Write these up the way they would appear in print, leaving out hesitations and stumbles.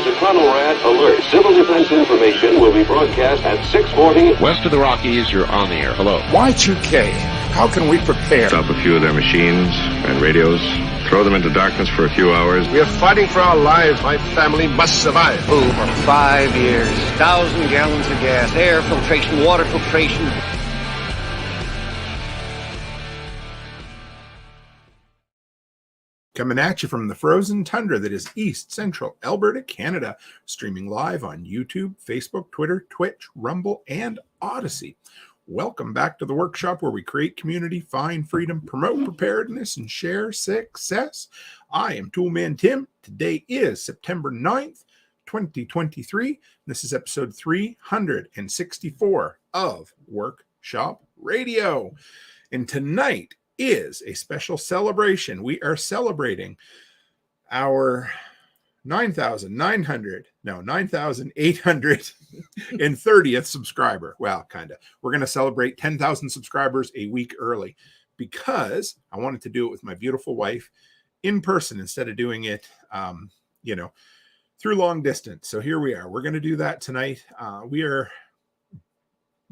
is a Conrad alert. Civil defense information will be broadcast at 6:40. West of the Rockies, you're on the air. Hello. Y2K, how can we prepare? Stop a few of their machines and radios. Throw them into darkness for a few hours. We are fighting for our lives. My family must survive. Over 5 years, 1,000 gallons of gas, air filtration, water filtration. Coming at you from the frozen tundra that is East Central Alberta, Canada. Streaming live on YouTube, Facebook, Twitter, Twitch, Rumble, and Odyssey. Welcome back to the workshop where we create community, find freedom, promote preparedness, and share success. I am Toolman Tim. Today is September 9th, 2023. This is episode 364 of Workshop Radio. And tonight is a special celebration. We are celebrating our 9,830th subscriber. Well, kind of. We're going to celebrate 10,000 subscribers a week early because I wanted to do it with my beautiful wife in person instead of doing it, through long distance. So here we are. We're going to do that tonight. We are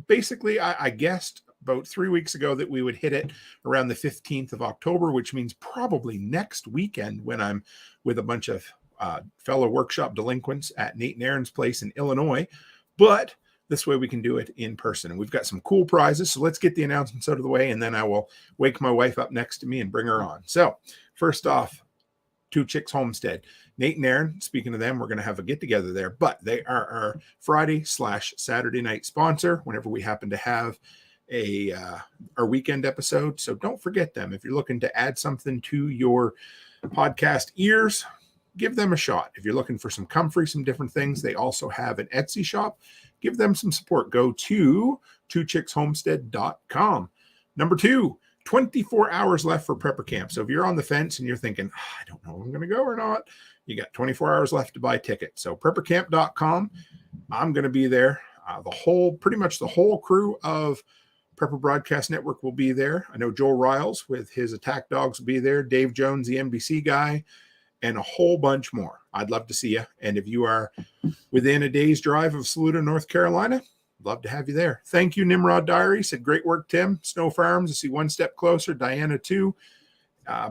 basically, I guessed about 3 weeks ago that we would hit it around the 15th of October, which means probably next weekend when I'm with a bunch of fellow workshop delinquents at Nate and Aaron's place in Illinois. But this way we can do it in person. And we've got some cool prizes. So let's get the announcements out of the way. And then I will wake my wife up next to me and bring her on. So first off, Two Chicks Homestead. Nate and Aaron, speaking of them, we're going to have a get together there. But they are our Friday/Saturday night sponsor whenever we happen to have our weekend episode. So don't forget them. If you're looking to add something to your podcast ears, give them a shot. If you're looking for some comfrey, some different things, they also have an Etsy shop. Give them some support. Go to twochickshomestead.com. Number 2, 24 hours left for prepper camp. So if you're on the fence and you're thinking, I don't know if I'm going to go or not, you got 24 hours left to buy tickets. So preppercamp.com. I'm going to be there. Pretty much the whole crew of Prepper Broadcast Network will be there. I know Joel Riles with his Attack Dogs will be there. Dave Jones, the NBC guy, and a whole bunch more. I'd love to see you. And if you are within a day's drive of Saluda, North Carolina, love to have you there. Thank you, Nimrod Diary. Said, great work, Tim. Snow Farms, I see One Step Closer. Diana, too.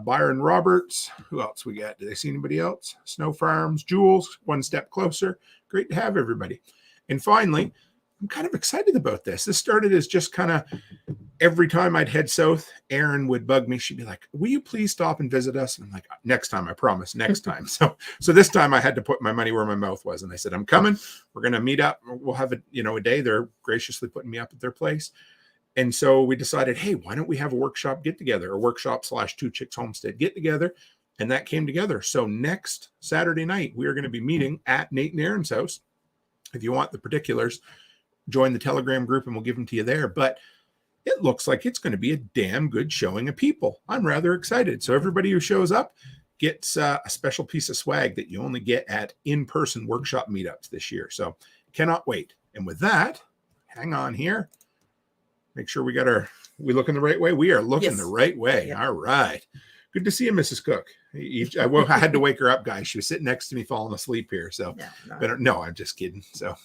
Byron Roberts. Who else we got? Did I see anybody else? Snow Farms, Jules, One Step Closer. Great to have everybody. And finally, I'm kind of excited about this. This started as just kind of every time I'd head south, Erin would bug me. She'd be like, will you please stop and visit us? And I'm like, next time, I promise, next time. So this time I had to put my money where my mouth was. And I said, I'm coming. We're going to meet up. We'll have a day. They're graciously putting me up at their place. And so we decided, hey, why don't we have a workshop get together, a workshop/Two Chicks Homestead get together? And that came together. So next Saturday night, we are going to be meeting at Nate and Aaron's house. If you want the particulars, join the Telegram group and we'll give them to you there. But it looks like it's going to be a damn good showing of people. I'm rather excited. So everybody who shows up gets a special piece of swag that you only get at in-person workshop meetups this year. So cannot wait. And with that, hang on here. Make sure we looking the right way. We are looking the right way. Yep. All right. Good to see you, Mrs. Cook. I had to wake her up, guys. She was sitting next to me falling asleep here. So, no, I'm just kidding. So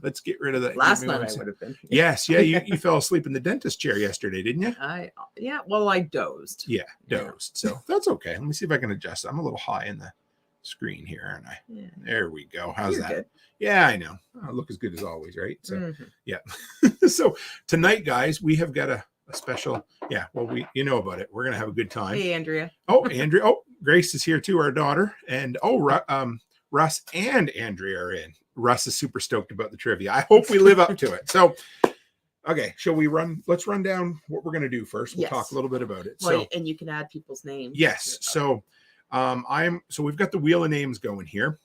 let's get rid of that. Last night I would have been. Yes. Yeah. You fell asleep in the dentist chair yesterday, didn't you? I dozed. Yeah, dozed. So that's okay. Let me see if I can adjust. I'm a little high in the screen here, aren't I? Yeah. There we go. How's that? Good. Yeah, I know. I look as good as always, right? So, yeah. So tonight, guys, we have got a special, you know about it. We're going to have a good time. Hey, Andrea. Oh, Andrea. Oh, Grace is here too, our daughter. And Russ and Andrea are in. Russ is super stoked about the trivia. I hope we live up to it. So, okay, let's run down what we're going to do first. We'll talk a little bit about it. Well, and you can add people's names. Yes. So, so we've got the wheel of names going here.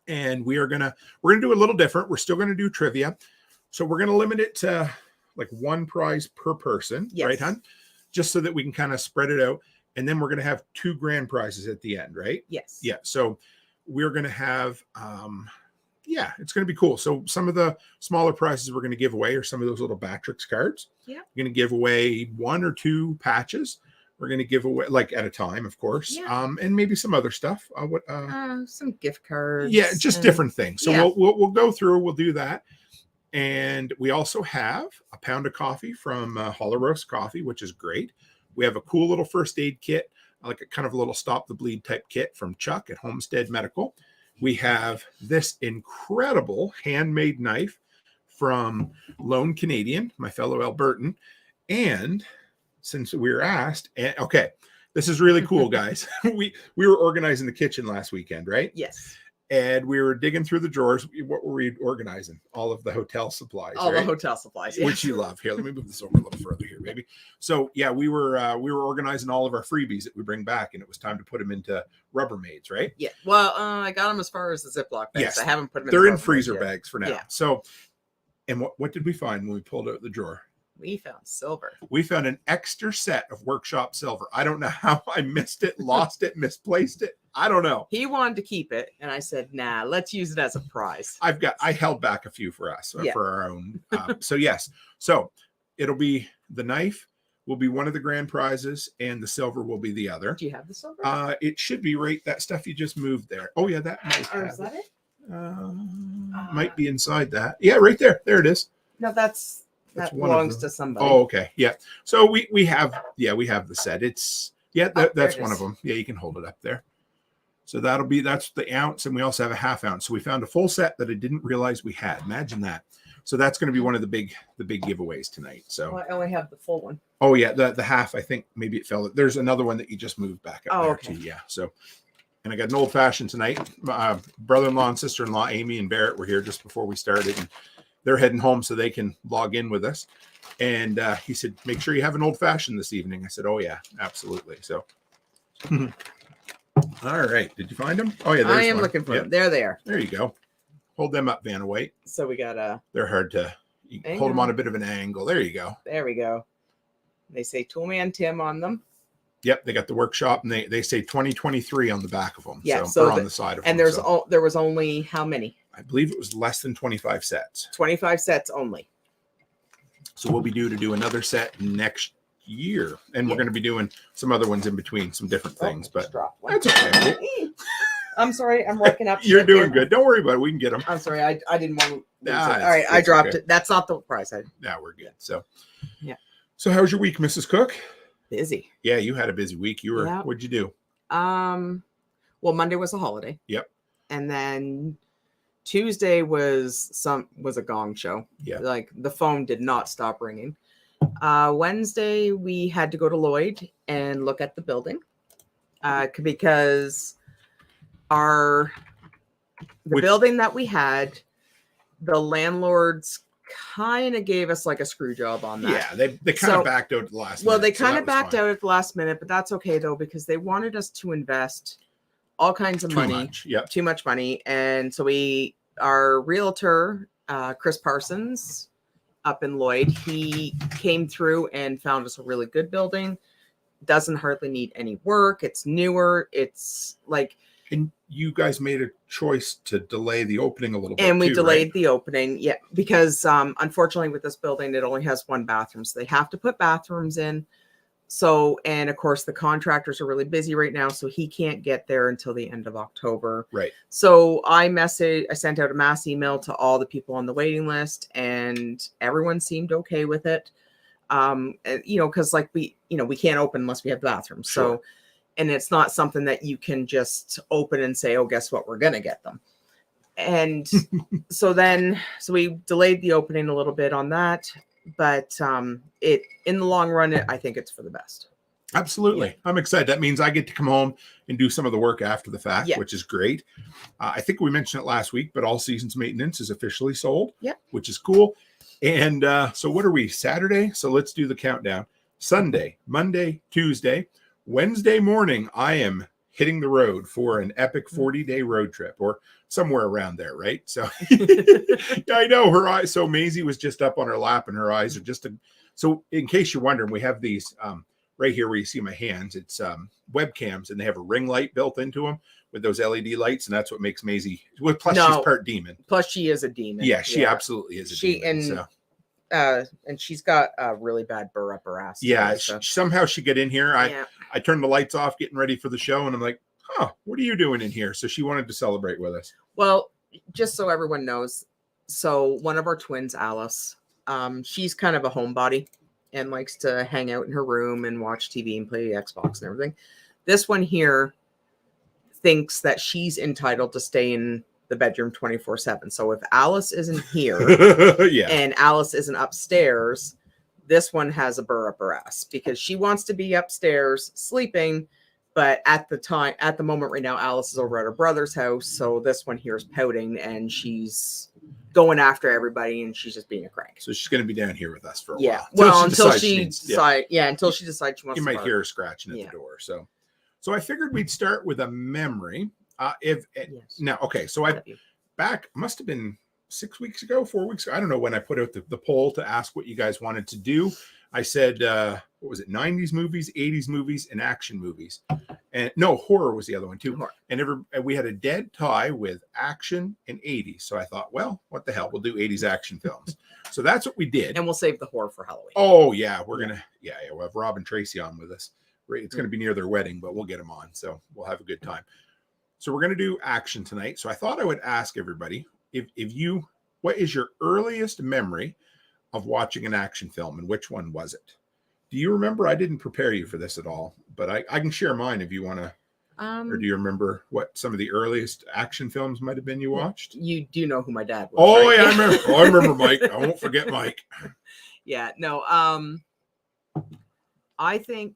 And we're going to do a little different. We're still going to do trivia. So we're going to limit it to like one prize per person, right, hon? Just so that we can kind of spread it out. And then we're going to have 2 grand prizes at the end, right? Yes. Yeah. So we're going to have, it's going to be cool. So some of the smaller prizes we're going to give away are some of those little Batrix cards. Yeah. We're going to give away 1 or 2 patches. we're going to give away, like, at a time, of course. Yeah. And maybe some other stuff. Some gift cards. Yeah, just and- different things. So yeah. we'll go through. We'll do that. And we also have a pound of coffee from Hollow Roast Coffee, which is great. We have a cool little first aid kit, like a kind of a little stop the bleed type kit from Chuck at Homestead Medical. We have this incredible handmade knife from Lone Canadian, my fellow Albertan. And since we were asked, okay, this is really cool, guys. we were organizing the kitchen last weekend, right? Yes. And we were digging through the drawers. What were we organizing? All of the hotel supplies, All right? the hotel supplies, Which you love. Here, let me move this over a little further here, baby. So yeah, we were organizing all of our freebies that we bring back, and it was time to put them into Rubbermaids, right? Yeah. Well, I got them as far as the Ziploc bags. Yes. I haven't put them. They're in the freezer yet. bags for now. Yeah. So, and what did we find when we pulled out the drawer? We found silver. We found an extra set of workshop silver. I don't know how I missed it, lost it, misplaced it. I don't know. He wanted to keep it, and I said, "Nah, let's use it as a prize." I held back a few for us, Yeah. for our own. So yes, so it'll be the knife will be one of the grand prizes, and the silver will be the other. Do you have the silver? It should be right. That stuff you just moved there. Oh yeah, that might or have is that it? might be inside that. Yeah, right there. There it is. No, That's that one of belongs them. to somebody. Oh, okay. Yeah. So we have the set. It's there that's it one is. of them. Yeah, you can hold it up there. So that's the ounce, and we also have a half ounce. So we found a full set that I didn't realize we had. Imagine that. So that's going to be one of the big giveaways tonight. So Well, I only have the full one. oh yeah, the half, I think maybe it fell. There's another one that you just moved back up Oh, there okay. too. Yeah. So and I got an old fashioned tonight. Brother-in-law and sister-in-law Amy and Barrett were here just before we started, and they're heading home so they can log in with us. And he said, make sure you have an old fashioned this evening. I said, oh yeah, absolutely. So all right. Did you find them? Oh yeah, there's I am one. looking for Yep. them. There they are. There you go. Hold them up, Vanna White. So we got They're hard to you Hang hold them on on. a bit of an angle. There you go. there we go. They say Toolman Tim on them. Yep, they got the workshop, and they say 2023 on the back of them. Yeah, so so or on the side of And them. So there was only how many? I believe it was less than 25 sets. 25 sets only. So we'll be due to do another set next year, and we're Yeah. going to be doing some other ones in between, some different things. Oh, just But dropped one. that's okay. I'm sorry, I'm racking up. You're shit doing here. good. Don't worry about it. We can get them. I'm sorry, I didn't want to. Nah, All it's- right, I it's dropped okay. it. That's not the price. I Now we're good. So Yeah. So how's your week, Mrs. Cook? busy. Yeah, you had a busy week. You were. Yeah. What'd you do? Well, Monday was a holiday. Yep. And then Tuesday was a gong show. Yeah. Like the phone did not stop ringing. Wednesday we had to go to Lloyd and look at the building because the Which- building that we had, the landlords kind of gave us like a screw job on that. Yeah, they kind So- of backed out at the last. Well, minute, they so kind that of was backed fine. out at the last minute, but that's okay though because they wanted us to invest all kinds of Too money, much. Yep. too much money, and so our realtor, Chris Parsons, up in Lloyd, he came through and found us a really good building. Doesn't hardly need any work. It's newer. It's like, And you guys made a choice to delay the opening a little bit. and we too, delayed right? the opening, yeah, because unfortunately with this building it only has one bathroom, so they have to put bathrooms in. So, and of course the contractors are really busy right now, so he can't get there until the end of October. Right. So I sent out a mass email to all the people on the waiting list, and everyone seemed okay with it. And, because like we can't open unless we have bathrooms. Sure. So, and it's not something that you can just open and say, oh, guess what, we're gonna get them. And so we delayed the opening a little bit on that, but it in the long run, I think it's for the best. Absolutely. Yeah. I'm excited. That means I get to come home and do some of the work after the fact, Yeah. which is great. I think we mentioned it last week, but All Seasons Maintenance is officially sold, Yeah. which is cool. And so what are we, Saturday? So let's do the countdown. Sunday, Monday, Tuesday, Wednesday morning, I am hitting the road for an epic 40-day road trip or somewhere around there, right? So I know her eyes. So Maisie was just up on her lap and her eyes are just so in case you're wondering, we have these right here where you see my hands. It's webcams, and they have a ring light built into them with those LED lights, and that's what makes Maisie. Well, plus she's No. part demon. Plus, she is a demon. Yeah, she absolutely is a She- demon. and so and she's got a really bad burr up her ass. yeah, too, so. somehow she get in here. Yeah. I turned the lights off, getting ready for the show, and I'm like, "Huh, what are you doing in here?" So she wanted to celebrate with us. Well, just so everyone knows, so one of our twins, Alice, she's kind of a homebody and likes to hang out in her room and watch TV and play Xbox and everything. This one here thinks that she's entitled to stay in the bedroom 24/7. So if Alice isn't here Yeah. and Alice isn't upstairs, this one has a burr up her ass because she wants to be upstairs sleeping. But at the moment right now, Alice is over at her brother's house. So this one here is pouting and she's going after everybody and she's just being a crank. So she's going to be down here with us for a Yeah. while. Well, until decides she needs- decides, until she decides she wants You to might bark. hear her scratching at Yeah. the door. So I figured we'd start with a memory. Yes. Now, okay, so I must have been 6 weeks ago, 4 weeks ago. I don't know when I put out the poll to ask what you guys wanted to do. I said, what was it? 90s movies, 80s movies, and action movies. And no, horror was the other one too. Horror. And we had a dead tie with action and 80s. So I thought, well, what the hell? We'll do 80s action films. So that's what we did. And we'll save the horror for Halloween. Oh yeah, we're gonna we'll have Rob and Tracy on with us. It's gonna be near their wedding, but we'll get them on, so we'll have a good time. So we're gonna do action tonight. So I thought I would ask everybody what is your earliest memory of watching an action film, and which one was it? Do you remember? I didn't prepare you for this at all, but I can share mine if you want to. Or do you remember what some of the earliest action films might have been you watched? You do know who my dad was. Oh right? yeah, I remember. I remember Mike. I won't forget Mike. Yeah, no. I think.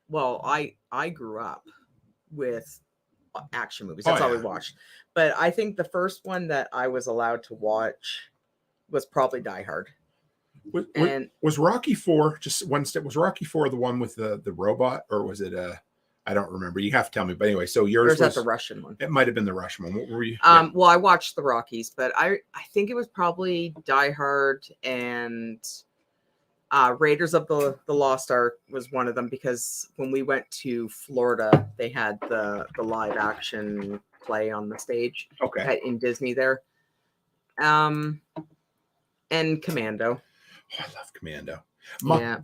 Well, I grew up with action movies. That's all we watched. But I think the first one that I was allowed to watch was probably Die Hard. Was Rocky IV just one step? Was Rocky IV the one with the robot, or was it I don't remember. You have to tell me. But anyway, so yours was that the Russian one. It might have been the Russian one. What were you? Well, I watched the Rockies, but I think it was probably Die Hard and Raiders of the Lost Ark was one of them, because when we went to Florida, they had the live action play on the stage. Okay. In Disney there. And Commando. Oh, I love Commando.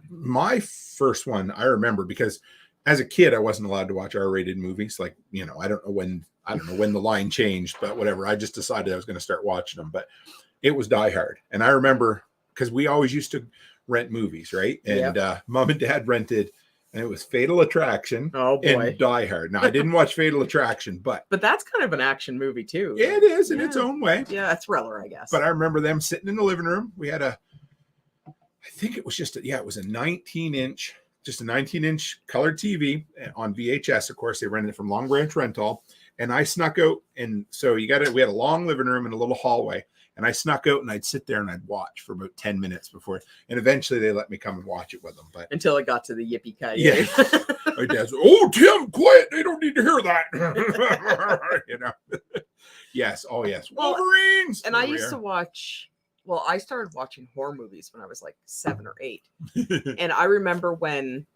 My first one I remember, because as a kid I wasn't allowed to watch R-rated movies. Like, I don't know when the line changed, but whatever. I just decided I was going to start watching them. But it was Die Hard, and I remember because we always used to rent movies, right? And Mom and Dad rented, and it was Fatal Attraction. Oh boy, and Die Hard. Now I didn't watch Fatal Attraction, but that's kind of an action movie too. Yeah, it is in its own way. Yeah, a thriller, I guess. But I remember them sitting in the living room. We had I think it was it was a 19-inch colored TV on VHS. Of course, they rented it from Long Branch Rental, and I snuck out. And so we had a long living room and a little hallway. And I snuck out and I'd sit there and I'd watch for about 10 minutes before. And eventually they let me come and watch it with them. But until it got to the yippee-ki-yay. Yeah. My dad's, oh, Tim, quiet. They don't need to hear that. Yes. Oh, yes. Wolverines. And I used to watch, I started watching horror movies when I was like 7 or 8. And I remember when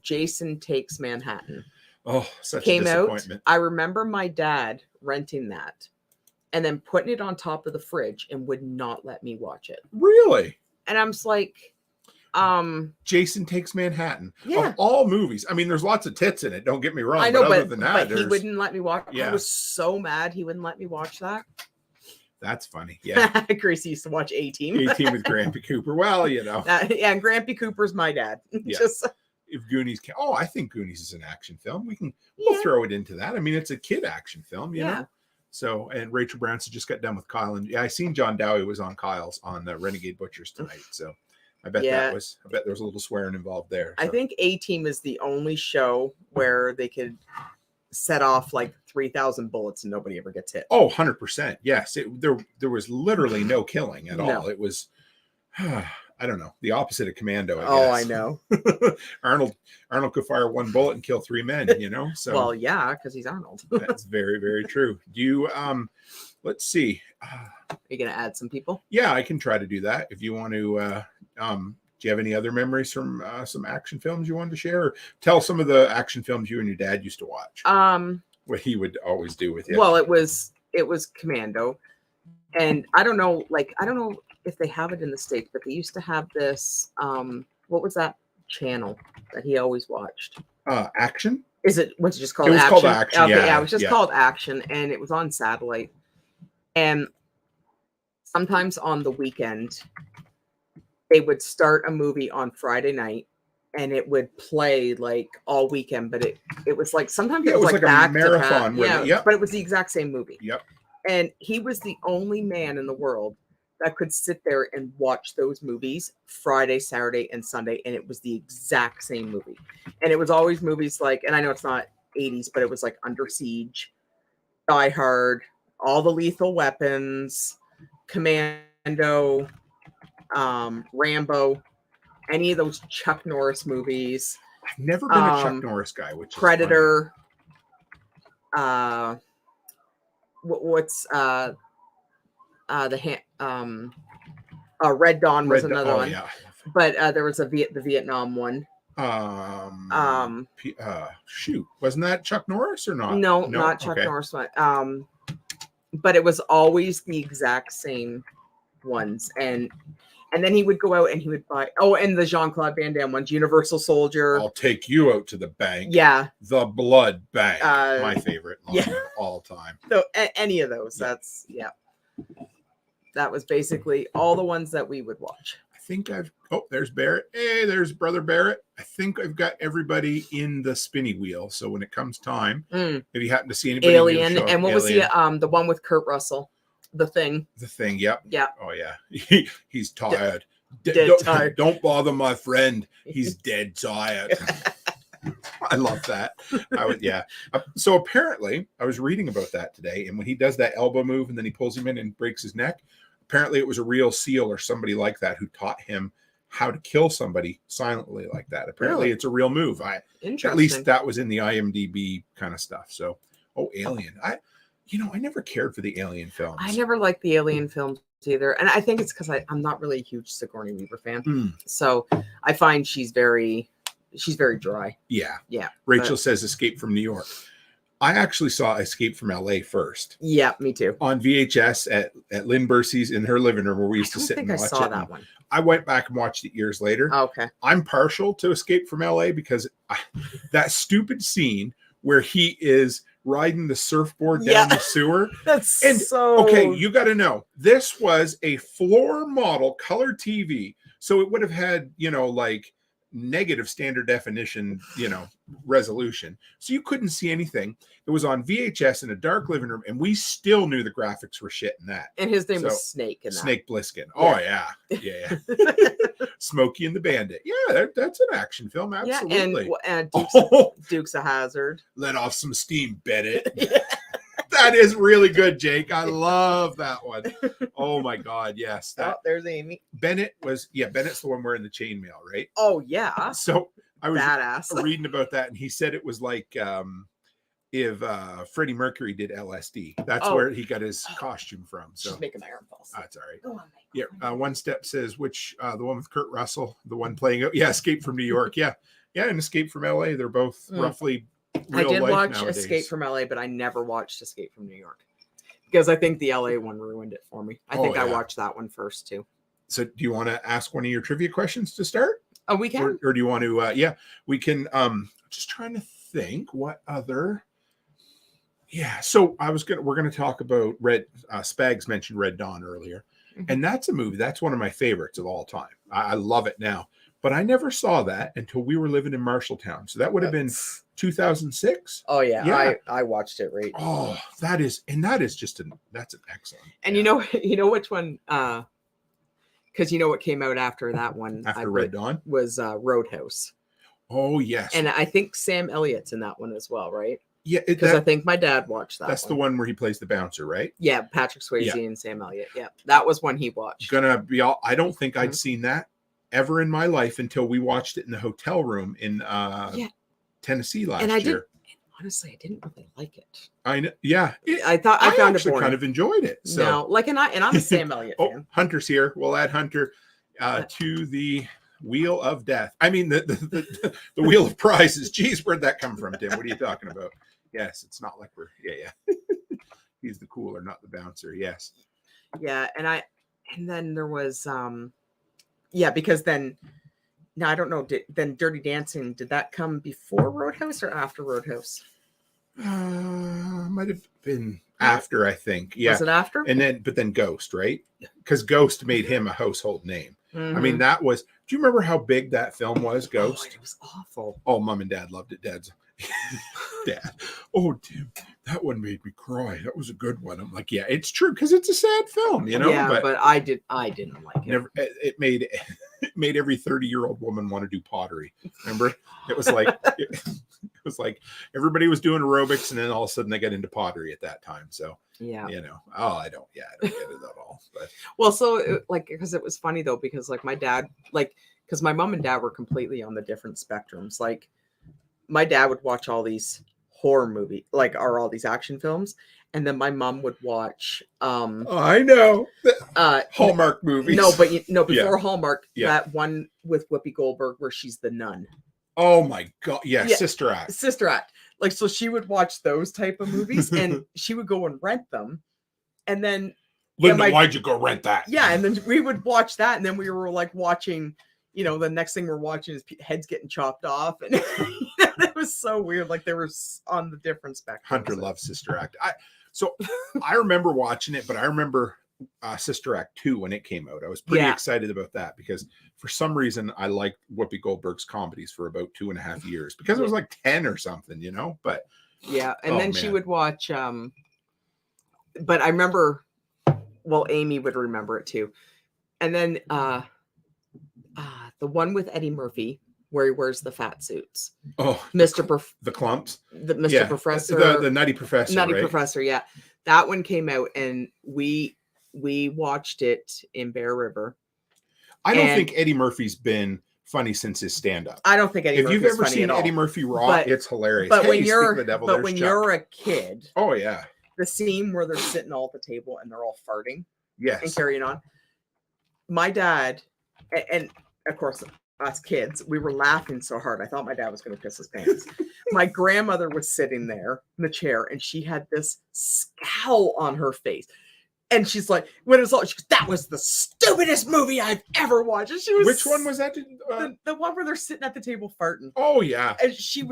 Jason Takes Manhattan came out. I remember my dad renting that and then putting it on top of the fridge and would not let me watch it. Really? And I'm just like, Jason Takes Manhattan. Yeah. Of all movies. I mean, there's lots of tits in it. Don't get me wrong. I know, but other than that, he wouldn't let me watch. Yeah. I was so mad he wouldn't let me watch that. That's funny. Yeah. Gracie used to watch A-Team. A-Team with Grampy Cooper. Well, yeah, and Grampy Cooper's my dad. Yeah. Just if Goonies can. Oh, I think Goonies is an action film. We'll throw it into that. I mean, it's a kid action film, you know. So, and Rachel Branson just got done with Kyle, and I seen John Dowie was on Kyle's on the Renegade Butchers tonight. So, I bet there was a little swearing involved there. So. I think A-Team is the only show where they could set off like 3,000 bullets and nobody ever gets hit. Oh, 100%. Yes, there was literally no killing at all. It was. I don't know, the opposite of Commando. I guess. Oh, I know. Arnold could fire one bullet and kill 3 men. So well, yeah, because he's Arnold. That's very, very true. Do you? Let's see. Are you gonna add some people? Yeah, I can try to do that. If you want to, do you have any other memories from some action films you wanted to share? Or tell some of the action films you and your dad used to watch. What he would always do with you. Well, it was Commando, and I don't know if they have it in the States, but they used to have this, what was that channel that he always watched? Action. Was it just called It was Action? called Action, Okay, yeah, it was just called Action, and it was on satellite. And sometimes on the weekend, they would start a movie on Friday night, and it would play like all weekend. But it was like sometimes it was like a back marathon. to back. Yep. But it was the exact same movie. Yep. And he was the only man in the world that could sit there and watch those movies Friday, Saturday, and Sunday, and it was the exact same movie. And it was always movies like, and I know it's not 80s, but it was like Under Siege, Die Hard, all the Lethal Weapons, Commando, Rambo, any of those Chuck Norris movies. I've never been a Chuck Norris guy, which Predator. Is What's Red Dawn was another one. Yeah. But there was the Vietnam one. Shoot, wasn't that Chuck Norris or not? No, not Chuck Norris one. But it was always the exact same ones, and then he would go out and he would buy. Oh, and the Jean-Claude Van Damme ones, Universal Soldier. I'll take you out to the bank. Yeah, the Blood Bank, my favorite line of all time. So any of those, that's that was basically all the ones that we would watch. I think there's Barrett. Hey, there's Brother Barrett. I think I've got everybody in the spinny wheel. So when it comes time, if you happen to see anybody, Alien, and what was the one with Kurt Russell? The Thing. The Thing, yep. Yeah. Oh yeah. He's tired. Tired. Don't bother my friend. He's dead tired. I love that. So apparently, I was reading about that today, and when he does that elbow move and then he pulls him in and breaks his neck, apparently it was a real SEAL or somebody like that who taught him how to kill somebody silently like that. Apparently, It's a real move. At least that was in the IMDb kind of stuff. So, Alien. I never cared for the Alien films. I never liked the Alien films either, and I think it's because I'm not really a huge Sigourney Weaver fan. So I find she's very dry. Yeah. Rachel says Escape from New York. I actually saw Escape from LA first. Yeah, me too. On VHS at Lynn Bursey's in her living room where we used to sit and watch it. I saw that one. I went back and watched it years later. Okay. I'm partial to Escape from LA because that stupid scene where he is riding the surfboard down the sewer. Okay, you got to know, this was a floor model color TV. So it would have had, like negative standard definition, resolution. So you couldn't see anything. It was on VHS in a dark living room, and we still knew the graphics were shit in that. And his name was Snake. Snake Plissken. Oh yeah. Smokey and the Bandit. Yeah, that's an action film. Absolutely. Yeah, and Dukes of Hazzard. Let off some steam, Bennett. That is really good, Jake. I love that one. Oh my God, yes. There's Amy. Bennett Benett's the one wearing the chainmail, right? Oh yeah. So I was badass. reading about that, and he said it was like if Freddie Mercury did LSD. That's where he got his costume from. So just making my arm fall. That's all right. Go on, yeah. One Step says which the one with Kurt Russell, the one playing Escape from New York. Yeah, and Escape from LA. They're both roughly. I did watch nowadays. Escape from LA, but I never watched Escape from New York because I think the LA one ruined it for me. I think I watched that one first too. So do you want to ask one of your trivia questions to start? Oh, we can. Or do you want to? We can. Just trying to think what other. Yeah. So we're going to talk about Spags mentioned Red Dawn earlier. And that's a movie. That's one of my favorites of all time. I love it now. But I never saw that until we were living in Marshalltown. So that would have been 2006. Oh yeah. I watched it right. Oh, that's an excellent. And you know which one? Because what came out after that one? After Red Dawn was Roadhouse. Oh yes. And I think Sam Elliott's in that one as well, right? Yeah, because I think my dad watched that. That's the one where he plays the bouncer, right? Yeah, Patrick Swayze and Sam Elliott. Yeah, that was one he watched. I don't think I'd seen that ever in my life until we watched it in the hotel room in Tennessee last year. Honestly, I didn't really like it. I know. Yeah, I found it boring. Kind of enjoyed it. So I'm a Sam Elliott fan. Hunter's here. We'll add Hunter to the wheel of death. I mean the wheel of prizes. Jeez, where'd that come from, Tim? What are you talking about? Yes, it's not like we're he's the cooler, not the bouncer. Yes. Yeah, and then there was because then now I don't know. Then Dirty Dancing, did that come before Roadhouse or after Roadhouse? Might have been after, I think. Yeah. Was it after? But then Ghost, right? Because Ghost made him a household name. Mm-hmm. I mean, do you remember how big that film was, Ghost? Oh, it was awful. Oh, Mom and Dad loved it. Dad, oh, Tim, that one made me cry. That was a good one. I'm like, yeah, it's true because it's a sad film, Yeah, but I didn't like it. It made every 30-year-old woman want to do pottery. Remember? It was like it was like everybody was doing aerobics, and then all of a sudden they got into pottery at that time. So yeah, I don't get it at all. But well, so because it was funny though, because like my dad, because my mom and dad were completely on the different spectrums. Like my dad would watch all these horror movie, all these action films, and then my mom would watch I know Hallmark movies. Before Hallmark, that one with Whoopi Goldberg where she's the nun. Oh my god, yeah. Sister Act. Like, so she would watch those type of movies and she would go and rent them, and then Linda, why'd you go rent that? Yeah, and then we would watch that, and then we were like watching, the next thing we're watching is heads getting chopped off, and it was so weird. Like they were on the different spectrum. Hunter loves Sister Act. I remember watching it, but I remember Sister Act 2 when it came out. I was pretty excited about that because for some reason I liked Whoopi Goldberg's comedies for about 2.5 years because it was like 10 or something, but yeah. And then she would watch, but I remember, well, Amy would remember it too. And then the one with Eddie Murphy where he wears the fat suits. Oh, the clumps, Mr. Professor, the Nutty Professor, Professor. Yeah. That one came out and we watched it in Bear River. I don't think Eddie Murphy's been funny since his stand-up. I don't think Eddie Murphy's funny. If you've ever seen Eddie Murphy raw, it's hilarious. But when you're a kid, oh yeah, the scene where they're sitting all at the table and they're all farting, yes, and carrying on. My dad, and of course us kids, we were laughing so hard I thought my dad was going to piss his pants. My grandmother was sitting there in the chair and she had this scowl on her face. And she's like, when it's all, she goes, that was the stupidest movie I've ever watched. And she was, which one was that? The one where they're sitting at the table farting. Oh yeah. And she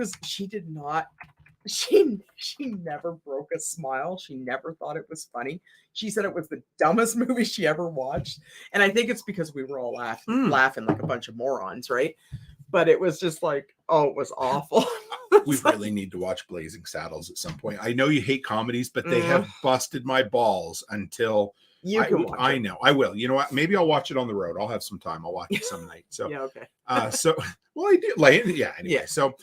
never broke a smile. She never thought it was funny. She said it was the dumbest movie she ever watched. And I think it's because we were all laughing like a bunch of morons, right? But it was just like, oh, it was awful. We really need to watch Blazing Saddles at some point. I know you hate comedies, but they have busted my balls until you can watch it. I know. I will. You know what? Maybe I'll watch it on the road. I'll have some time. I'll watch it some night. So yeah, okay. I do. Yeah. Anyway, yeah. So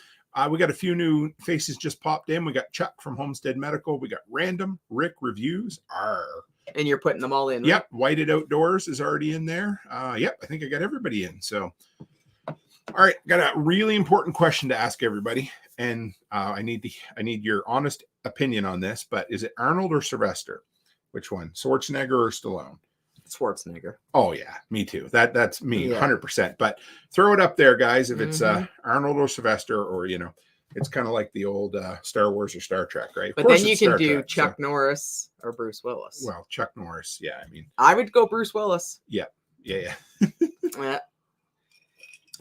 we got a few new faces just popped in. We got Chuck from Homestead Medical. We got Random Rick Reviews. And you're putting them all in. Yep. Right? Whited Outdoors is already in there. Yep. I think I got everybody in. So, all right. Got a really important question to ask everybody. And I need your honest opinion on this, but is it Arnold or Sylvester? Which one? Schwarzenegger or Stallone? Schwarzenegger. Oh yeah, me too. That's me, 100%. But throw it up there, guys. If it's Arnold or Sylvester, or it's kind of like the old Star Wars or Star Trek, right? But then you can do Chuck Norris or Bruce Willis. Well, Chuck Norris, yeah. I mean, I would go Bruce Willis. Yeah.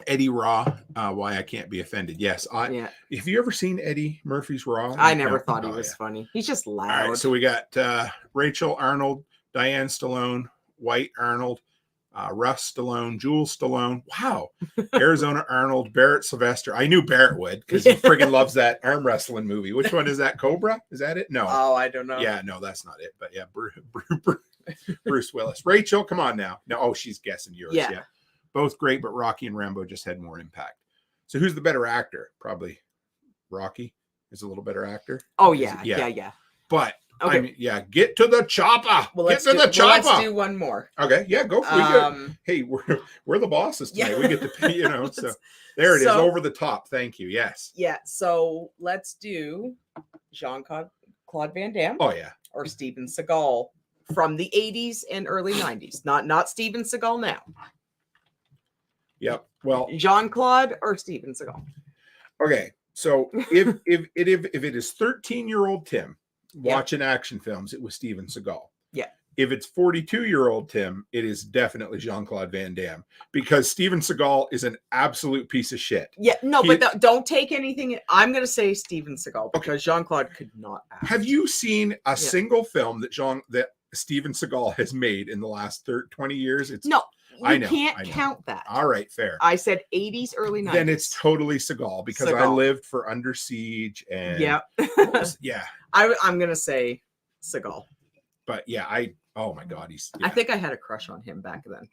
Eddie Raw, why I can't be offended. Yes. Have you ever seen Eddie Murphy's Raw? I never thought he was funny. He's just loud. All right, so we got Rachel Arnold, Diane Stallone, White Arnold, Russ Stallone, Jules Stallone. Wow. Arizona Arnold, Barrett Sylvester. I knew Barrett would because he friggin' loves that arm wrestling movie. Which one is that? Cobra? Is that it? No. Oh, I don't know. Yeah, no, that's not it. But yeah, Bruce Willis. Rachel, come on now. No, oh, she's guessing yours. Yeah. Both great, but Rocky and Rambo just had more impact. So who's the better actor? Probably Rocky is a little better actor. Oh, yeah. But, okay. I mean, get to the chopper. Get to the chopper. Let's do one more. Okay, yeah, go for it. Hey, we're the bosses today. Yeah. We get to pay, so there it is, over the top. Thank you, yes. Yeah, so let's do Jean-Claude Van Damme. Oh, yeah. Or Steven Seagal from the 80s and early 90s. Not Steven Seagal now. Yep. Well, Jean-Claude or Steven Seagal. Okay. So if it is 13-year-old Tim watching action films, it was Steven Seagal. Yeah. if it's 42-year-old Tim, it is definitely Jean-Claude Van Damme, because Steven Seagal is an absolute piece of shit. Yeah, no, but don't take anything. I'm going to say Steven Seagal because Jean-Claude could not act. Have you seen a single film that Steven Seagal has made in the last 20 years? No, I you can't count that. All right, fair. I said 80s, early 90s. Then it's totally Seagal, because I lived for Under Siege and yeah. I'm going to say Seagal. But yeah, oh my God, I think I had a crush on him back then.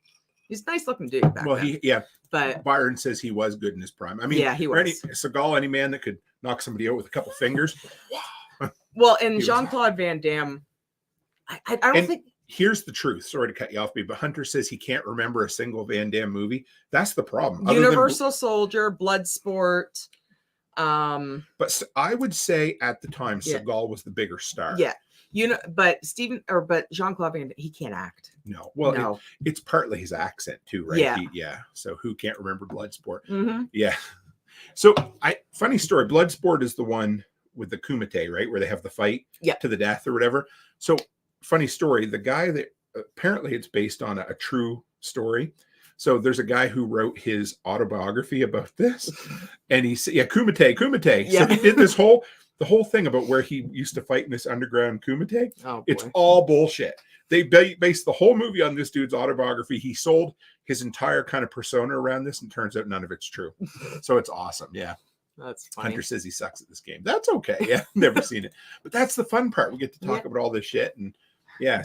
He's a nice looking dude back then. But Byron says he was good in his prime. I mean, yeah, he was. Seagal, any man that could knock somebody out with a couple fingers. Well, and Jean-Claude Van Damme, I don't think. Here's the truth. Sorry to cut you off, but Hunter says he can't remember a single Van Damme movie. That's the problem. Universal Soldier, Bloodsport. But I would say at the time, Seagal was the bigger star. Yeah. But Jean-Claude Van Damme, he can't act. No. Well, no. It's partly his accent too, right? Yeah. So who can't remember Bloodsport? Mm-hmm. Yeah. So funny story. Bloodsport is the one with the Kumite, right? Where they have the fight to the death or whatever. So funny story. The guy that apparently it's based on a true story. So there's a guy who wrote his autobiography about this, and he said, Kumite. Yeah. So he did the whole thing about where he used to fight in this underground Kumite. Oh, it's all bullshit. They based the whole movie on this dude's autobiography. He sold his entire kind of persona around this, and turns out none of it's true. So it's awesome. Yeah. That's funny. Hunter says he sucks at this game. That's okay. Yeah. Never seen it. But that's the fun part. We get to talk about all this shit. And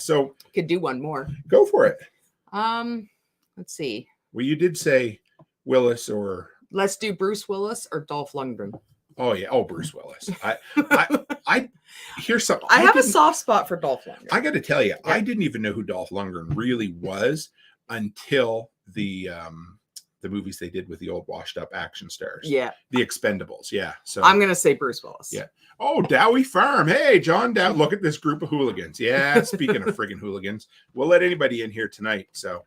so could do one more. Go for it. Let's see. Well, you did say Willis, or let's do Bruce Willis or Dolph Lundgren. Oh yeah. Oh, Bruce Willis. I here's something. I have a soft spot for Dolph Lundgren. I got to tell you, I didn't even know who Dolph Lundgren really was until the movies they did with the old washed up action stars. Yeah. The Expendables. Yeah. So I'm going to say Bruce Willis. Yeah. Oh, Dowie Farm. Hey, John Dow. Look at this group of hooligans. Yeah. Speaking of friggin' hooligans, we'll let anybody in here tonight. So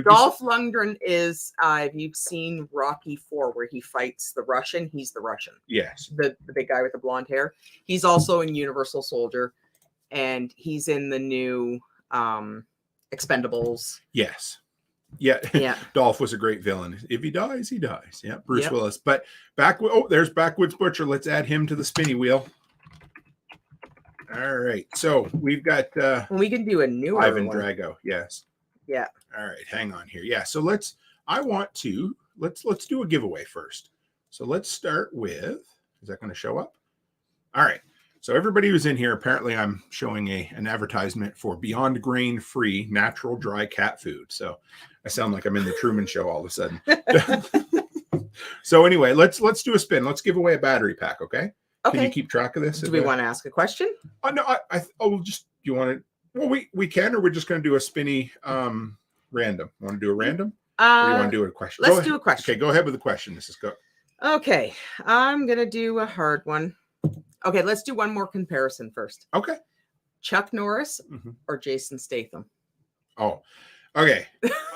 Dolph Lundgren is, you've seen Rocky IV where he fights the Russian. He's the Russian. Yes. The big guy with the blonde hair. He's also in Universal Soldier, and he's in the new Expendables. Yes. Yeah. Dolph was a great villain. If he dies, he dies. Yeah. Bruce Willis. But there's Backwoods Butcher. Let's add him to the spinny wheel. All right. So we've got we can do a new Ivan one. Drago. Yes. Yeah. All right. Hang on here. Yeah. So let's do a giveaway first. So let's start with, is that going to show up? All right. So everybody who's in here, apparently I'm showing an advertisement for Beyond Grain Free Natural Dry Cat Food. So I sound like I'm in the Truman Show all of a sudden. So anyway, let's do a spin. Let's give away a battery pack. Okay. Okay. Can you keep track of this? Do we want to ask a question? Oh no. You want to? Well, we can, or we're just going to do a spinny random. Want to do a random? Or do you want to do a question? Let's do a question. Okay, go ahead with the question. This is go. Okay, I'm gonna do a hard one. Okay, let's do one more comparison first. Okay. Chuck Norris or Jason Statham? Oh, okay.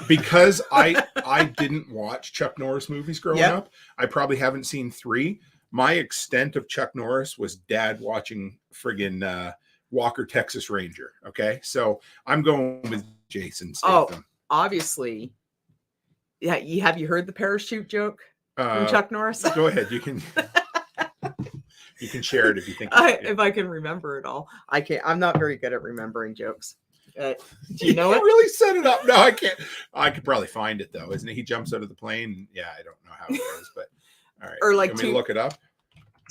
Because I didn't watch Chuck Norris movies growing up. I probably haven't seen 3. My extent of Chuck Norris was dad watching friggin' Walker, Texas Ranger. Okay, so I'm going with Jason Statham. Oh, obviously. Yeah, have you heard the parachute joke from Chuck Norris? Go ahead. You can. You can share it if you think. If I can remember it all, I can't. I'm not very good at remembering jokes. Do you know it? Really set it up? No, I can't. I could probably find it though, isn't it? He jumps out of the plane. Yeah, I don't know how it is, but all right. Or like Can we look it up?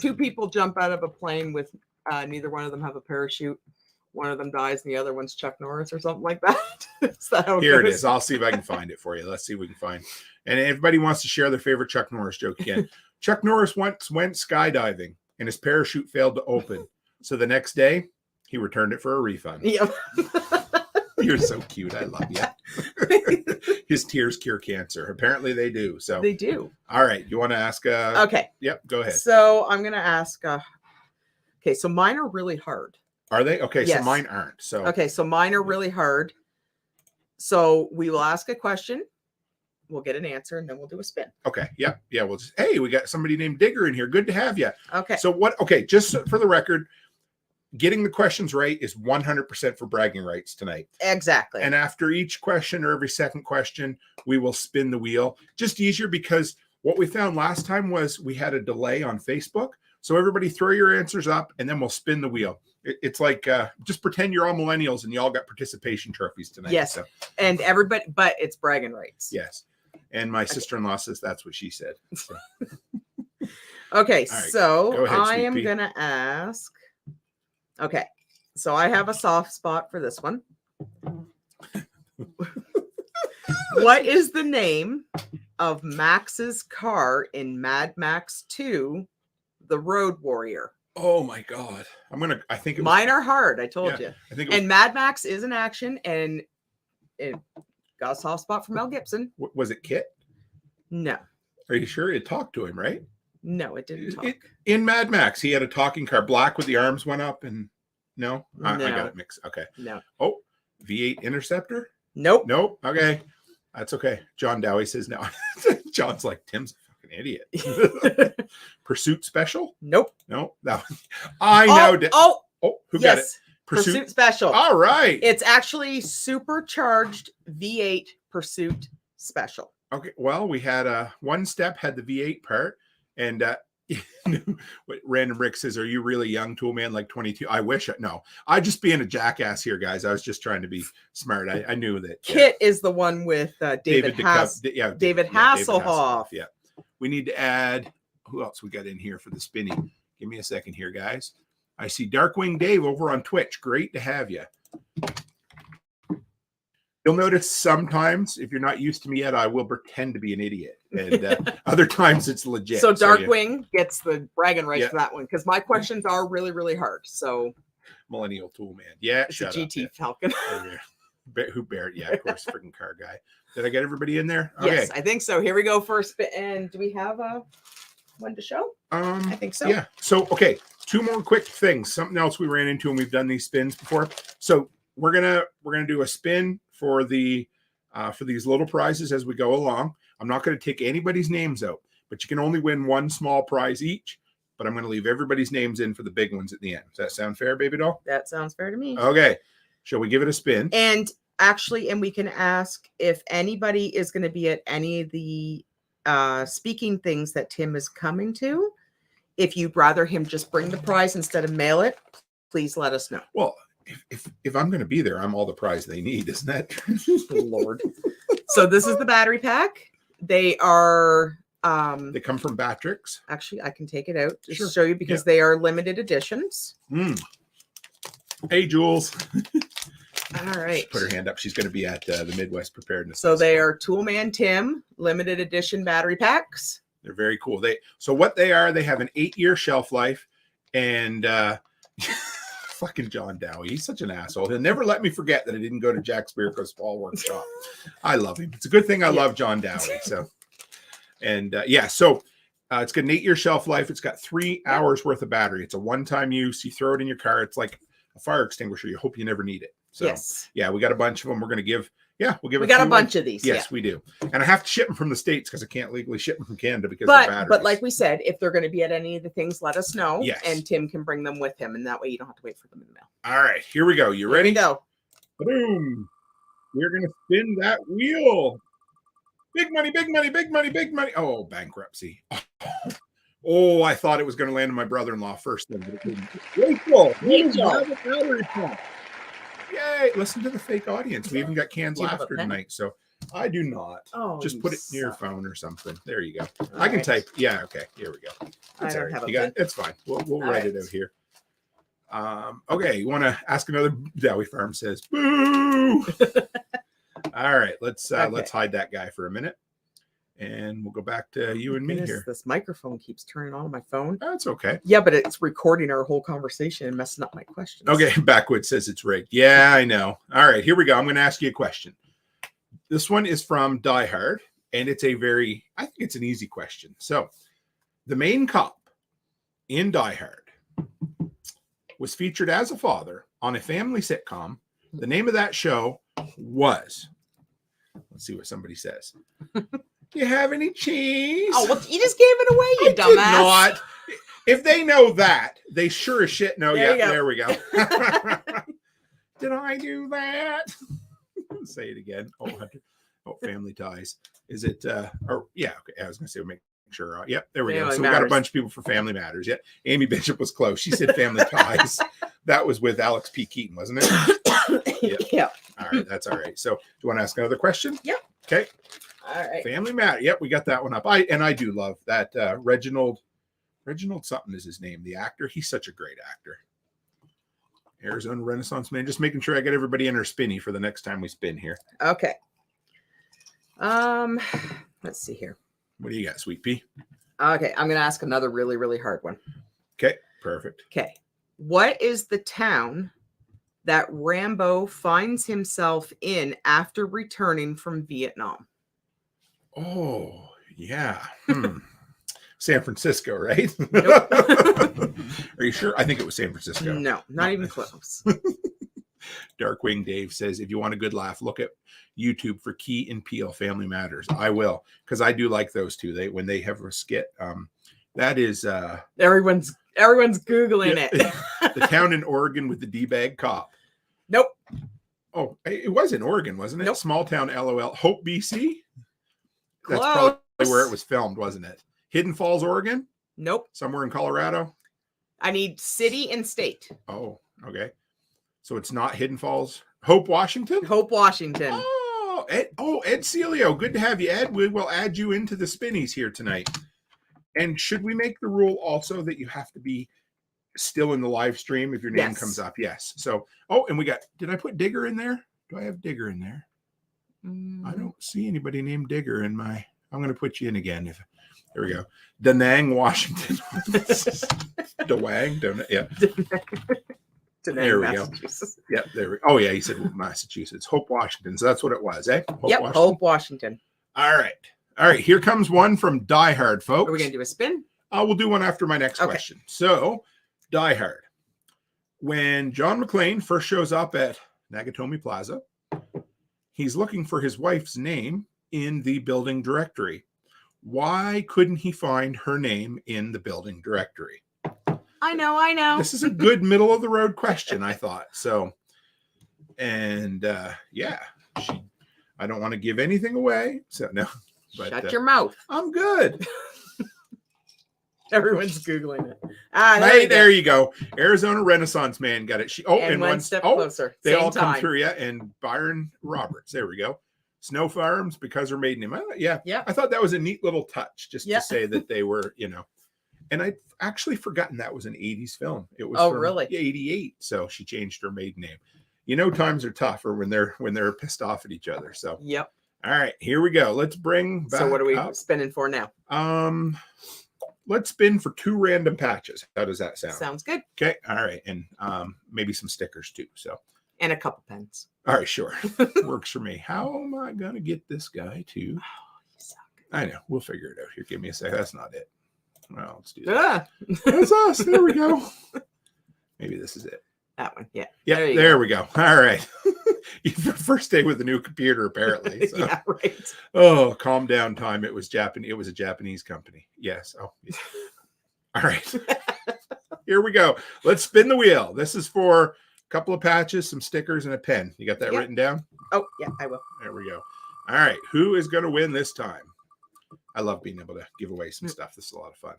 2 people jump out of a plane with neither one of them have a parachute. One of them dies, and the other one's Chuck Norris or something like that. Is that how Here it is. I'll see if I can find it for you. Let's see if we can find. And everybody wants to share their favorite Chuck Norris joke again. Chuck Norris once went skydiving, and his parachute failed to open. So the next day, he returned it for a refund. Yep. You're so cute. I love you. His tears cure cancer. Apparently they do. So they do. All right. You want to ask? Okay. Yep. Go ahead. So I'm going to ask. Okay. So mine are really hard. Are they? Okay. Yes. So mine aren't. So okay. So mine are really hard. So we will ask a question. We'll get an answer, and then we'll do a spin. Okay. Yep. Yeah. We'll just, hey, we got somebody named Digger in here. Good to have you. Okay. So what? Okay. Just for the record, getting the questions right is 100% for bragging rights tonight. Exactly. And after each question or every second question, we will spin the wheel. Just easier because what we found last time was we had a delay on Facebook. So everybody throw your answers up and then we'll spin the wheel. It's like just pretend you're all millennials and you all got participation trophies tonight. Yes. So. And everybody, but it's bragging rights. Yes. And my sister-in-law says that's what she said. So. Okay. Right, So ahead, I am Sweet Pea. going to ask. Okay. So I have a soft spot for this one. What is the name of Max's car in Mad Max 2, The Road Warrior? Oh my God. I think Mine are hard. I told you. I think And Mad Max is an action and it got a soft spot for Mel Gibson. was it Kit? No, Are you sure? It talked to him, right? no, it didn't talk. In Mad Max, he had a talking car, black with the arms went up and no? I No. got it mixed. Okay. No. Oh, V8 Interceptor? Nope. Nope. Okay. That's okay. John Dowie says no. John's like, Tim's a fucking idiot. Pursuit Special? Nope. No. That was, I know. Who got it? Yes. Pursuit Special. All right. It's actually supercharged V8 Pursuit Special. Okay. Well, we had one step had the V8 part, and what Random Rick says, "Are you really young, tool man? Like 22?" I wish. No, I just being a jackass here, guys. I was just trying to be smart. I knew that. Kit is the one with David Hasselhoff. Yeah. We need to add. Who else we got in here for the spinning? Give me a second here, guys. I see Darkwing Dave over on Twitch. Great to have you. You'll notice sometimes, if you're not used to me yet, I will pretend to be an idiot. And other times it's legit. So Darkwing gets the bragging rights for that one because my questions are really, really hard. So Millennial Tool Man. Yeah, it's a GT Falcon. Who Barrett? Yeah, of course, freaking car guy. Did I get everybody in there? Okay. Yes, I think so. Here we go first. And do we have one to show? I think so. Yeah. So, okay, two more quick things. Something else we ran into, and we've done these spins before. So we're gonna do a spin for these little prizes as we go along. I'm not going to take anybody's names out, but you can only win one small prize each. But I'm going to leave everybody's names in for the big ones at the end. Does that sound fair, baby doll? That sounds fair to me. Okay. Shall we give it a spin? And actually, we can ask if anybody is going to be at any of the speaking things that Tim is coming to. If you'd rather him just bring the prize instead of mail it, please let us know. Well, if I'm going to be there, I'm all the prize they need, isn't that? Lord. So this is the battery pack. They are they come from Batrix. Actually, I can take it out to show you because they are limited editions. Hey, Jules. All right. She's put her hand up. She's going to be at the Midwest Preparedness. So they are Toolman Tim limited edition battery packs. They're very cool. So what they are, they have an 8-year shelf life, and fucking John Dowie. He's such an asshole. He'll never let me forget that I didn't go to Jack Spirko's fall workshop. I love him. It's a good thing I love John Dowie. So, and so it's got an 8-year shelf life. It's got 3 hours worth of battery. It's a one-time use. You throw it in your car. It's like a fire extinguisher. You hope you never need it. So, yeah, we got a bunch of them. We're going to give. Yeah, we'll give. We got a bunch of these. Yes, we do. And I have to ship them from the States because I can't legally ship them from Canada because of batteries. But like we said, if they're going to be at any of the things, let us know. Yes. And Tim can bring them with him, and that way you don't have to wait for them in the mail. All right, here we go. You ready? Here we go. Boom. We're going to spin that wheel. Big money, big money, big money, big money. Oh, bankruptcy. Oh, I thought it was going to land on my brother-in-law first. Rachel. Yay. Listen to the fake audience. We even got canned laughter tonight. So I do not. Oh, just put it near your phone or something. There you go. All I can right. type. Yeah. Okay. Here we go. I don't have a pen. It's fine. We'll write it out here. Okay. You want to ask another? Dowie Farm says, boo. All right. Let's hide that guy for a minute. And we'll go back to you and me here. This microphone keeps turning on my phone. That's okay. Yeah, but it's recording our whole conversation and messing up my questions. Okay, Backwood says it's rigged. Yeah, I know. All right, here we go. I'm going to ask you a question. This one is from Die Hard, and it's I think it's an easy question. So, the main cop in Die Hard was featured as a father on a family sitcom. The name of that show was, let's see what somebody says. Do you have any cheese? Oh, well, you just gave it away, you dumbass. Not. If they know that, they sure as shit know. There you Yeah, go. there we go. Did I do that? Say it again. Oh, Hunter. Oh, Family Ties. Is it? Or yeah. Okay. I was gonna say make sure. Yep. There we go. Family So we got a Matters. bunch of people for Family Matters. Yeah. Amy Bishop was close. She said Family Ties. That was with Alex P. Keaton, wasn't it? Yep. Yeah. All right. That's all right. So, do you want to ask another question? Yep. Okay. All right. Family Matter. Yep, we got that one up. I do love that Reginald something is his name, the actor. He's such a great actor. Arizona Renaissance Man. Just making sure I get everybody in her spinny for the next time we spin here. Okay. Let's see here. What do you got, Sweet Pea? Okay, I'm gonna ask another really, really hard one. Okay, perfect. Okay. What is the town that Rambo finds himself in after returning from Vietnam? Oh, yeah. San Francisco, right? Nope. Are you sure? I think it was San Francisco. No, not even close. Darkwing Dave says, if you want a good laugh, look at YouTube for Key and Peele Family Matters. I will, because I do like those two. When they have a skit, that is Everyone's Googling yeah, it. the town in Oregon with the D-bag cop. Nope. Oh, it was in Oregon, wasn't it? Nope. Small town, LOL. Hope, BC. That's Close. probably where it was filmed, wasn't it? Hidden Falls, Oregon. Nope. Somewhere in Colorado. I need city and state. Oh, okay. So it's not Hidden Falls. Hope, Washington. Hope, Washington. Oh, Ed Celio. Good to have you, Ed. We will add you into the spinnies here tonight. And should we make the rule also that you have to be still in the live stream if your name Yes. comes up? Yes. So, and we got, did I put Digger in there? Do I have Digger in there? I don't see anybody named Digger in my, I'm going to put you in again. There we go. Da Nang, Washington. DeWang. Yeah. There we go. Yep. There we go. Oh, yeah. He said Massachusetts. Hope, Washington. So that's what it was, eh? Hope, Yep. Washington. Hope, Washington. All right. All right. Here comes one from Die Hard, folks. Are we going to do a spin? We'll do one after my next Okay. question. So, Die Hard. When John McClane first shows up at Nagatomi Plaza, he's looking for his wife's name in the building directory. Why couldn't he find her name in the building directory? I know. This is a good middle of the road question, I thought. So, and yeah, I don't want to give anything away. So, no. But, Shut your mouth. I'm good. Everyone's Googling it. There you go. Arizona Renaissance Man got it. And one step closer. They Same all come time. through, yeah. And Byron Roberts. There we go. Snow Farms, because her maiden name. Yeah. I thought that was a neat little touch just to say that they were, And I'd actually forgotten that was an 80s film. It was from really? 88. So she changed her maiden name. Times are tougher when they're pissed off at each other. So Yep. All right, here we go. Let's bring back. So what are we up. spinning for now? Let's spin for 2 random patches. How does that sound? Sounds good. Okay. All right. And maybe some stickers too. So And a couple pens. all right, sure. Works for me. How am I gonna get this guy to? I know. We'll figure it out. Here, give me a second. That's not it. Well, let's do that. That's us. There we go. Maybe this is it. That one. Yeah. Yeah, there we go. All right. First day with the new computer, apparently. So. Yeah, right. Oh, calm down time. It was Japanese. It was a Japanese company. Yes. Oh. Yeah. All right. Here we go. Let's spin the wheel. This is for a couple of patches, some stickers, and a pen. You got that written down? Oh, yeah, I will. There we go. All right. Who is going to win this time? I love being able to give away some stuff. This is a lot of fun.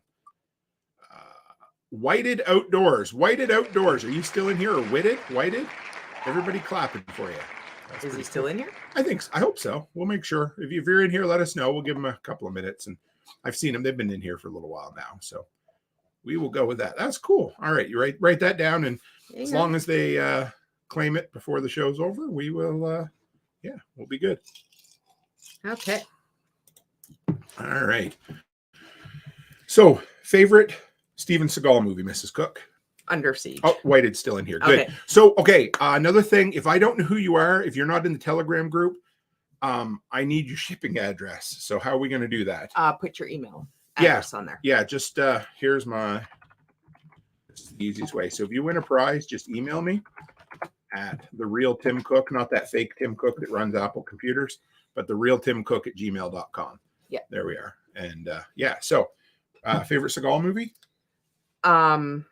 Whited Outdoors. Whited Outdoors. Are you still in here or Whited? Whited? Everybody clapping for you. That's Is he pretty still cool. in here? I think so. I hope so. We'll make sure. If you're in here, let us know. We'll give them a couple of minutes. And I've seen them. They've been in here for a little while now. So we will go with that. That's cool. All right. You write that down. And as long as they claim it before the show's over, we will, we'll be good. Okay. All right. So, favorite Steven Seagal movie, Mrs. Cook? Under Siege. Oh, Whited's still in here. Good. Okay. So, another thing, if I don't know who you are, if you're not in the Telegram group, I need your shipping address. So, how are we going to do that? Put your email address on there. Yeah, just here's this is the easiest way. So, if you win a prize, just email me at the real Tim Cook, not that fake Tim Cook that runs Apple computers, but the real Tim Cook at gmail.com. Yeah. There we are. And so favorite Seagal movie? I'm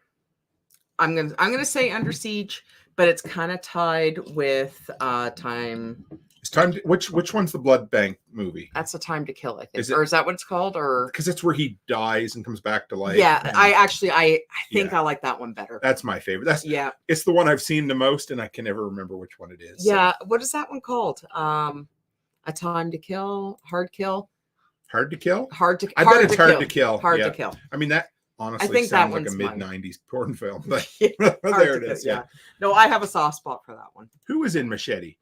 gonna say Under Siege, but it's kind of tied with Time. It's time. Which one's the Blood Bank movie? That's A Time to Kill, I think. Is it, or is that what it's called? Or because it's where he dies and comes back to life. Yeah, and, I think I like that one better. That's my favorite. That's It's the one I've seen the most, and I can never remember which one it is. Yeah, so. What is that one called? A Time to Kill, Hard Kill. Hard to Kill. I bet it's Hard to Kill. Hard to Kill. I mean that. Honestly, I think sounds that like a mid-90s porn film, but yeah, there it is. Yeah. No, I have a soft spot for that one. Who was in Machete?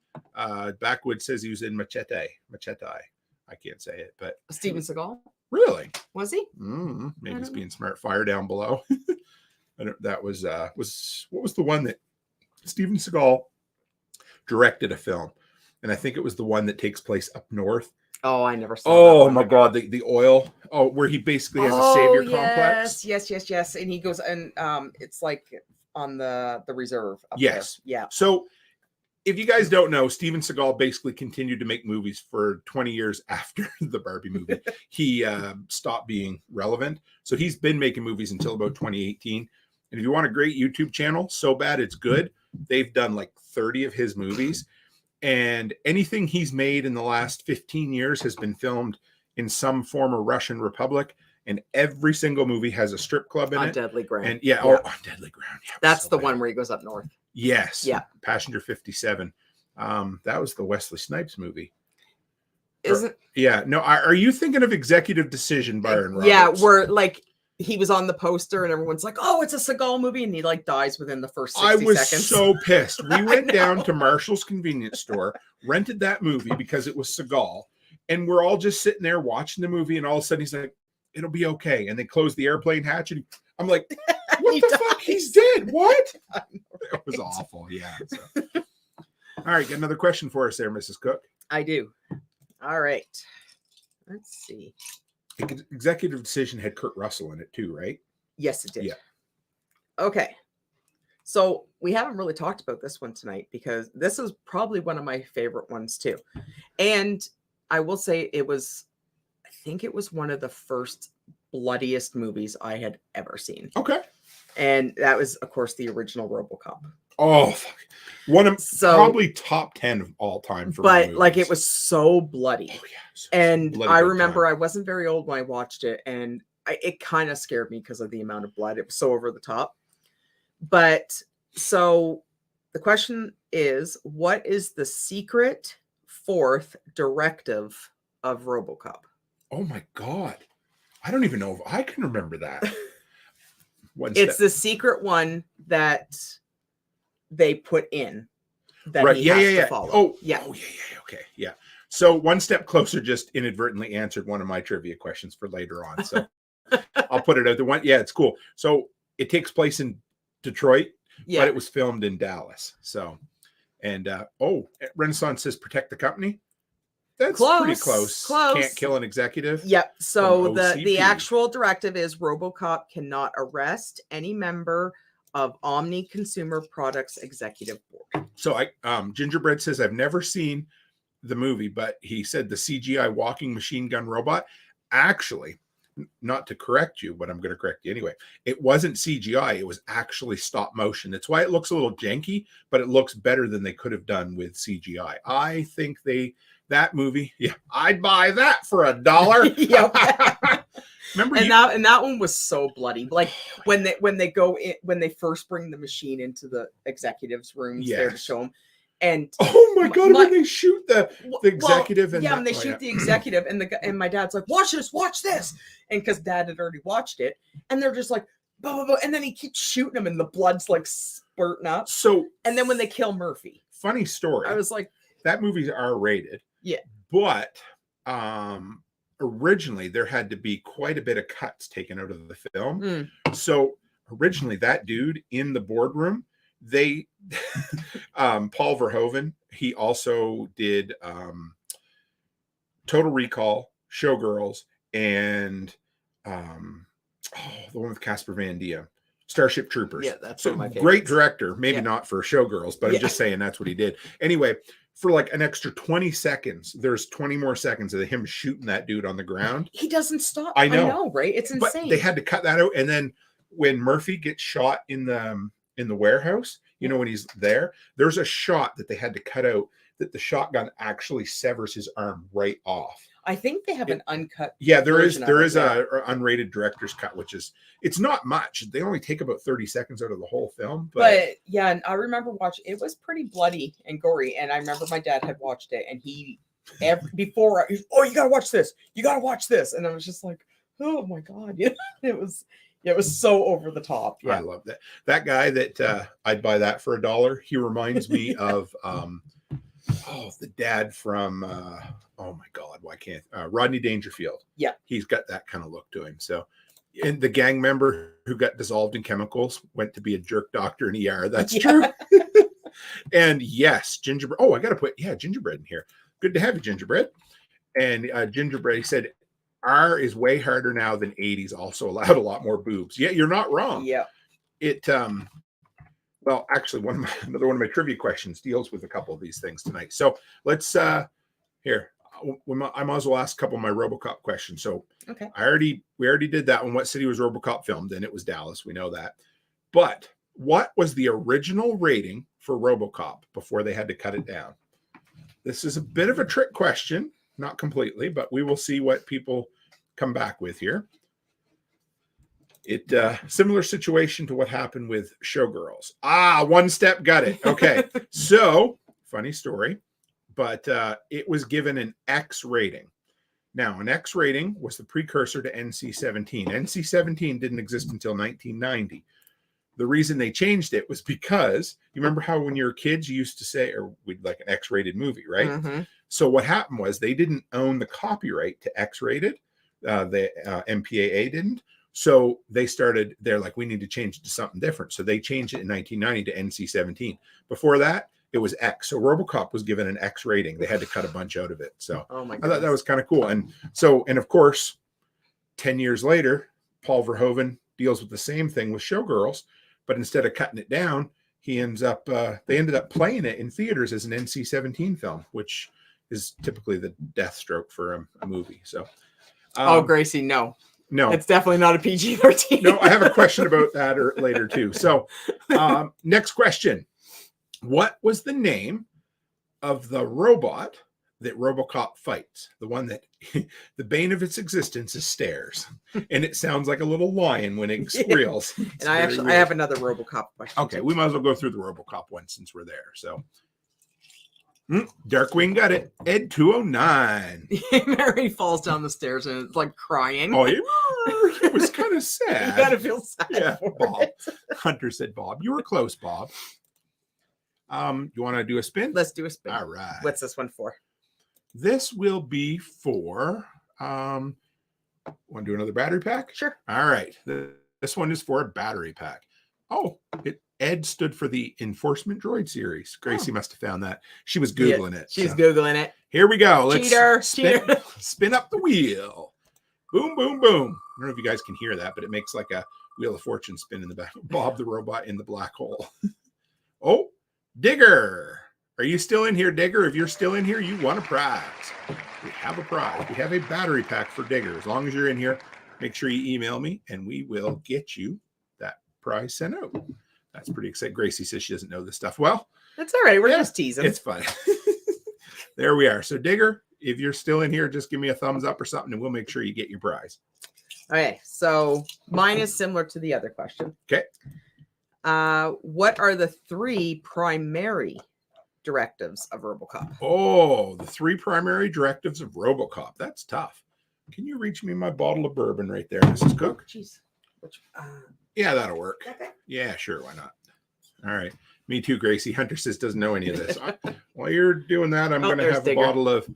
Backwood says he was in Machete. I can't say it, but Steven Seagal. Really? Was he? Maybe he's being smart. Fire down below. That was what was the one that Steven Seagal directed a film, and I think it was the one that takes place up north. Oh, I never saw. Oh my God, the oil. Oh, where he basically has a savior complex. Yes. And he goes and it's like on the reserve. Up yes. There. Yeah. So, if you guys don't know, Steven Seagal basically continued to make movies for 20 years after the Barbie movie. He stopped being relevant, so he's been making movies until about 2018. And if you want a great YouTube channel, So Bad It's Good, they've done like 30 of his movies. And anything he's made in the last 15 years has been filmed in some former Russian republic. And every single movie has a strip club in it. On Deadly Ground. And on Deadly Ground. Yeah, that's the one where he goes up north. Yes. Yeah. Passenger 57. That was the Wesley Snipes movie. Isn't? Yeah. No. Are you thinking of Executive Decision, Byron Roberts? Yeah, where like he was on the poster and everyone's like, "Oh, it's a Seagal movie," and he like dies within the first 60 seconds. I was so pissed. We went down to Marshall's convenience store, rented that movie because it was Seagal, and we're all just sitting there watching the movie, and all of a sudden he's like, "It'll be okay," and they close the airplane hatch, and I'm like, "What the fuck? He's dead? What?" It was awful. Yeah. So. All right, got another question for us there, Mrs. Cook. I do. All right. Let's see. Executive Decision had Kurt Russell in it too, right? Yes, it did. Yeah. Okay. So we haven't really talked about this one tonight because this is probably one of my favorite ones too. And I will say I think it was one of the first bloodiest movies I had ever seen. Okay. And that was, of course, the original RoboCop. Oh, fuck. One of probably top 10 of all time for but like it was so bloody. Oh, yeah. So and bloody I remember I wasn't very old when I watched it, and it kind of scared me because of the amount of blood. It was so over the top. But so the question is, what is the secret fourth directive of RoboCop? Oh my God. I don't even know if I can remember that. It's the secret one that they put in that right. he has to follow. Oh, yeah. Okay. Yeah. So One Step Closer just inadvertently answered one of my trivia questions for later on. So I'll put it out there. Yeah, it's cool. So it takes place in Detroit, but it was filmed in Dallas. So, and Renaissance says protect the company. That's pretty close. Can't kill an executive. Yep. So the actual directive is RoboCop cannot arrest any member of Omni Consumer Products Executive Board. So Gingerbread says I've never seen the movie, but he said the CGI walking machine gun robot. Actually, not to correct you, but I'm going to correct you anyway. It wasn't CGI. It was actually stop motion. That's why it looks a little janky, but it looks better than they could have done with CGI. I think that movie, I'd buy that for $1. Yep. Remember, that one was so bloody. Like when they go in, when they first bring the machine into the executives' rooms there to show them. And oh my God, when they shoot the executive, and when they shoot the executive, and my dad's like, watch this, and because Dad had already watched it, and they're just like, blah, blah, blah, and then he keeps shooting them, and the blood's like spurting up. So, and then when they kill Murphy, funny story. I was like, that movie's R-rated. Yeah, but originally there had to be quite a bit of cuts taken out of the film. So originally that dude in the boardroom, they Paul Verhoeven, he also did Total Recall, Showgirls, and the one with Casper Van Dien, Starship Troopers. Yeah, that's one of my favorites. Great director, maybe not for Showgirls, but I'm just saying that's what he did. Anyway, for like an extra 20 seconds, there's 20 more seconds of him shooting that dude on the ground. He doesn't stop. I know, right? It's insane. But they had to cut that out, and then when Murphy gets shot in the warehouse, you know, when he's there, there's a shot that they had to cut out that the shotgun actually severs his arm right off. I think they have an uncut. Yeah, there is version there of it, is a unrated director's cut, which is, it's not much. They only take about 30 seconds out of the whole film. But yeah, and I remember watching, it was pretty bloody and gory. And I remember my dad had watched it, and he before, oh, you gotta watch this. You gotta watch this. And I was just like, oh my God. Yeah, it was so over the top. Yeah. I love that. That guy that I'd buy that for $1. He reminds me of the dad from oh my God, why can't Rodney Dangerfield. Yeah. He's got that kind of look to him. So, and the gang member who got dissolved in chemicals went to be a jerk doctor in ER. That's true. And yes, gingerbread. Oh, I got to put, gingerbread in here. Good to have you, gingerbread. And gingerbread, he said, R is way harder now than 80s also allowed a lot more boobs. Yeah, you're not wrong. Yeah. It, well, actually, another one of my trivia questions deals with a couple of these things tonight. So let's, here, I might as well ask a couple of my RoboCop questions. So okay. We already did that one. What city was RoboCop filmed in? It was Dallas. We know that. But what was the original rating for RoboCop before they had to cut it down? This is a bit of a trick question, not completely, but we will see what people come back with here. It similar situation to what happened with Showgirls. One step, got it. Okay. So funny story, but it was given an X rating. Now, an X rating was the precursor to NC-17. NC-17 didn't exist until 1990. The reason they changed it was because you remember how when you were kids, you used to say, or we'd like an X-rated movie, right? Mm-hmm. So what happened was they didn't own the copyright to X-rated. The MPAA didn't. So they're like, we need to change it to something different. So they changed it in 1990 to NC-17. Before that, it was X. So RoboCop was given an X rating. They had to cut a bunch out of it. So I thought that was kind of cool. And of course, 10 years later, Paul Verhoeven deals with the same thing with Showgirls, but instead of cutting it down, they ended up playing it in theaters as an NC-17 film, which is typically the death stroke for a movie. So, Gracie, no, it's definitely not a PG-13. No, I have a question about that later too. So, next question: what was the name of the robot that RoboCop fights? The one that the bane of its existence is stairs, and it sounds like a little lion when it squeals. And I have another RoboCop question. Okay, we might as well go through the RoboCop one since we're there. So, Darkwing got it. Ed 209. Mary falls down the stairs and it's like crying. Oh, it was kind of sad. You gotta feel sad. Yeah, for Bob. it. Hunter said, "Bob, you were close, Bob." You want to do a spin? Let's do a spin. All right. What's this one for? This will be for. Want to do another battery pack? Sure. All right. This one is for a battery pack. Oh, Ed stood for the Enforcement Droid series. Gracie must have found that. She was Googling it. She's Googling it. Here we go. Let's Cheater. spin up the wheel. Boom, boom, boom. I don't know if you guys can hear that, but it makes like a Wheel of Fortune spin in the back. Bob the robot in the black hole. Oh, Digger. Are you still in here, Digger? If you're still in here, you want a prize. We have a prize. We have a battery pack for Digger. As long as you're in here, make sure you email me and we will get you that prize sent out. That's pretty exciting. Gracie says she doesn't know this stuff. Well, that's all right. We're just teasing. It's fun. There we are. So, Digger, if you're still in here, just give me a thumbs up or something, and we'll make sure you get your prize. Okay. So mine is similar to the other question. Okay. What are the 3 primary directives of RoboCop? Oh, the 3 primary directives of RoboCop. That's tough. Can you reach me my bottle of bourbon right there, Mrs. Cook? Jeez. Yeah, that'll work. Okay. Yeah, sure. Why not? All right. Me too, Gracie. Hunter says doesn't know any of this. While you're doing that, I'm going to have Digger. a bottle of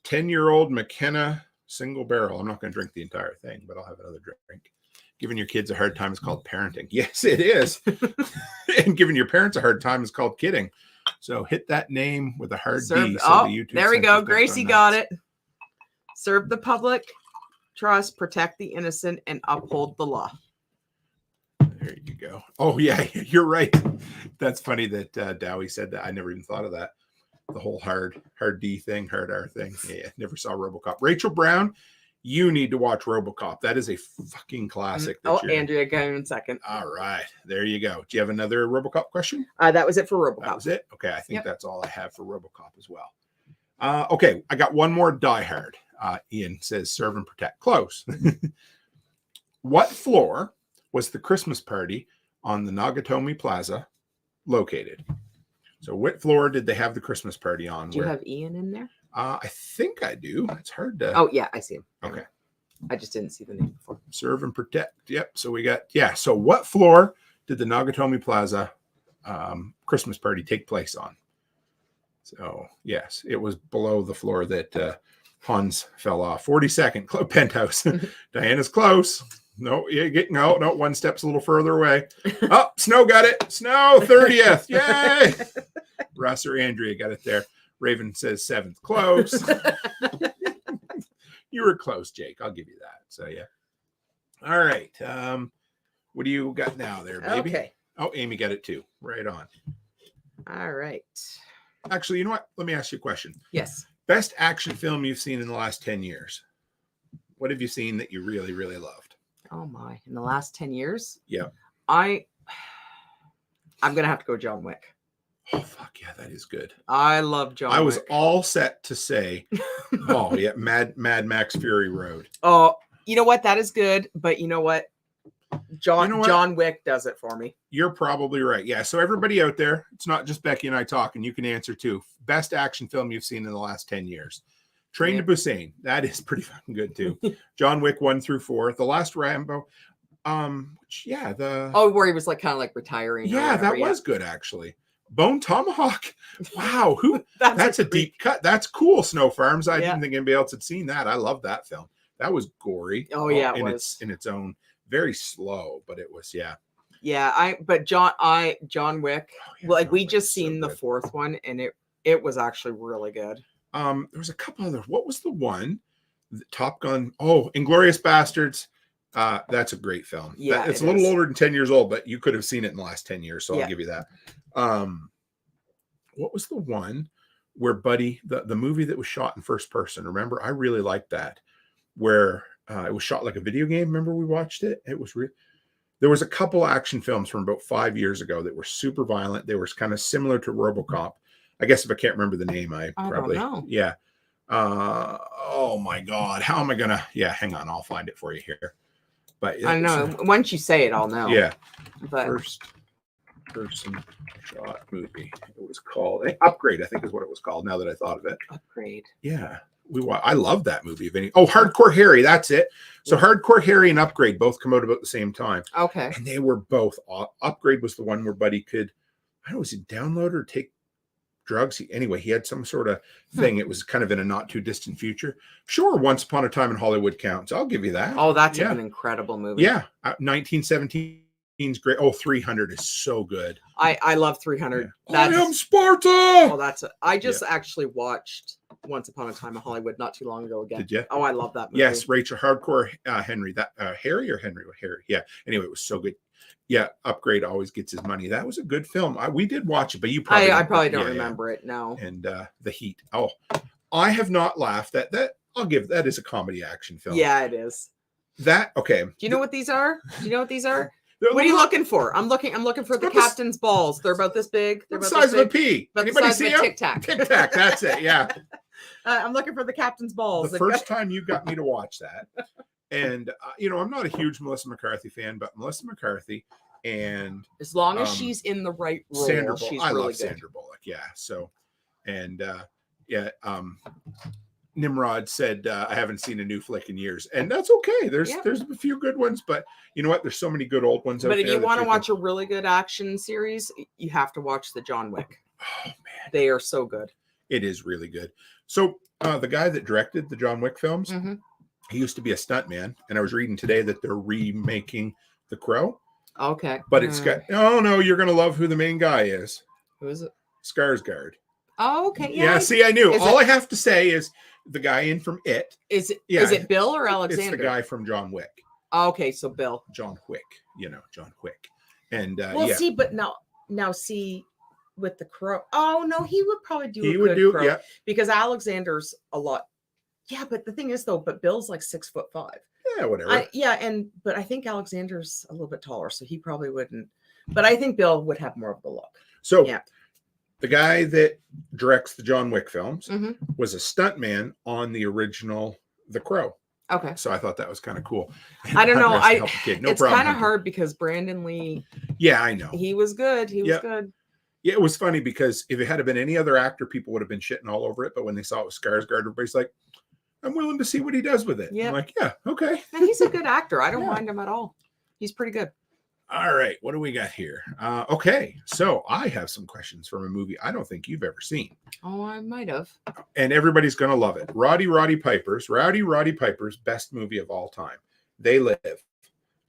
10-year-old McKenna single barrel. I'm not going to drink the entire thing, but I'll have another drink. Giving your kids a hard time is called parenting. Yes, it is. And giving your parents a hard time is called kidding. So hit that name with a hard D. So the YouTube there we go. censors don't Gracie go got nuts. it. Serve the public, trust, protect the innocent, and uphold the law. There you go. Oh, yeah, you're right. That's funny that Dowie said that. I never even thought of that. The whole hard D thing, hard R thing. Yeah, never saw RoboCop. Rachel Brown, You need to watch RoboCop. That is a fucking classic. Andrea, go in second. All right, there you go. Do you have another RoboCop question? That was it for RoboCop. That was it. Okay, I think that's all I have for RoboCop as well. Okay, I got one more. Die Hard. Ian says, "Serve and protect." Close. What floor was the Christmas party on the Nagatomi Plaza located? So, what floor did they have the Christmas party on? Do you have Ian in there? I think I do. It's hard to. Oh yeah, I see him. Okay. I just didn't see the name before. Serve and protect. Yep. So we got So what floor did the Nagatomi Plaza Christmas party take place on? So yes, it was below the floor that Hans fell off. 42nd penthouse. Diana's close. No, no. One step's a little further away. Oh, Snow got it. Snow 30th. Yay! Russ or Andrea got it there. Raven says 7th. Close. You were close, Jake. I'll give you that. So yeah. All right. What do you got now there, baby? Okay. Oh, Amy got it too. Right on. All right. Actually, you know what? Let me ask you a question. Yes. Best action film you've seen in the last 10 years. What have you seen that you really, really loved? Oh my. In the last 10 years? Yeah. I'm gonna have to go John Wick. Oh fuck yeah, that is good. I love John Wick. I was all set to say, oh yeah, Mad Max Fury Road. Oh, you know what? That is good, but you know what? John Wick does it for me. You're probably right. Yeah. So everybody out there, it's not just Becky and I talking. You can answer too. Best action film you've seen in the last 10 years. Train to Busan. That is pretty fucking good too. John Wick 1 through 4. The Last Rambo. Where he was like kind of like retiring. Yeah, that was good actually. Bone Tomahawk. Wow, that's a deep cut. That's cool. Snow Farms. I didn't think anybody else had seen that. I love that film. That was gory. Oh yeah, it was in its own. Very slow, but it was Yeah, John Wick. We just seen the 4th one, and it was actually really good. There was a couple other. What was the one? Top Gun. Oh, Inglourious Bastards. That's a great film. Yeah, it's a little older than 10 years old, but you could have seen it in the last 10 years, so I'll give you that. What was the one where Buddy, the movie that was shot in first person? Remember, I really liked that, where it was shot like a video game. Remember, we watched it. It was there was a couple action films from about 5 years ago that were super violent. They were kind of similar to RoboCop. I guess if I can't remember the name, I probably don't know. Yeah. Oh my God, how am I gonna? Yeah, hang on, I'll find it for you here. But I know once you say it, I'll know. Yeah. But first person shot movie. It was called Upgrade, I think is what it was called. Now that I thought of it. Upgrade. Yeah. I love that movie. Hardcore Harry. That's it. So Hardcore Harry and Upgrade both come out about the same time. Okay. And they were both. Upgrade was the one where Buddy could, I don't know, was he download or take drugs? He had some sort of thing. It was kind of in a not too distant future. Sure, Once Upon a Time in Hollywood counts. I'll give you that. Oh, that's an incredible movie. Yeah. 1917 is great. Oh, 300 is so good. I love 300. Yeah. I am Sparta. Oh, I just actually watched Once Upon a Time in Hollywood not too long ago again. Did you? Oh, I love that movie. Yes, Rachel Hardcore Henry. That Harry or Henry? Harry. Yeah. Anyway, it was so good. Yeah, Upgrade always gets his money. That was a good film. We did watch it, but you probably I probably don't remember it now. And The Heat. Oh, I have not laughed. That I'll give. That is a comedy action film. Yeah, it is. Okay. Do you know what these are? What are you looking for? I'm looking for the captain's balls. They're about this big. They're about the size of a pea. Anybody see them? Tic Tac. Tic Tac. That's it. Yeah. I'm looking for the captain's balls. The first time you got me to watch that, and I'm not a huge Melissa McCarthy fan, but Melissa McCarthy and as long as she's in the right role, Sandra she's I really love good. Sandra Bullock. Yeah. So, and Nimrod said, I haven't seen a new flick in years, and that's okay. There's a few good ones, but you know what? There's so many good old ones. But if you want to watch a really good action series, you have to watch the John Wick. Oh man, they are so good. It is really good. So the guy that directed the John Wick films, he used to be a stuntman, and I was reading today that they're remaking The Crow. Okay, but it's got. Oh no, you're gonna love who the main guy is. Who is it? Skarsgård. Oh, okay. Yeah. See, I knew. All I have to say is the guy in from It. Is it? Yeah, is it Bill or Alexander? It's the guy from John Wick. Okay, so Bill. John Wick. John Wick. And see, but now see with the Crow. Oh no, he would probably do a good Crow, because Alexander's a lot Yeah, but the thing is though, but Bill's like 6'5". Yeah, whatever. But I think Alexander's a little bit taller, so he probably wouldn't. But I think Bill would have more of the look. So yeah. The guy that directs the John Wick films Mm-hmm. was a stuntman on the original The Crow. Okay. So I thought that was kind of cool. I don't know. It's kind of hard because Brandon Lee. Yeah, I know. He was good. He was good. Yeah, it was funny because if it had been any other actor, people would have been shitting all over it. But when they saw it was Skarsgård, everybody's like, I'm willing to see what he does with it. Yeah. I'm like, yeah, okay. And he's a good actor. I don't mind him at all. He's pretty good. All right. What do we got here? Okay. So I have some questions from a movie I don't think you've ever seen. Oh, I might have. And everybody's going to love it. Rowdy Roddy Piper's best movie of all time. They Live.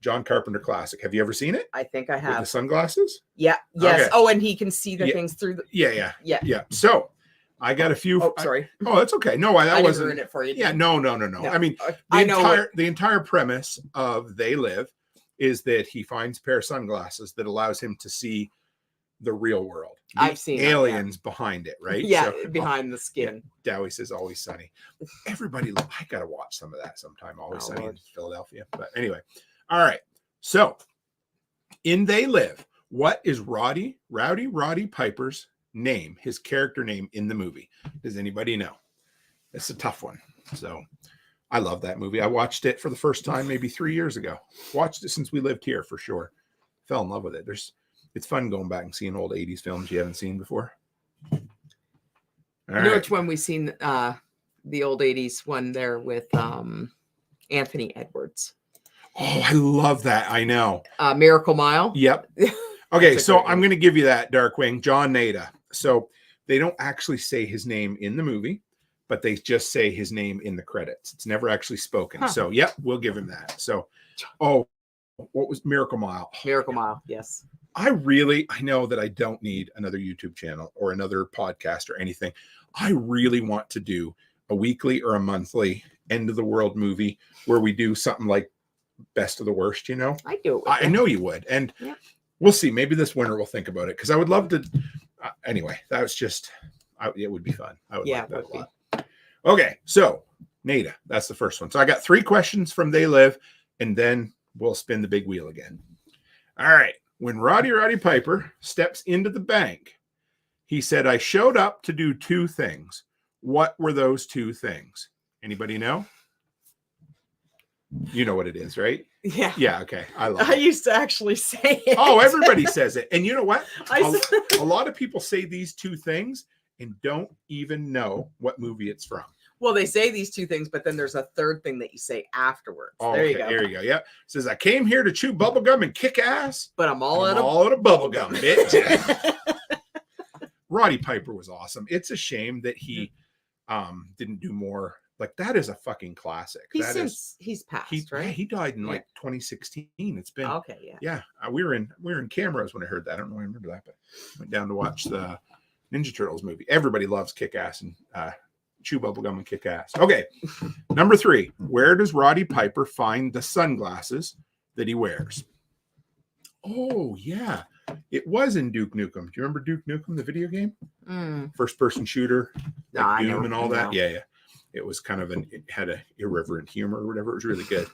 John Carpenter classic. Have you ever seen it? I think I have. With the sunglasses? Yeah. Yes. Okay. Oh, and he can see the things through the. Yeah. So I got a few. Oh, sorry. That's okay. No, that wasn't. Didn't ruin it for you. Yeah. No. I mean, the entire premise of They Live is that he finds a pair of sunglasses that allows him to see the real world. I've seen aliens behind it, right? Yeah, so, behind the skin. Dowie says Always Sunny. Everybody, I gotta watch some of that sometime. Always Sunny in Philadelphia. But anyway, all right. So in They Live, what is Rowdy Roddy Piper's name? His character name in the movie? Does anybody know? It's a tough one. So. I love that movie. I watched it for the first time maybe 3 years ago. Watched it since we lived here for sure. Fell in love with it. It's fun going back and seeing old 80s films you haven't seen before. Which one we seen the old 80s one there with Anthony Edwards. Oh, I love that. I know. Miracle Mile. Yep. Okay, so I'm going to give you that, Darkwing. John Naida. So they don't actually say his name in the movie, but they just say his name in the credits. It's never actually spoken. Huh. So, yep, we'll give him that. So, what was Miracle Mile? Miracle Mile, yes. I know that I don't need another YouTube channel or another podcast or anything. I really want to do a weekly or a monthly end of the world movie where we do something like best of the worst, you know? I do. I know you would. And we'll see. Maybe this winter we'll think about it because I would love to. Anyway, that was just, it would be fun. I would like that a lot. Okay, so Naida, that's the first one. So I got 3 questions from They Live, and then we'll spin the big wheel again. All right. When Rowdy Roddy Piper steps into the bank, he said, I showed up to do 2 things. What were those 2 things? Anybody know? You know what it is, right? Yeah. Yeah, okay. I used to actually say it. Oh, everybody says it. And you know what? A lot of people say these 2 things and don't even know what movie it's from. Well, they say these 2 things, but then there's a third thing that you say afterwards. Oh, there you go. There you go. Yeah. Says, I came here to chew bubblegum and kick ass. But I'm all out of bubblegum, bitch. Roddy Piper was awesome. It's a shame that he didn't do more. Like, that is a fucking classic. He's passed, right? Yeah, he died in like 2016. It's been okay. Yeah. We were in cameras when I heard that. I don't know why I remember that, but I went down to watch the Ninja Turtles movie. Everybody loves Kick Ass and chew bubblegum and kick ass. Okay. Number 3. Where does Roddy Piper find the sunglasses that he wears? Oh, yeah. It was in Duke Nukem. Do you remember Duke Nukem, the video game? First person shooter, like Doom and all that. Yeah. It was kind of it had a irreverent humor or whatever. It was really good.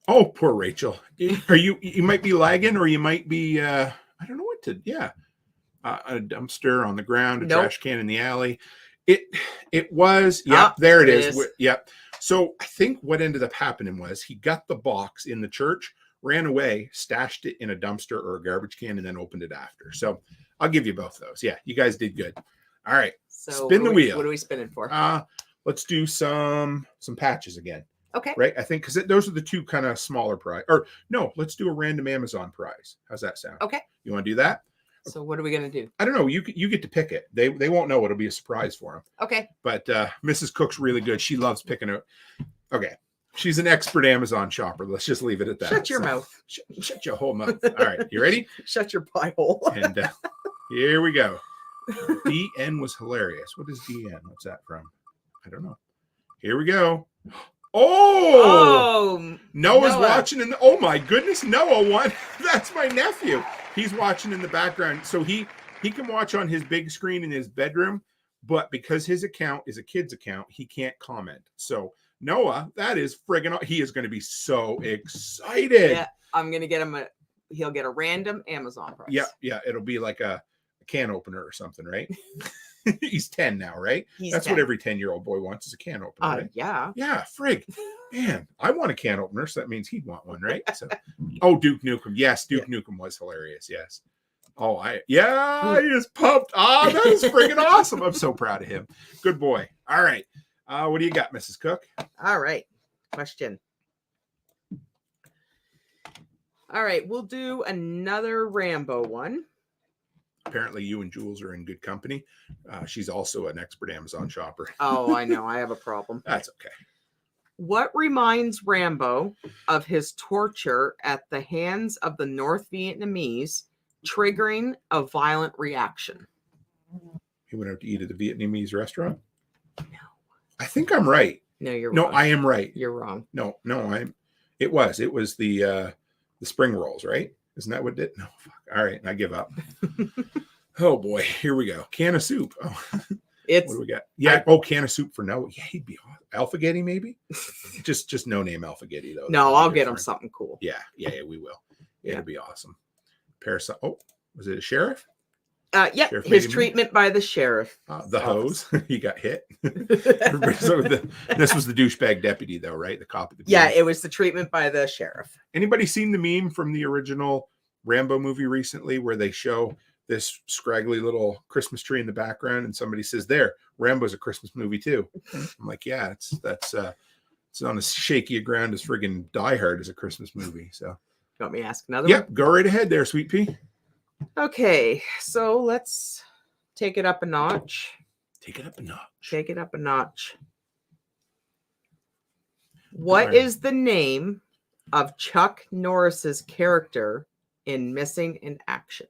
Oh, poor Rachel. You might be lagging, or you might be I don't know what to. Yeah. A dumpster on the ground, a trash can in the alley. It was, there it is. Yep. So I think what ended up happening was he got the box in the church, ran away, stashed it in a dumpster or a garbage can, and then opened it after. So I'll give you both those. Yeah, you guys did good. All right. So spin the wheel. What are we spinning for? Let's do some patches again. Okay. Right? I think because those are the 2 kind of smaller prize. Or no, let's do a random Amazon prize. How's that sound? Okay. You want to do that? So what are we going to do? I don't know. You get to pick it. They won't know. It'll be a surprise for them. Okay. But Mrs. Cook's really good. She loves picking it. Okay. She's an expert Amazon shopper. Let's just leave it at that. Shut your mouth. Shut your whole mouth. All right. You ready? Shut your pie hole. And here we go. DN was hilarious. What is DN? What's that from? I don't know. Here we go. Oh, Noah's watching oh my goodness, Noah won. That's my nephew. He's watching in the background. So he can watch on his big screen in his bedroom, but because his account is a kid's account, he can't comment. So Noah, that is friggin' he is going to be so excited. Yeah, I'm gonna get him he'll get a random Amazon price. Yeah, it'll be like a can opener or something, right? He's 10 now, right? That's 10. what every 10-year-old boy wants is a can opener, right? Yeah. Yeah, frig. Man, I want a can opener, so that means he'd want one, right? So, oh, Duke Nukem. Yes, Duke Nukem was hilarious. Yes. Oh, he is pumped. Ah, that is friggin' awesome. I'm so proud of him. Good boy. All right. What do you got, Mrs. Cook? All right. Question. All right, we'll do another Rambo one. Apparently, you and Jules are in good company. She's also an expert Amazon shopper. Oh, I know. I have a problem. That's okay. What reminds Rambo of his torture at the hands of the North Vietnamese, triggering a violent reaction? He went out to eat at a Vietnamese restaurant? No. I think I'm right. No, you're wrong. wrong. No, I am right. You're wrong. No, it was the spring rolls, right? Isn't that what it did? No, fuck. All right, I give up. Oh boy, here we go. Can of soup. Oh, what do we got? Yeah. Can of soup for Noah. Yeah, he'd be Alphagetti, maybe. just no name Alphagetti though. No, I'll get him something cool. Yeah, we will. It'll be awesome. Parasite. Oh, was it a sheriff? Yeah, Sheriff his treatment by the sheriff. The hose. He got hit. So this was the douchebag deputy, though, right? The cop at the beginning. Yeah, it was the treatment by the sheriff. Anybody seen the meme from the original Rambo movie recently where they show this scraggly little Christmas tree in the background and somebody says, there, Rambo's a Christmas movie too? I'm like, yeah, it's on as shaky a ground as friggin' Die Hard is a Christmas movie. So you want me to ask another one? Go right ahead there, Sweet Pea. Okay, so let's take it up a notch. Take it up a notch. Take it up a notch. What is the name of Chuck Norris's character in Missing in Action?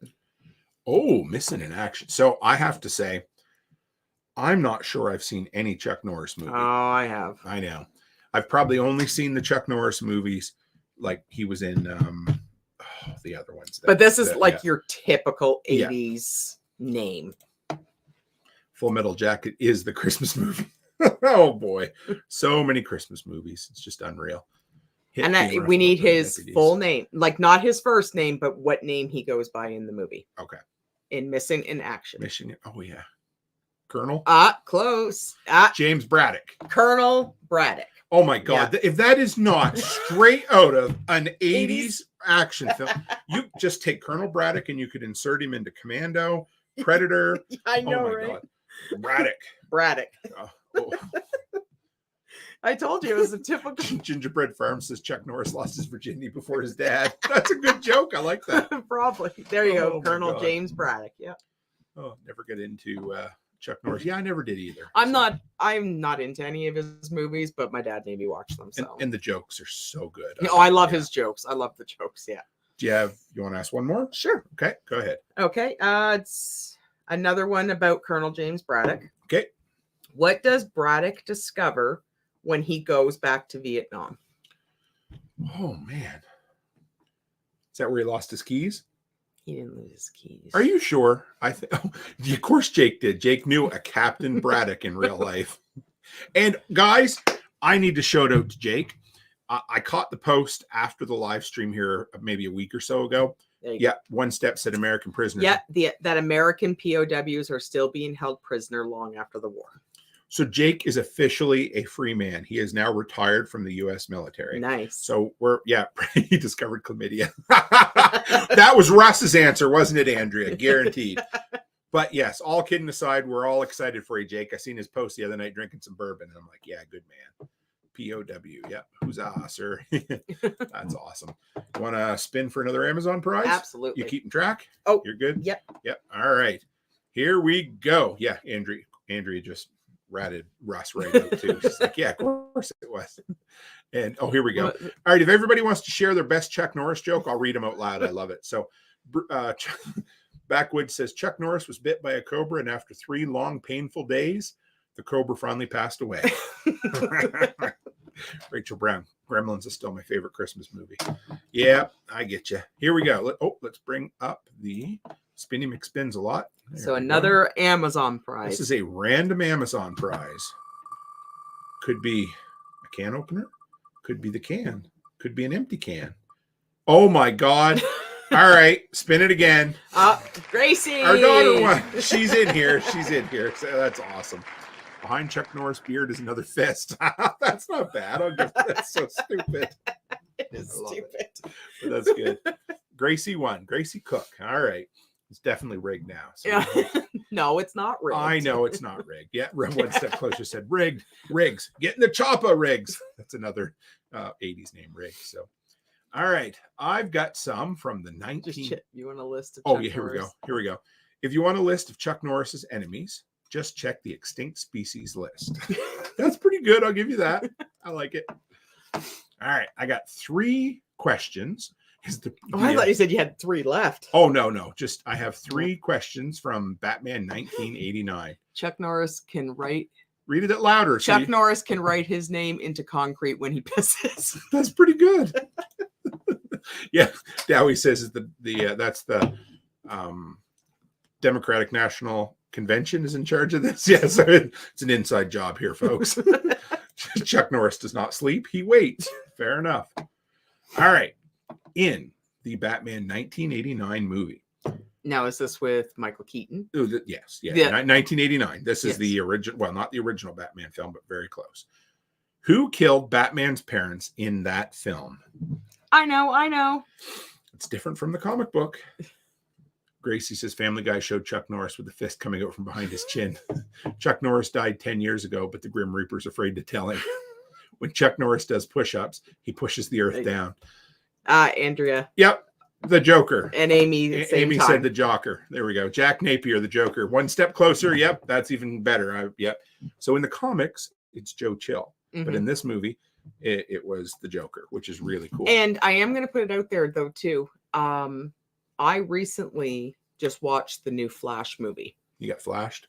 Oh, Missing in Action. So I have to say, I'm not sure I've seen any Chuck Norris movie. Oh, I have. I know. I've probably only seen the Chuck Norris movies, like he was in the other ones. But this is your typical 80s name. Full Metal Jacket is the Christmas movie. Oh boy, so many Christmas movies. It's just unreal. And we need his full name, like not his first name, but what name he goes by in the movie. Okay. In Missing in Action. Oh yeah. Colonel? Close. James Braddock. Colonel Braddock. Oh my God. Yeah. If that is not straight out of an 80s action film, you just take Colonel Braddock and you could insert him into Commando, Predator. I know, right? God. Braddock. Oh. I told you it was a typical Gingerbread Farm says Chuck Norris lost his virginity before his dad. That's a good joke. I like that. Probably. There you go. Colonel James Braddock. Yeah. Oh, never get into Chuck Norris. Yeah, I never did either. I'm not into any of his movies, but my dad made me watch them. So and the jokes are so good. I love his jokes. I love the jokes. Yeah. Do you want to ask one more? Sure. Okay, go ahead. Okay. It's another one about Colonel James Braddock. Okay. What does Braddock discover when he goes back to Vietnam? Oh man. Is that where he lost his keys? He didn't lose his keys. Are you sure? Of course Jake did. Jake knew a Captain Braddock in real life. And guys, I need to shout out to Jake. I caught the post after the live stream here maybe a week or so ago. Yeah, One Step said American prisoners. Yeah, that American POWs are still being held prisoner long after the war. So Jake is officially a free man. He is now retired from the U.S. military. Nice. So he discovered chlamydia. That was Russ's answer, wasn't it, Andrea? Guaranteed. But yes, all kidding aside, we're all excited for you, Jake. I seen his post the other night drinking some bourbon, and I'm like, yeah, good man. POW. Yep. Huzzah, sir. That's awesome. You want to spin for another Amazon prize? Absolutely. You keeping track? Oh, you're good? Yep. All right. Here we go. Yeah, Andrea just ratted Russ right out too. She's like, yeah, of course it was. And here we go. All right, if everybody wants to share their best Chuck Norris joke, I'll read them out loud. I love it. So Backwood says Chuck Norris was bit by a cobra, and after 3 long painful days, the cobra finally passed away. Rachel Brown, Gremlins is still my favorite Christmas movie. Yeah, I get you. Here we go. Let's bring up the Spinny McSpins a lot. There So we go. another Amazon prize. This is a random Amazon prize. Could be a can opener. Could be the can. Could be an empty can. Oh my God. All right. Spin it again. Gracie. Our daughter won. She's in here. She's in here. So that's awesome. Behind Chuck Norris' beard is another fist. That's not bad. That's so stupid. It is stupid. But that's good. Gracie won. Gracie Cook. All right. It's definitely rigged now. So Yeah. No, it's not rigged. I know it's not rigged. Yeah, one step closer said rigged. Riggs. Get in the chopper, Riggs. That's another 80s name, Riggs. So, all right. I've got some from the 19... You want a list of Oh, Chuck yeah, here we go. Norris? Here we go. If you want a list of Chuck Norris's enemies, just check the extinct species list. That's pretty good. I'll give you that. I like it. All right. I got 3 questions. I thought you said you had 3 left. Oh, no. Just I have 3 questions from Batman 1989. Chuck Norris can write. Read it louder. Chuck Norris can write his name into concrete when he pisses. That's pretty good. Yeah. Dowie says that's the Democratic National Convention is in charge of this. Yeah, so it's an inside job here, folks. Chuck Norris does not sleep. He waits. Fair enough. All right. In the Batman 1989 movie. Now, is this with Michael Keaton? Oh, yes. Yeah. 1989. This is the original, well, not the original Batman film, but very close. Who killed Batman's parents in that film? I know. It's different from the comic book. Gracie says Family Guy showed Chuck Norris with the fist coming out from behind his chin. Chuck Norris died 10 years ago, but the Grim Reaper's afraid to tell him. When Chuck Norris does push-ups, he pushes the earth down. Andrea. Yep. The Joker. And Amy. Amy said the Joker. There we go. Jack Napier, the Joker. One step closer. Yep. That's even better. Yep. So in the comics, it's Joe Chill. Mm-hmm. But in this movie, it was the Joker, which is really cool. And I am going to put it out there, though, too. I recently just watched the new Flash movie. You got flashed?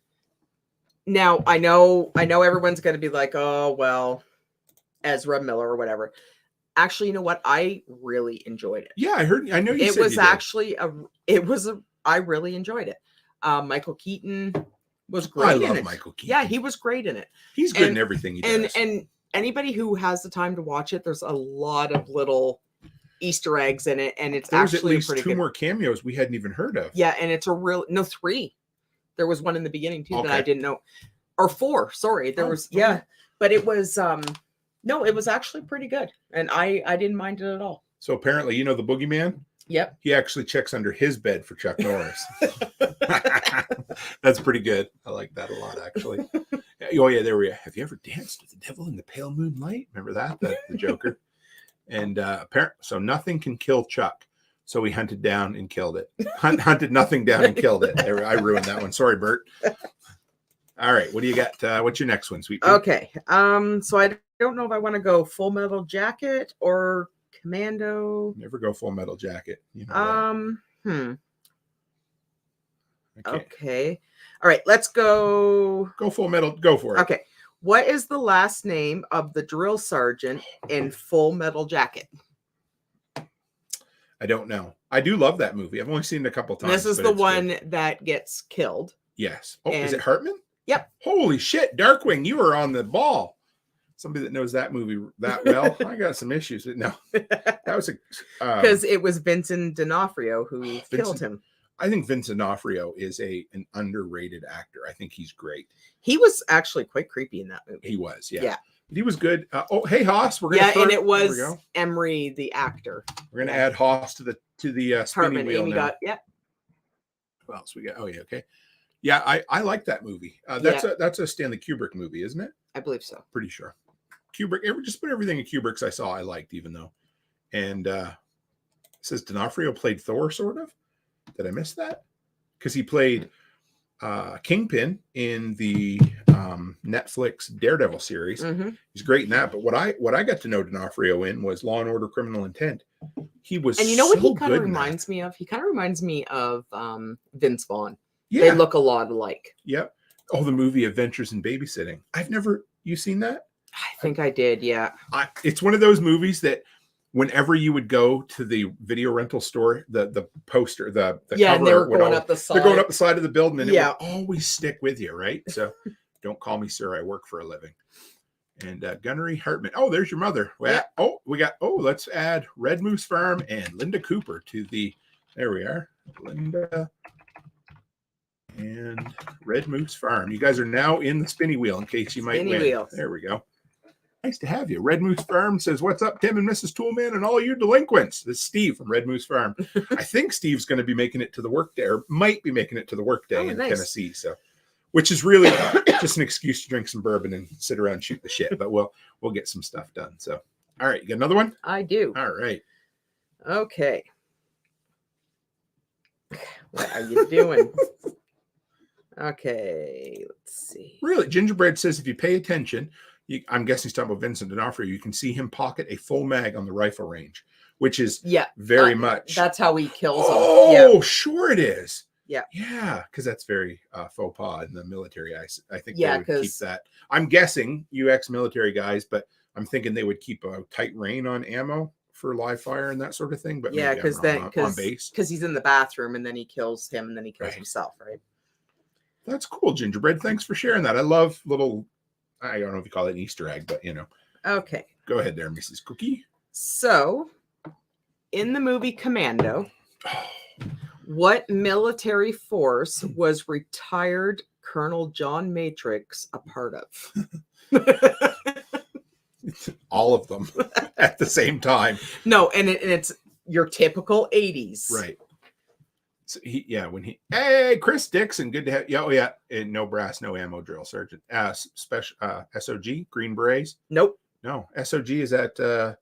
Now, I know everyone's going to be like, oh, well, Ezra Miller or whatever. Actually, you know what? I really enjoyed it. Yeah, I know you said it was you did. actually I really enjoyed it. Michael Keaton was great. I love Michael Keaton. Yeah, he was great in it. He's good in everything he does. And anybody who has the time to watch it, there's a lot of little Easter eggs in it, and it's There's actually at least pretty 2 good. more cameos we hadn't even heard of. Yeah, and it's a real 3. There was one in the beginning too that I Okay. didn't know, or 4. Sorry, there was but it was no, it was actually pretty good, and I didn't mind it at all. So apparently, the Boogeyman. Yep. He actually checks under his bed for Chuck Norris. That's pretty good. I like that a lot, actually. Oh yeah, there we are. Have you ever danced with the devil in the pale moonlight? Remember that? The Joker. And so nothing can kill Chuck. So he hunted down and killed it. Hunted nothing down and killed it. I ruined that one. Sorry, Bert. All right. What do you got? What's your next one, Sweet Pea? Okay. So I don't know if I want to go Full Metal Jacket or Commando. Never go Full Metal Jacket. That. Okay. All right. Let's go. Go Full Metal. Go for it. Okay. What is the last name of the drill sergeant in Full Metal Jacket? I don't know. I do love that movie. I've only seen it a couple times. This is the one that gets killed. Yes. Oh, is it Hartman? Yep. Holy shit, Darkwing, you were on the ball. Somebody that knows that movie that well. I got some issues. No, that was because it was Vincent D'Onofrio who killed him. I think Vincent D'Onofrio is an underrated actor. I think he's great. He was actually quite creepy in that movie. He was, yeah. He was good. Hey Haas, we're gonna and it was Emery, the actor. We're gonna add Haas to the spinning Hartman, wheel Amy now. What else we got? Oh yeah, okay. Yeah, I like that movie. That's a Stanley Kubrick movie, isn't it? I believe so. Pretty sure. Kubrick. Just put everything in Kubrick's I saw. I liked, even though. And it says D'Onofrio played Thor, sort of. Did I miss that? Because he played Kingpin in the Netflix Daredevil series. Mm-hmm. He's great in that. But what I got to know D'Onofrio in was Law and Order: Criminal Intent. He was, and you know what so he kind of good in reminds me of? He kind of reminds me of Vince Vaughn. Yeah. They look a lot alike. Yep. Oh, the movie Adventures in Babysitting. You seen that? I think I did. Yeah. It's one of those movies that whenever you would go to the video rental store, the poster, the yeah, cover and they were would going always, up the side. they're going up the side of the building, and Yeah. it would always stick with you, right? So don't call me sir, I work for a living. And Gunnery Hartman. Oh, there's your mother. Yeah. Let's add Red Moose Farm and Linda Cooper to the, there we are. Linda and Red Moose Farm. You guys are now in the spinny wheel in case you might win. Wheel. There we go. Nice to have you. Red Moose Farm says, "What's up, Tim and Mrs. Toolman and all you delinquents?" This is Steve from Red Moose Farm. I think Steve's going to be making it to the work day, or might be making it to the work day in Tennessee. So, which is really just an excuse to drink some bourbon and sit around and shoot the shit. But we'll get some stuff done. So, all right, you got another one? I do. All right. Okay. What are you doing? Okay, let's see. Really, Gingerbread says if you pay attention, I'm guessing he's talking about Vincent D'Onofrio, you can see him pocket a full mag on the rifle range, which is very much. That's how he kills them. Oh, sure it is. Yeah. Yeah, because that's very faux pas in the military. I think Yeah, they would keep that. I'm guessing you ex-military guys, but I'm thinking they would keep a tight rein on ammo for live fire and that sort of thing. But yeah, because then on base, because he's in the bathroom and then he kills him and then he kills Right. himself, right? That's cool, Gingerbread. Thanks for sharing that. I love little, I don't know if you call it an Easter egg, but Okay. Go ahead there, Mrs. Cookie. So, in the movie Commando, what military force was retired Colonel John Matrix a part of? All of them at the same time. No, and it's your typical 80s. Right. So hey, Chris Dixon, good to have you. Oh, yeah. And no brass, no ammo drill sergeant. Special SOG, Green Berets. Nope. No, SOG is at, I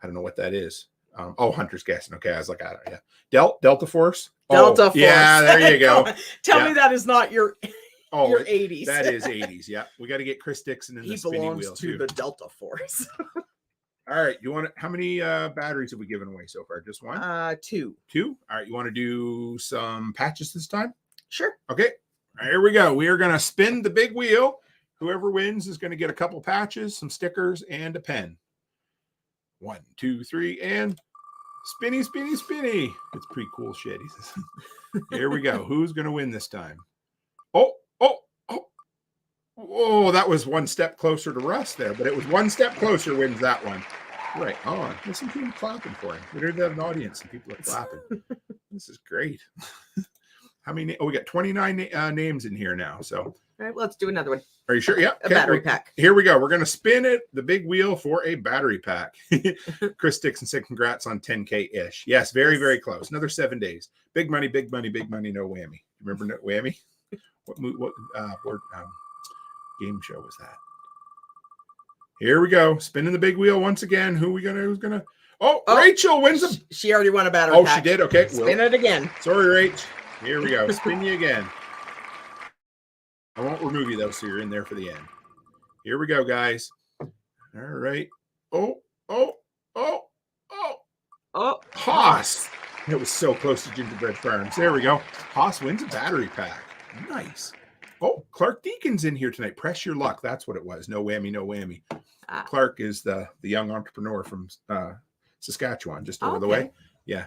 don't know what that is. Hunter's Guessing. Okay. I was like, I don't know. Yeah. Delta Force. Delta Force. Yeah, there you go. Tell me that is not your your 80s. That is 80s. Yeah. We got to get Chris Dixon in the spinning wheel. He belongs to too. the Delta Force. All right. How many batteries have we given away so far? Just one? 2. 2. All right. You want to do some patches this time? Sure. Okay. All right, here we go. We are going to spin the big wheel. Whoever wins is going to get a couple patches, some stickers, and a pen. 1, 2, 3, and spinny, spinny, spinny. It's pretty cool shit. He says. Here we go. Who's going to win this time? Oh, that was one step closer to Russ there, but it was one step closer wins that one. Right on. Listen to him clapping for him. We don't have an audience and people are clapping. This is great. How many? We got 29 names in here now. So, All right, let's do another one. Are you sure? Yeah. A battery pack. Here we go. We're going to spin the big wheel for a battery pack. Chris Dixon said, congrats on 10K-ish. Yes, very, very close. Another 7 days. Big money, big money, big money, no whammy. Remember no whammy? What game show was that? Here we go. Spinning the big wheel once again. Who's gonna? Oh, Rachel wins them. She already won a battery pack. She did? Okay. Spin it again. Sorry, Rach. Here we go. Spin you again. I won't remove you though, so you're in there for the end. Here we go, guys. All right. Oh. Haas. It was so close to Gingerbread Farms. There we go. Haas wins a battery pack. Nice. Oh, Clark Deacon's in here tonight. Press your luck. That's what it was. No whammy, no whammy. Clark is the young entrepreneur from Saskatchewan, just over the way. Yeah.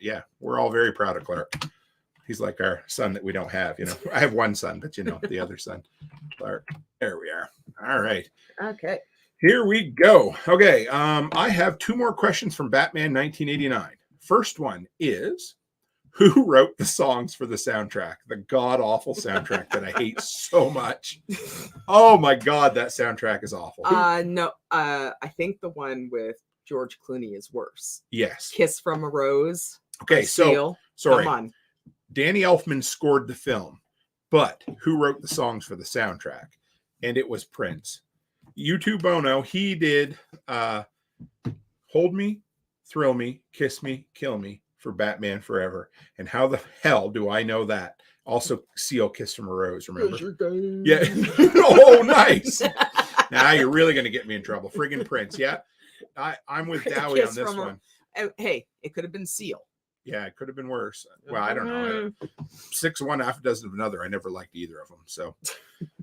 Yeah. We're all very proud of Clark. He's like our son that we don't have. I have one son, but the other son, Clark. There we are. All right. Okay. Here we go. Okay. I have 2 more questions from Batman 1989. First one is, who wrote the songs for the soundtrack? The god-awful soundtrack that I hate so much. Oh my God, that soundtrack is awful. No, I think the one with George Clooney is worse. Yes. Kiss from a Rose. Okay, so sorry. Come on. Danny Elfman scored the film, but who wrote the songs for the soundtrack? And it was Prince. U2 Bono, he did Hold Me, Thrill Me, Kiss Me, Kill Me for Batman Forever. And how the hell do I know that? Also, Seal, Kiss from a Rose, remember? Yeah. Oh, nice. Now you're really going to get me in trouble. Friggin' Prince, yeah. I'm with Dowie on this one. Hey, it could have been Seal. Yeah, it could have been worse. Well, I don't know. 6 of one, half a dozen of another. I never liked either of them. So,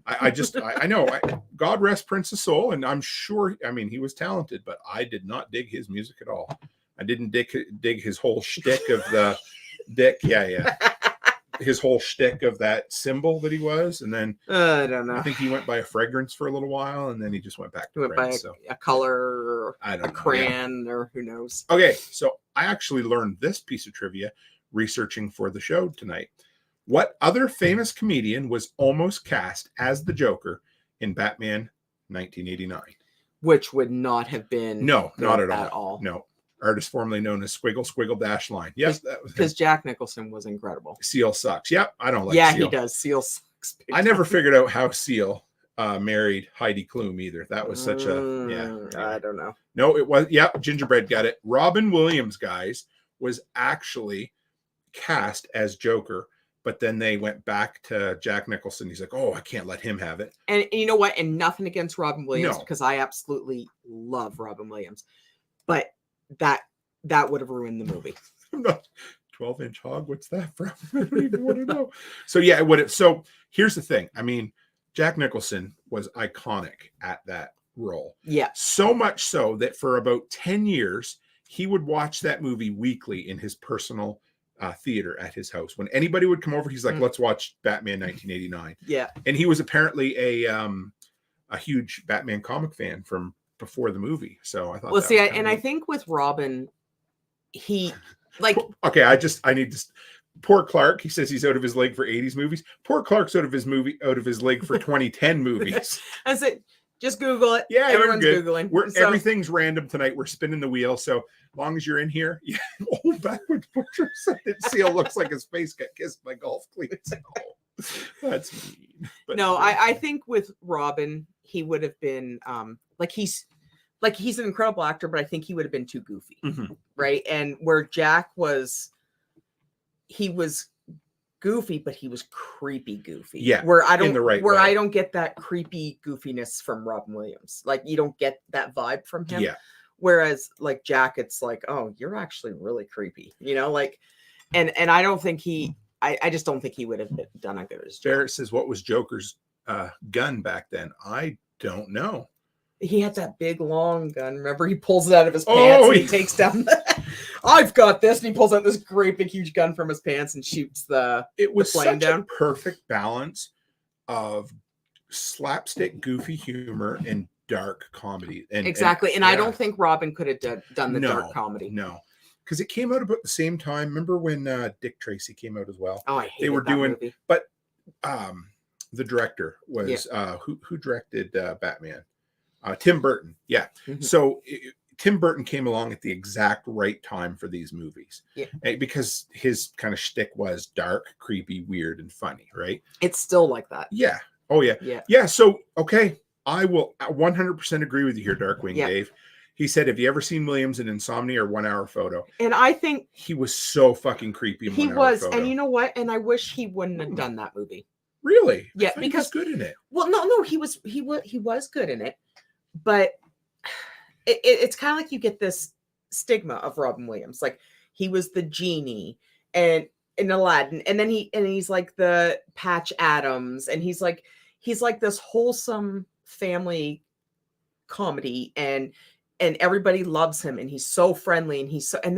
I know. God rest Prince's soul, and I'm sure. I mean, he was talented, but I did not dig his music at all. I didn't dig his whole shtick of the dick. Yeah. His whole shtick of that symbol that he was, and then I don't know. I think he went by a fragrance for a little while, and then he just went back to Prince. A color, or I don't know, crayon, or who knows. Okay, so I actually learned this piece of trivia researching for the show tonight. What other famous comedian was almost cast as the Joker in Batman 1989? Which would not have been not at all. No. Artist formerly known as Squiggle Dash Line. Yes, that was because Jack Nicholson was incredible. Seal sucks. Yep, I don't like. Yeah, Seal. he does. Seal sucks. I never figured out how Seal married Heidi Klum either. That was such a I don't know. No, it was Gingerbread got it. Robin Williams, guys, was actually cast as Joker, but then they went back to Jack Nicholson. He's like, oh, I can't let him have it. And you know what? And nothing against Robin Williams, No. because I absolutely love Robin Williams, but that would have ruined the movie. I'm not 12-inch hog. What's that from? I don't even want to know. So yeah, it would have. So here's the thing. I mean, Jack Nicholson was iconic at that role. Yeah. So much so that for about 10 years, he would watch that movie weekly in his personal theater at his house. When anybody would come over, he's like, let's watch Batman 1989. Yeah. And he was apparently a huge Batman comic fan from before the movie. So I thought, well, see, I think with Robin, he like, okay, I need to. Poor Clark, he says he's out of his leg for 80s movies. Poor Clark's out of his leg for 2010 movies. I said, just Google it. Yeah, everyone's Googling. Everything's random tonight. We're spinning the wheel. So long as you're in here, backwards butcher Seal looks like his face got kissed by golf cleats. Oh, that's mean. But no, I think with Robin, he would have been he's an incredible actor, but I think he would have been too goofy, right? And where Jack was, he was goofy, but he was creepy goofy. Yeah, where I don't in the right way. I don't get that creepy goofiness from Robin Williams. Like you don't get that vibe from him. Yeah. Whereas like Jack, it's like, oh, you're actually really creepy, like, and I don't think I just don't think he would have done a good as Joker. Barrett says, what was Joker's gun back then? I don't know. He had that big long gun. Remember, he pulls it out of his pants and he takes down I've got this, and he pulls out this great big huge gun from his pants and shoots the plane down. A perfect balance of slapstick goofy humor and dark comedy. Exactly. And I don't think Robin could have done the dark comedy. No. Because it came out about the same time. Remember when Dick Tracy came out as well? Oh, I hate they were that doing movie. But the director was who directed Batman? Tim Burton. Yeah. Mm-hmm. So Tim Burton came along at the exact right time for these movies. Yeah. Because his kind of shtick was dark, creepy, weird, and funny, right? It's still like that. Yeah. Oh, yeah. Yeah. Yeah. So, okay. I will 100% agree with you here, Darkwing Dave. He said, have you ever seen Williams in Insomnia or 1 Hour Photo? And I think he was so fucking creepy in 1 Hour Photo. And you know what? And I wish he wouldn't have done that movie. Really? Yeah, because he was good in it. Well, no, he was good in it. But it's kind of like you get this stigma of Robin Williams. Like he was the genie and in Aladdin, and then he's like the Patch Adams, and he's like this wholesome family comedy, and everybody loves him, and he's so friendly, and he's so, and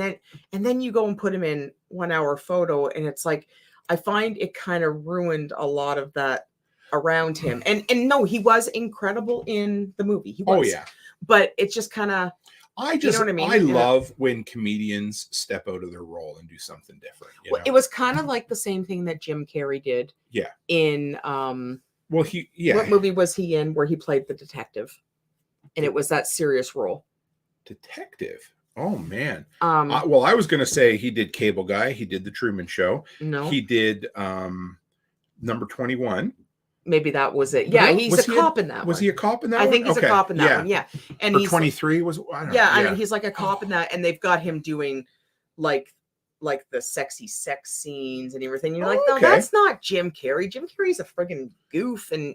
then you go and put him in 1 Hour Photo, and it's like I find it kind of ruined a lot of that around him. And no, he was incredible in the movie. He was. Oh yeah. But it's just kind of, you know what I mean? I love when comedians step out of their role and do something different. Well, it was kind of like the same thing that Jim Carrey did. Yeah. In well, what movie was he in where he played the detective, and it was that serious role? Detective. Oh man. Well, I was gonna say he did Cable Guy. He did The Truman Show. No. He did Number 21. Maybe that was it. Yeah, he's a cop in that one. Was he a cop in that one? I think he's a cop in that one. Yeah. And he's 23 was. I don't know. Yeah, I mean, he's like a cop in that, and they've got him doing like the sexy sex scenes and everything. You're like, no, that's not Jim Carrey. Jim Carrey's a friggin' goof, and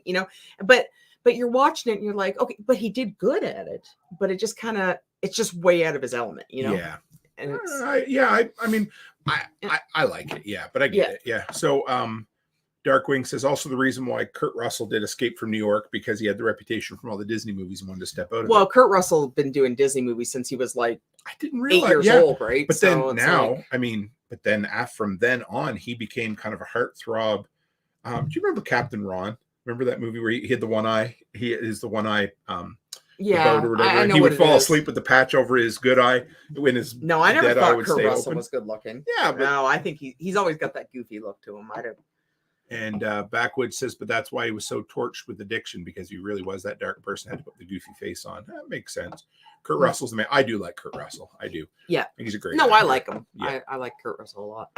but you're watching it and you're like, okay, but he did good at it. But it just kind of, it's just way out of his element, Yeah. And it's, I mean, I like it. Yeah, but I get it. Yeah. So Darkwing says also the reason why Kurt Russell did Escape from New York because he had the reputation from all the Disney movies and wanted to step out of Well, it. Kurt Russell been doing Disney movies since he was like I didn't 8 realize. years old, right? But So then it's now, like- I mean, but then from then on, he became kind of a heartthrob. Do you remember Captain Ron? Remember that movie where he had the one eye? He is the one eye. yeah, Or whatever. I know he what would it fall is. asleep with the patch over his good eye when his No, I never dead eye thought would Kurt stay Russell open. was good looking. Yeah, but No, I think he's always got that goofy look to him. I don't. and Backwoods says, but that's why he was so torched with addiction because he really was that dark person. Had to put the goofy face on. That makes sense. Kurt Russell's the man. I do like Kurt Russell. I do. Yeah, he's a great. No, actor. I like him. Yeah. I like Kurt Russell a lot.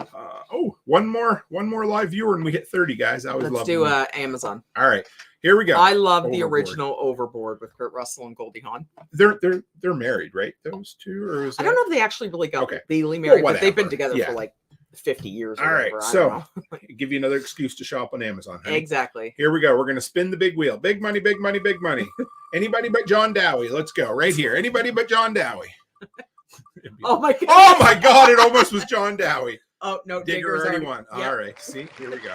One more live viewer, and we hit 30 guys. I always Let's love do them. Amazon. All right, here we go. I love the Overboard. original Overboard with Kurt Russell and Goldie Hawn. They're married, right? Those two, or is I don't know if they actually really got Okay. legally married, Well, but they've been whatever. together Yeah. for like 50 years. Or All right, whatever. I so don't know. give you another excuse to shop on Amazon. Honey. Exactly. Here we go. We're going to spin the big wheel. Big money, big money, big money. Anybody but John Dowie. Let's go right here. Anybody but John Dowie. Oh my god! Oh my God! It almost was John Dowie. Oh no, Digger Digger's already won. Yeah. All right. See, here we go.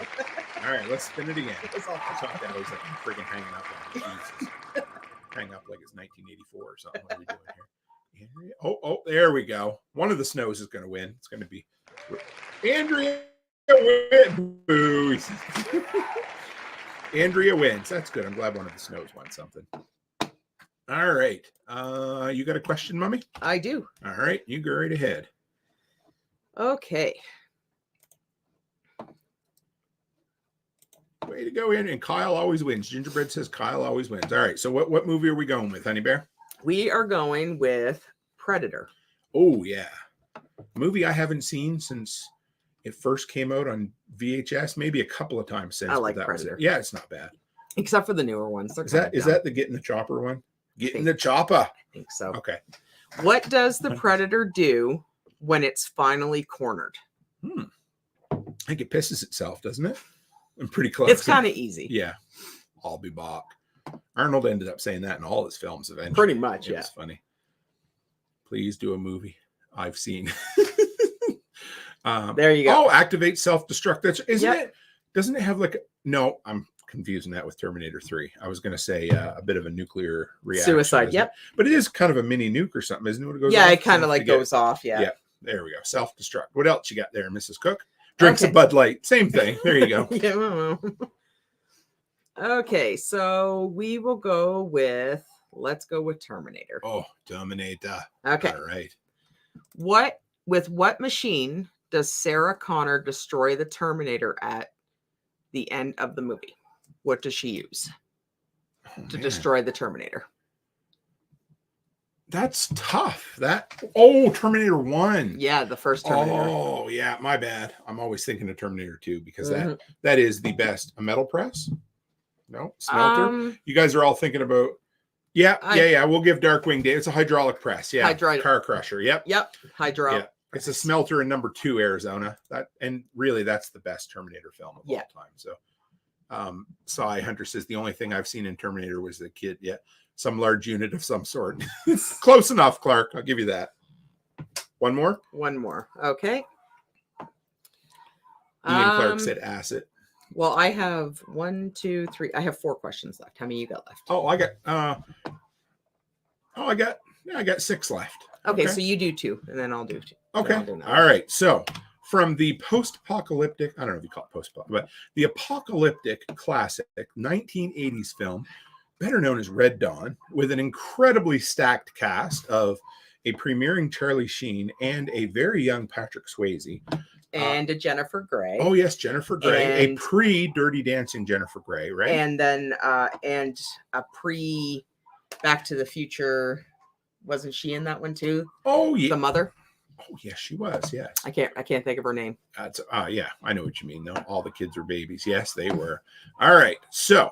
All right, let's spin it again. It's all- John Dowie's like freaking hanging up on it. Jesus. Hang up like it's 1984 or something. What are we doing here? Oh, there we go. One of the Snows is going to win. It's going to be Andrea wins. Boo. Andrea wins. That's good. I'm glad one of the Snows won something. All right. You got a question, Mummy? I do. All right. You go right ahead. Okay. Way to go in. And Kyle always wins. Gingerbread says Kyle always wins. All right. So what movie are we going with, Honey Bear? We are going with Predator. Oh, yeah. Movie I haven't seen since it first came out on VHS, maybe a couple of times since. I but like that was it. Predator. Yeah, it's not bad. Except for the newer ones. They're Is kinda that is dumb. that the Getting the Chopper one? Getting think- the Chopper. I think so. Okay. What does the Predator do when it's finally cornered? I think it pisses itself, doesn't it? I'm pretty close. It's kind of easy. Yeah. I'll be back. Arnold ended up saying that in all his films eventually. Pretty much, It yeah. was funny. Please do a movie I've seen. There you go. Oh, activate self-destruct. That's isn't Yep. it? Doesn't it have like no? I'm confusing that with Terminator 3. I was going to say a bit of a nuclear reaction. Suicide. isn't Yep. it? But it is kind of a mini nuke or something, isn't it? What it goes Yeah, off? it kind of To like get- goes off. Yeah. Yeah. There we go. Self-destruct. What else you got there, Mrs. Cook? Drinks Okay. a Bud Light. Same thing. There you go. Yeah, I don't know. Okay, so we will go with. Let's go with Terminator. Oh, Terminator. Okay. All right. What machine does Sarah Connor destroy the Terminator at the end of the movie? What does she use Oh, to man. destroy the Terminator? That's tough. Terminator 1. Yeah, the first Terminator. Oh, yeah, my bad. I'm always thinking of Terminator 2 because Mhm. that is the best. A metal press? No, smelter. You guys are all thinking about. Yeah. We'll give Darkwing Day. It's a hydraulic press. Yeah, car crusher. Yep. Yep, Hydro. Yeah. It's a smelter in number 2, Arizona. And really, that's the best Terminator film of all time. So, Cy Hunter says the only thing I've seen in Terminator was the kid. Yeah, some large unit of some sort. Close enough, Clark. I'll give you that. One more. One more. Okay. Ian Clark said acid. Well, I have 1, 2, 3. I have 4 questions left. How many you got left? Oh, I got 6 left. Okay, so you do 2, and then I'll do 2. Okay. I'll do another. All right. So from the post-apocalyptic, I don't know if you call it post-apocalyptic, but the apocalyptic classic 1980s film, better known as Red Dawn, with an incredibly stacked cast of a premiering Charlie Sheen and a very young Patrick Swayze. And a Jennifer Grey. Oh, yes, Jennifer Grey, And- a pre-Dirty Dancing Jennifer Grey, right? And then and a pre Back to the Future. Wasn't she in that one too? Oh, yeah. The mother. Oh, yes, she was. Yes. I can't think of her name. That's yeah, I know what you mean. Though all the kids are babies. Yes, they were. All right. So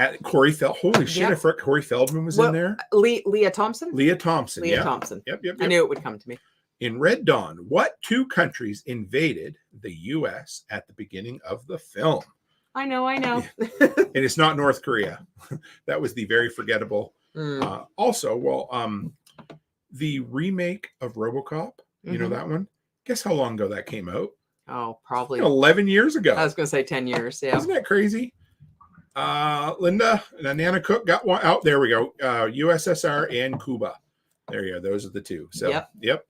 at Corey holy shit, Yep. I forgot Corey Feldman was Well, in there. Leah Thompson. Leah Thompson. Leah Yeah. Thompson. Yep. I knew it would come to me. In Red Dawn, what 2 countries invaded the U.S. at the beginning of the film? I know. And it's not North Korea. That was the very forgettable. Mm. The remake of RoboCop, you know Mhm. that one? Guess how long ago that came out? Oh, probably. 11 years ago. I was going to say 10 years. Yeah. Isn't that crazy? Linda and Nana Cook got one out. There we go. USSR and Cuba. There you go. Those are the two. So, yep.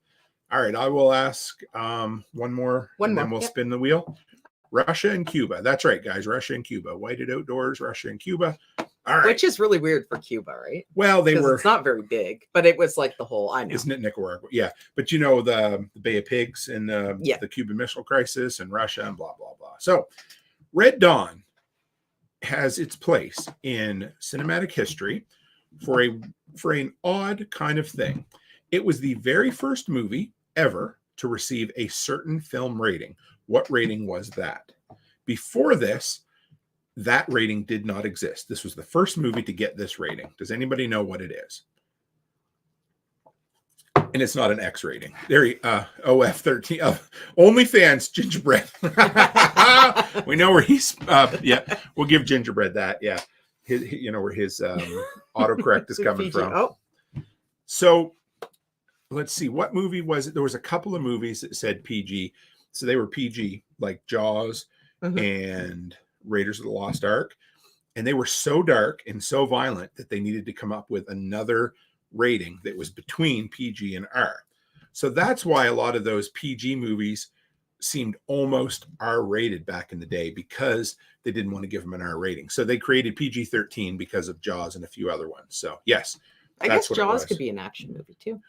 All right. I will ask one more. Then we'll spin the wheel. Russia and Cuba. That's right, guys. Russia and Cuba. Whited Outdoors, Russia and Cuba. All right. Which is really weird for Cuba, right? Well, it's not very big, but it was like the whole, I know. Isn't it Nicaragua? Yeah. But you know, the Bay of Pigs and the Cuban Missile Crisis and Russia and blah, blah, blah. So Red Dawn has its place in cinematic history for an odd kind of thing. It was the very first movie ever to receive a certain film rating. What rating was that? Before this, that rating did not exist. This was the first movie to get this rating. Does anybody know what it is? And it's not an X rating. There, OF13. OnlyFans Gingerbread. We know where he's. We'll give Gingerbread that. Yeah, where his autocorrect is coming from. Oh, so let's see. What movie was it? There was a couple of movies that said PG, so they were PG, like Jaws and Raiders of the Lost Ark, and they were so dark and so violent that they needed to come up with another rating that was between PG and R. So that's why a lot of those PG movies seemed almost R-rated back in the day, because they didn't want to give them an R rating. So they created PG-13 because of Jaws and a few other ones. So yes, I guess Jaws could be an action movie too.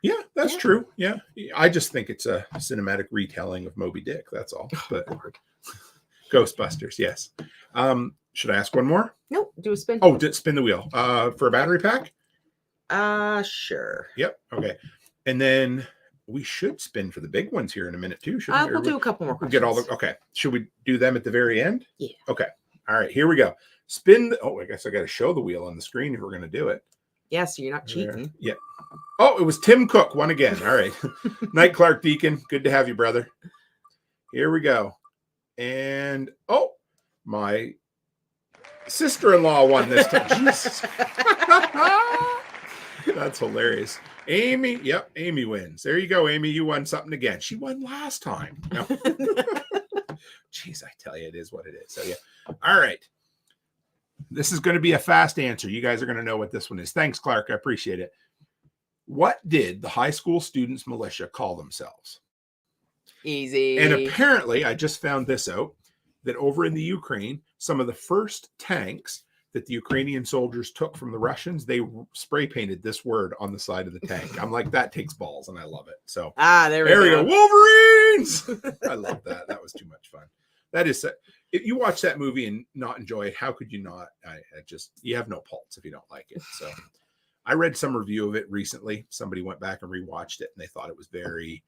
Yeah, that's true. Yeah, I just think it's a cinematic retelling of Moby Dick. That's all. But Ghostbusters, yes. Should I ask one more? No, do a spin. Oh, spin the wheel. For a battery pack? Sure. Yep. Okay. And then we should spin for the big ones here in a minute too. Shouldn't we? We'll do a couple more questions. Get all the. Okay. Should we do them at the very end? Yeah. Okay. All right. Here we go. Spin. I guess I got to show the wheel on the screen if we're going to do it. Yeah. So you're not cheating. Yeah. Oh, it was Tim Cook. Won again. All right. Night, Clark Deacon. Good to have you, brother. Here we go. And my sister-in-law won this time. Jesus. That's hilarious. Amy. Yep. Amy wins. There you go, Amy. You won something again. She won last time. No. Jeez, I tell you, it is what it is. So yeah. All right. This is going to be a fast answer. You guys are going to know what this one is. Thanks, Clark. I appreciate it. What did the high school students militia call themselves? Easy. And apparently, I just found this out, that over in the Ukraine, some of the first tanks that the Ukrainian soldiers took from the Russians, they spray painted this word on the side of the tank. I'm like, that takes balls, and I love it. So there we go. Wolverines. I love that. That was too much fun. That is, if you watch that movie and not enjoy it, how could you not? You have no pulse if you don't like it. So I read some review of it recently. Somebody went back and rewatched it, and they thought it was very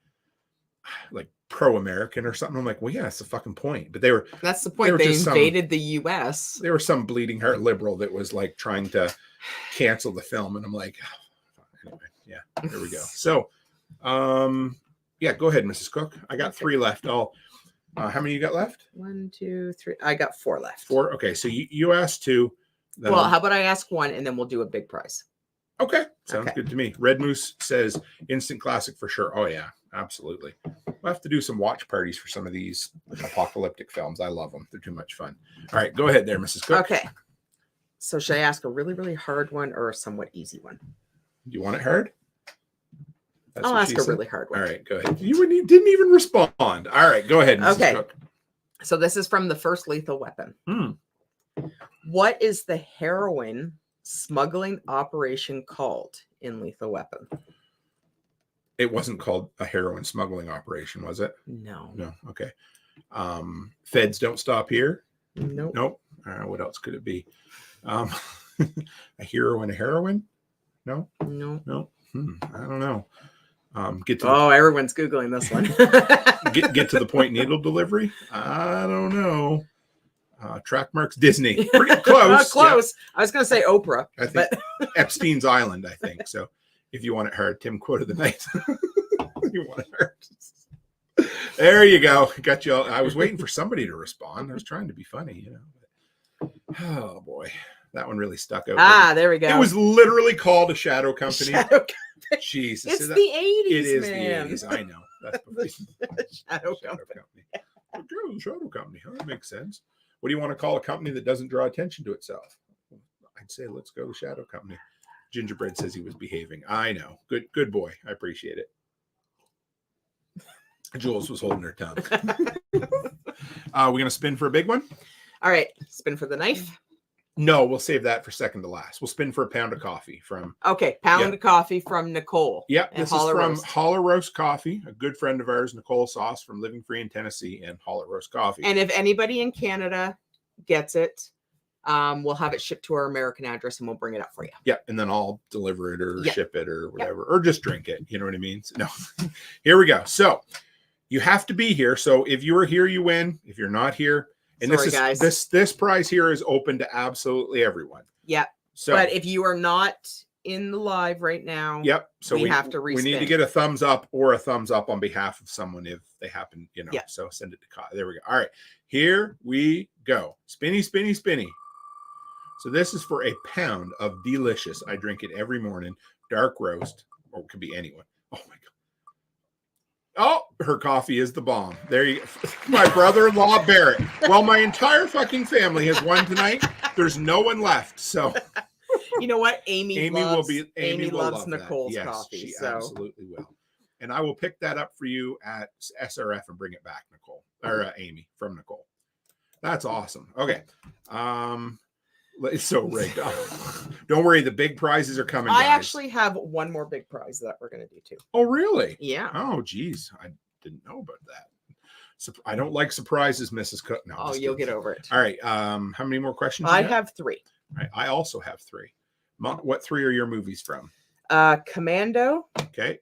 like pro-American or something. I'm like, well, yeah, that's the fucking point. But that's the point. They invaded the US. There was some bleeding heart liberal that was like trying to cancel the film. And I'm like, anyway, yeah, there we go. So, go ahead, Mrs. Cook. I got 3 left. How many you got left? 1, 2, 3. I got 4 left. 4. Okay. So you asked 2. Well, how about I ask 1 and then we'll do a big prize? Okay. Sounds good to me. Red Moose says instant classic for sure. Oh yeah, absolutely. We'll have to do some watch parties for some of these apocalyptic films. I love them. They're too much fun. All right. Go ahead there, Mrs. Cook. Okay. So should I ask a really, really hard one or a somewhat easy one? Do you want it hard? I'll ask a really hard one. All right. Go ahead. You didn't even respond. All right. Go ahead, Mrs. Cook. So this is from the first Lethal Weapon. What is the heroin smuggling operation called in Lethal Weapon? It wasn't called a heroin smuggling operation, was it? No. Okay. Feds don't stop here. Nope. What else could it be? A hero and a heroine? No. I don't know. Everyone's Googling this one. get to the point. Needle delivery? I don't know. Track marks. Disney. Pretty close. Close. Yeah. I was going to say Oprah. I think Epstein's Island, I think. So if you want it hard, Tim quoted the night. You want it hard. There you go. Got you all. I was waiting for somebody to respond. I was trying to be funny, Oh boy. That one really stuck out. There we go. It was literally called a shadow company. Jesus. It's the 80s, It is man. the 80s. I know. That's Shadow company. the shadow company. Huh? That makes sense. What do you want to call a company that doesn't draw attention to itself? I'd say let's go to shadow company. Gingerbread says he was behaving. I know. Good boy. I appreciate it. Jules was holding her tongue. We're going to spin for a big one? All right. Spin for the knife. No, we'll save that for second to last. We'll spin for a pound of coffee from... Okay. Pound of coffee from Nicole. Yep. This is from Holler Roast Coffee, a good friend of ours, Nicole Sauce from Living Free in Tennessee, and Holler Roast Coffee. And if anybody in Canada gets it, we'll have it shipped to our American address and we'll bring it up for you. Yeah, and then I'll deliver it or ship it or whatever, or just drink it. You know what I mean? No. Here we go. So you have to be here. So if you are here, you win. If you're not here, and Sorry, this prize here is open to absolutely everyone. Yep. So, but if you are not in the live right now, so we have to respin. We need to get a thumbs up or a thumbs up on behalf of someone if they happen, So send it to Kyle. There we go. All right, here we go. Spinny, spinny, spinny. So this is for a pound of delicious. I drink it every morning. Dark roast, or it could be anyone. Oh my God. Oh, her coffee is the bomb. There you go. My brother-in-law, Barrett. Well, my entire fucking family has won tonight. There's no one left. So you know what? Amy loves Nicole's yes, coffee. She so absolutely will. And I will pick that up for you at SRF and bring it back, Nicole. Or Amy from Nicole. That's awesome. Okay. It's so rigged. Don't worry, the big prizes are coming. I actually have one more big prize that we're going to do too. Oh, really? Yeah. Oh, geez. I didn't know about that. So I don't like surprises, Mrs. Cook. No, you'll get over it. All right. How many more questions? I have 3. All right. I also have 3. What 3 are your movies from? Commando. Okay.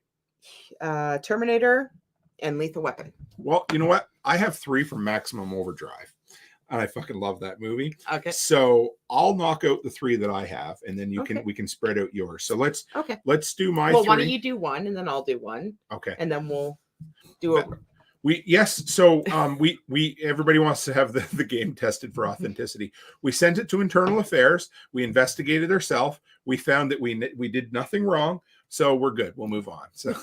Terminator and Lethal Weapon. Well, you know what? I have 3 from Maximum Overdrive. And I fucking love that movie. Okay. So I'll knock out the 3 that I have, and then we can spread out yours. So let's do my 3. Why don't you do one and then I'll do one? Okay. And then we'll do it. So we everybody wants to have the game tested for authenticity. We sent it to Internal Affairs. We investigated ourselves. We found that we did nothing wrong. So we're good. We'll move on. So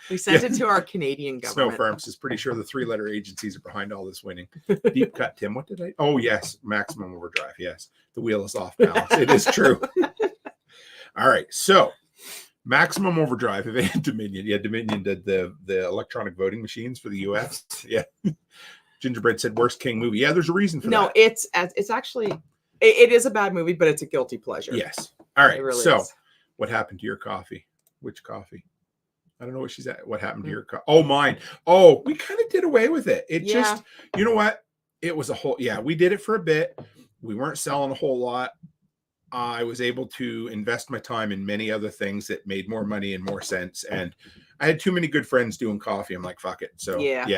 we sent it to our Canadian government. Snow Farms is pretty sure the 3-letter agencies are behind all this winning. Deep cut, Tim. What did I? Oh, yes. Maximum Overdrive. Yes. The wheel is off balance. It is true. All right. So Maximum Overdrive of Dominion. Yeah, Dominion did the electronic voting machines for the U.S. Yeah. Gingerbread said worst King movie. Yeah, there's a reason for that. No, it's actually it is a bad movie, but it's a guilty pleasure. Yes. All right. Really so is. What happened to your coffee? Which coffee? I don't know what she's at. What happened to your coffee? Oh, mine. Oh, we kind of did away with it. It just, you know what? It was a whole, we did it for a bit. We weren't selling a whole lot. I was able to invest my time in many other things that made more money and more sense. And I had too many good friends doing coffee. I'm like, fuck it. So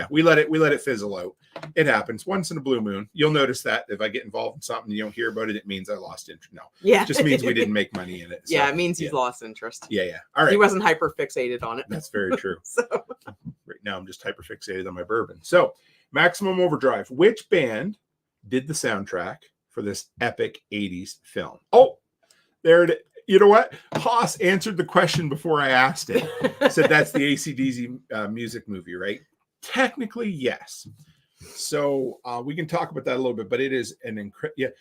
we let it fizzle out. It happens once in a blue moon. You'll notice that if I get involved in something and you don't hear about it, it means I lost interest. No, it just means we didn't make money in it. So, it means he's lost interest. Yeah. All right. He wasn't hyper fixated on it. That's very true. So right now I'm just hyper fixated on my bourbon. So Maximum Overdrive. Which band did the soundtrack for this epic 80s film? Oh, there it is. You know what? Haas answered the question before I asked it. Said that's the AC/DC music movie, right? Technically, yes. So we can talk about that a little bit, but it is an incredible.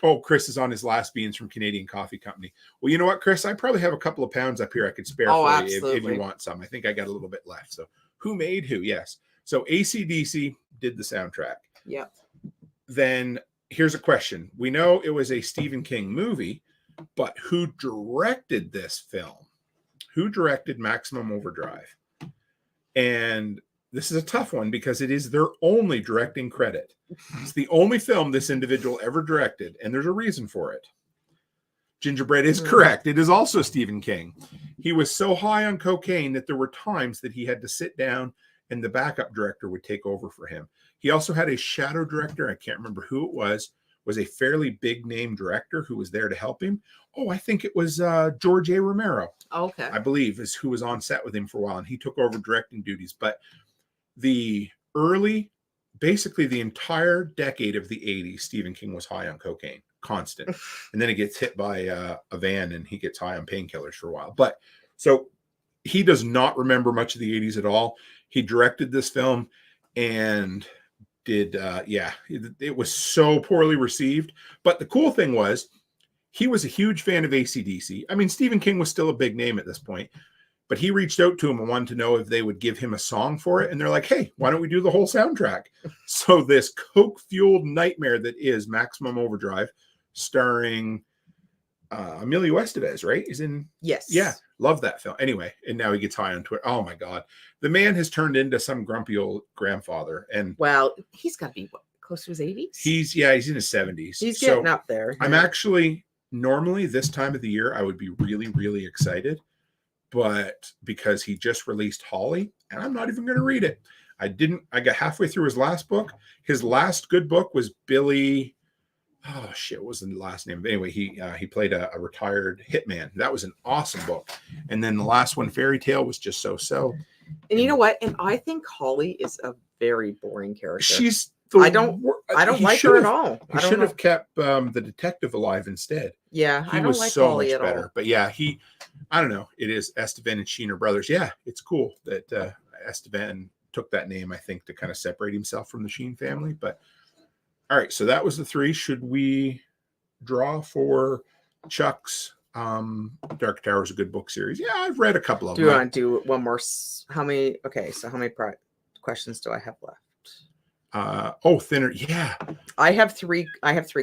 Oh, Chris is on his last beans from Canadian Coffee Company. Well, you know what, Chris? I probably have a couple of pounds up here I could spare for you if you want some. I think I got a little bit left. So who made who? Yes. So AC/DC did the soundtrack. Yep. Then here's a question. We know it was a Stephen King movie, but who directed this film? Who directed Maximum Overdrive? And this is a tough one because it is their only directing credit. It's the only film this individual ever directed, and there's a reason for it. Gingerbread is correct. It is also Stephen King. He was so high on cocaine that there were times that he had to sit down and the backup director would take over for him. He also had a shadow director. I can't remember who it was a fairly big name director who was there to help him. Oh, I think it was George A. Romero. Okay. I believe is who was on set with him for a while, and he took over directing duties. But basically the entire decade of the 80s, Stephen King was high on cocaine, constant. And then he gets hit by a van and he gets high on painkillers for a while. But so he does not remember much of the 80s at all. He directed this film, and did. It was so poorly received. But the cool thing was, he was a huge fan of AC/DC. I mean, Stephen King was still a big name at this point, but he reached out to him and wanted to know if they would give him a song for it. And they're like, hey, why don't we do the whole soundtrack? So this coke-fueled nightmare that is Maximum Overdrive, starring Emilio Estevez, right? Is in. Yes. Yeah. Love that film. Anyway, and now he gets high on Twitter. Oh my God. The man has turned into some grumpy old grandfather. And well, he's got to be close to his 80s. He's in his 70s. He's getting up there. I'm actually, normally this time of the year, I would be really, really excited. But because he just released Holly, and I'm not even going to read it. I got halfway through his last book. His last good book was Billy. Oh shit, what was the last name? Anyway, he played a retired hitman. That was an awesome book. And then the last one, Fairy Tale, was just so. And you know what? And I think Holly is a very boring character. She's I don't like her at all. He should have kept the detective alive instead. Yeah, he was like so Holly much better. All. But yeah, I don't know. It is Estevan and Sheen are brothers. Yeah, it's cool that Estevan took that name, I think, to kind of separate himself from the Sheen family. But all right, so that was the three. Should we draw for Chuck's Dark Tower is a good book series? Yeah, I've read a couple of them. Do you want to do one more? How many? Okay, so how many questions do I have left? Thinner. Yeah, I have three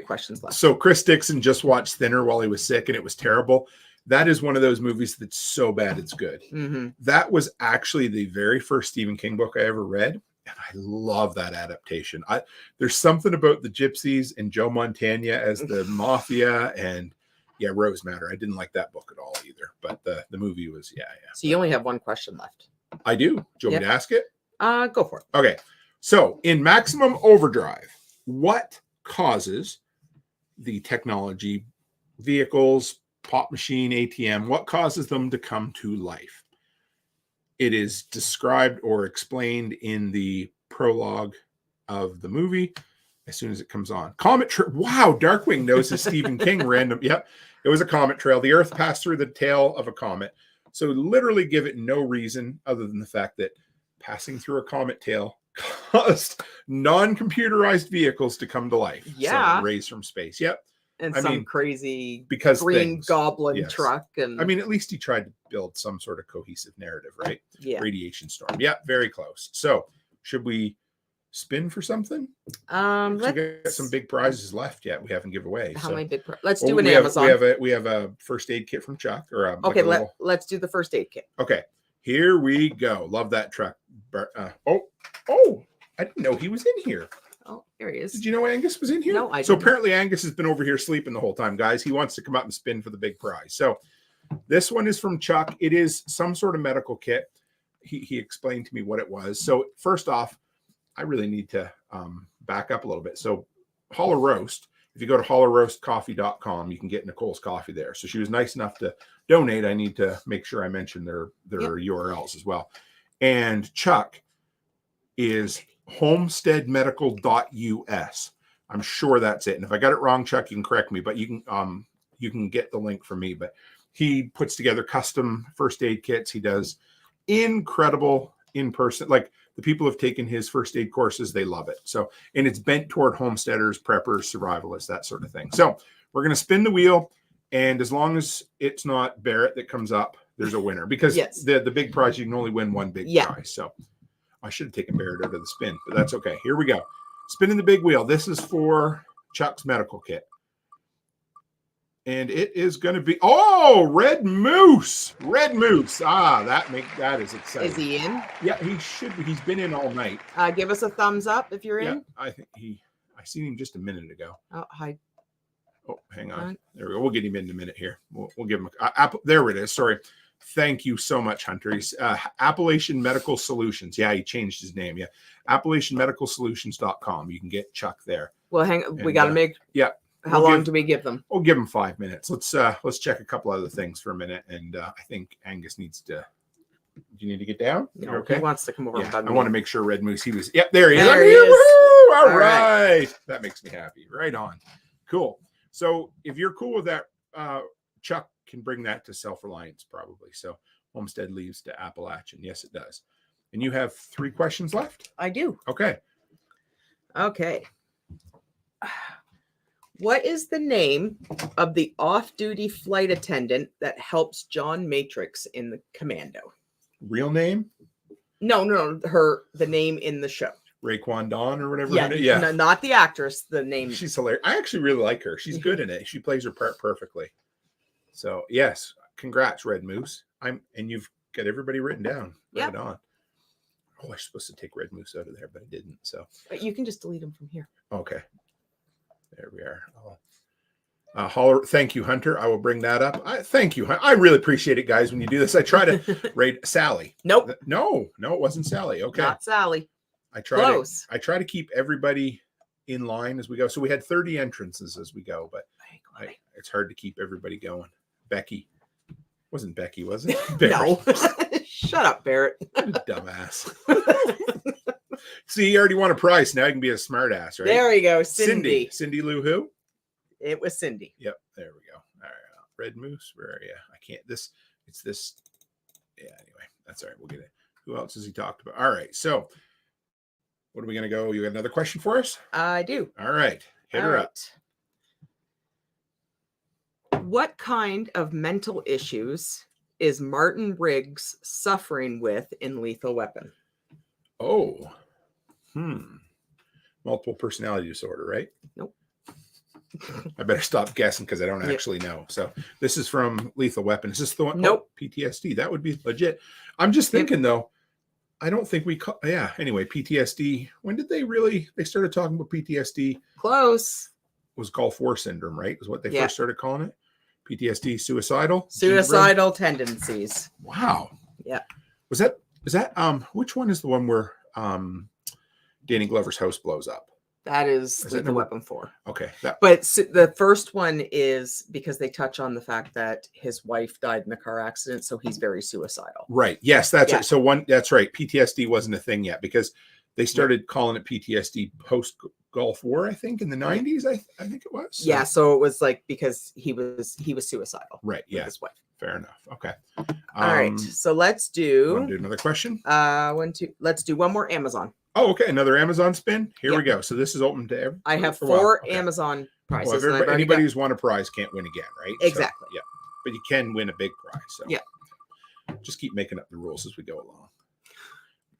questions left. So Chris Dixon just watched Thinner while he was sick, and it was terrible. That is one of those movies that's so bad it's good. Mm-hmm. That was actually the very first Stephen King book I ever read. And I love that adaptation. There's something about the gypsies and Joe Montana as the mafia, and Rose Matter. I didn't like that book at all either, but the movie was, yeah. So you only have one question left. I do. Do you want me to ask it? Go for it. Okay. So in Maximum Overdrive, what causes the technology, vehicles, pop machine, ATM, what causes them to come to life? It is described or explained in the prologue of the movie as soon as it comes on. Comet trail. Wow, Darkwing knows his Stephen King random. Yep, it was a comet trail. The Earth passed through the tail of a comet. So literally give it no reason other than the fact that passing through a comet tail caused non-computerized vehicles to come to life. Yeah. So raised from space. Yep. And some crazy because green goblin truck. And I mean, at least he tried to build some sort of cohesive narrative, right? Yeah. Radiation storm. Yeah, very close. So should we spin for something? Let's get some big prizes left yet. We haven't given away. How many big let's do an Amazon. We have a first aid kit from Chuck. Okay, let's do the first aid kit. Okay. Here we go. Love that truck. I didn't know he was in here. Oh, there he is. Did you know Angus was in here? No, I didn't. So apparently Angus has been over here sleeping the whole time, guys. He wants to come out and spin for the big prize. So this one is from Chuck. It is some sort of medical kit. He explained to me what it was. So first off, I really need to back up a little bit. So Hollow Roast, if you go to hollowroastcoffee.com, you can get Nicole's coffee there. So she was nice enough to donate. I need to make sure I mention their URLs as well. And Chuck is homesteadmedical.us. I'm sure that's it. And if I got it wrong, Chuck, you can correct me, but you can get the link from me. But he puts together custom first aid kits. He does incredible in-person, like the people have taken his first aid courses. They love it. So, and it's bent toward homesteaders, preppers, survivalists, that sort of thing. So we're going to spin the wheel. And as long as it's not Barrett that comes up, there's a winner, because the big prize, you can only win one big prize. So I should have taken Barrett out of the spin, but that's okay. Here we go. Spinning the big wheel. This is for Chuck's medical kit. And it is going to be, Red Moose. Red Moose. That is exciting. Is he in? Yeah, he should be. He's been in all night. Give us a thumbs up if you're in. I think I seen him just a minute ago. Oh, hi. Oh, hang on. There we go. We'll get him in a minute here. We'll give him there it is. Sorry. Thank you so much, Hunter. He's Appalachian Medical Solutions. Yeah, he changed his name. Yeah. AppalachianMedicalSolutions.com. You can get Chuck there. Well, we got to make. Yeah. How long do we give them? We'll give them 5 minutes. Let's check a couple other things for a minute. And I think Angus needs to. Do you need to get down? No, okay. He wants to come over. Yeah, I want to make sure Red Moose. He was. Yep, there he is. There he is. All right. That makes me happy. Right on. Cool. So if you're cool with that, Chuck can bring that to Self-Reliance probably. So Homestead leaves to Appalachian. Yes, it does. And you have 3 questions left? I do. Okay. Okay. What is the name of the off-duty flight attendant that helps John Matrix in the Commando? Real name? No, the name in the show. Raekwon Dawn or whatever. Yeah, no, not the actress. The name. She's hilarious. I actually really like her. She's good in it. She plays her part perfectly. So yes, congrats, Red Moose. And you've got everybody written down. Right on. Oh, I was supposed to take Red Moose out of there, but I didn't. So you can just delete them from here. Okay. There we are. Holler, thank you, Hunter. I will bring that up. Thank you. I really appreciate it, guys, when you do this. I try to rate Sally. Nope. No, it wasn't Sally. Okay. Not Sally. I try to keep everybody in line as we go. So we had 30 entrances as we go, but it's hard to keep everybody going. Becky. Wasn't Becky, was it? No. Shut up, Barrett. Dumbass. See, you already won a prize. Now you can be a smart ass, right? There you go. Cindy. Cindy Lou who? It was Cindy. Yep. There we go. All right. Red Moose. Where are you? I can't. It's this. Yeah. Anyway, that's all right. We'll get it. Who else has he talked about? All right. So, what are we going to go? You got another question for us? I do. All right. Hit her up. What kind of mental issues is Martin Riggs suffering with in Lethal Weapon? Oh. Multiple personality disorder, right? Nope. I better stop guessing because I don't actually know. So this is from Lethal Weapon. Is this the one? Nope. Oh, PTSD. That would be legit. I'm just thinking though. I don't think we call. Yeah. Anyway, PTSD. When did they started talking about PTSD? Close. Was Gulf War syndrome, right? Was what they first started calling it. PTSD, suicidal tendencies. Wow. Yeah. Was that which one is the one where Danny Glover's house blows up? That is Lethal Weapon 4. Okay. But the first one is because they touch on the fact that his wife died in a car accident, so he's very suicidal. Right. Yes, that's right. So that's right. PTSD wasn't a thing yet because they started calling it PTSD post Gulf War, I think, in the 90s. I think it was. So. Yeah. So it was like because he was suicidal. Right. Yeah. His wife. Fair enough. Okay. All right. So let's do. Want to do another question? Let's do one more Amazon. Oh, okay. Another Amazon spin. Here we go. So this is open to everyone. I have 4 Amazon prizes. Well, anybody who's won a prize can't win again, right? Exactly. So, yeah. But you can win a big prize. So yeah. Just keep making up the rules as we go along.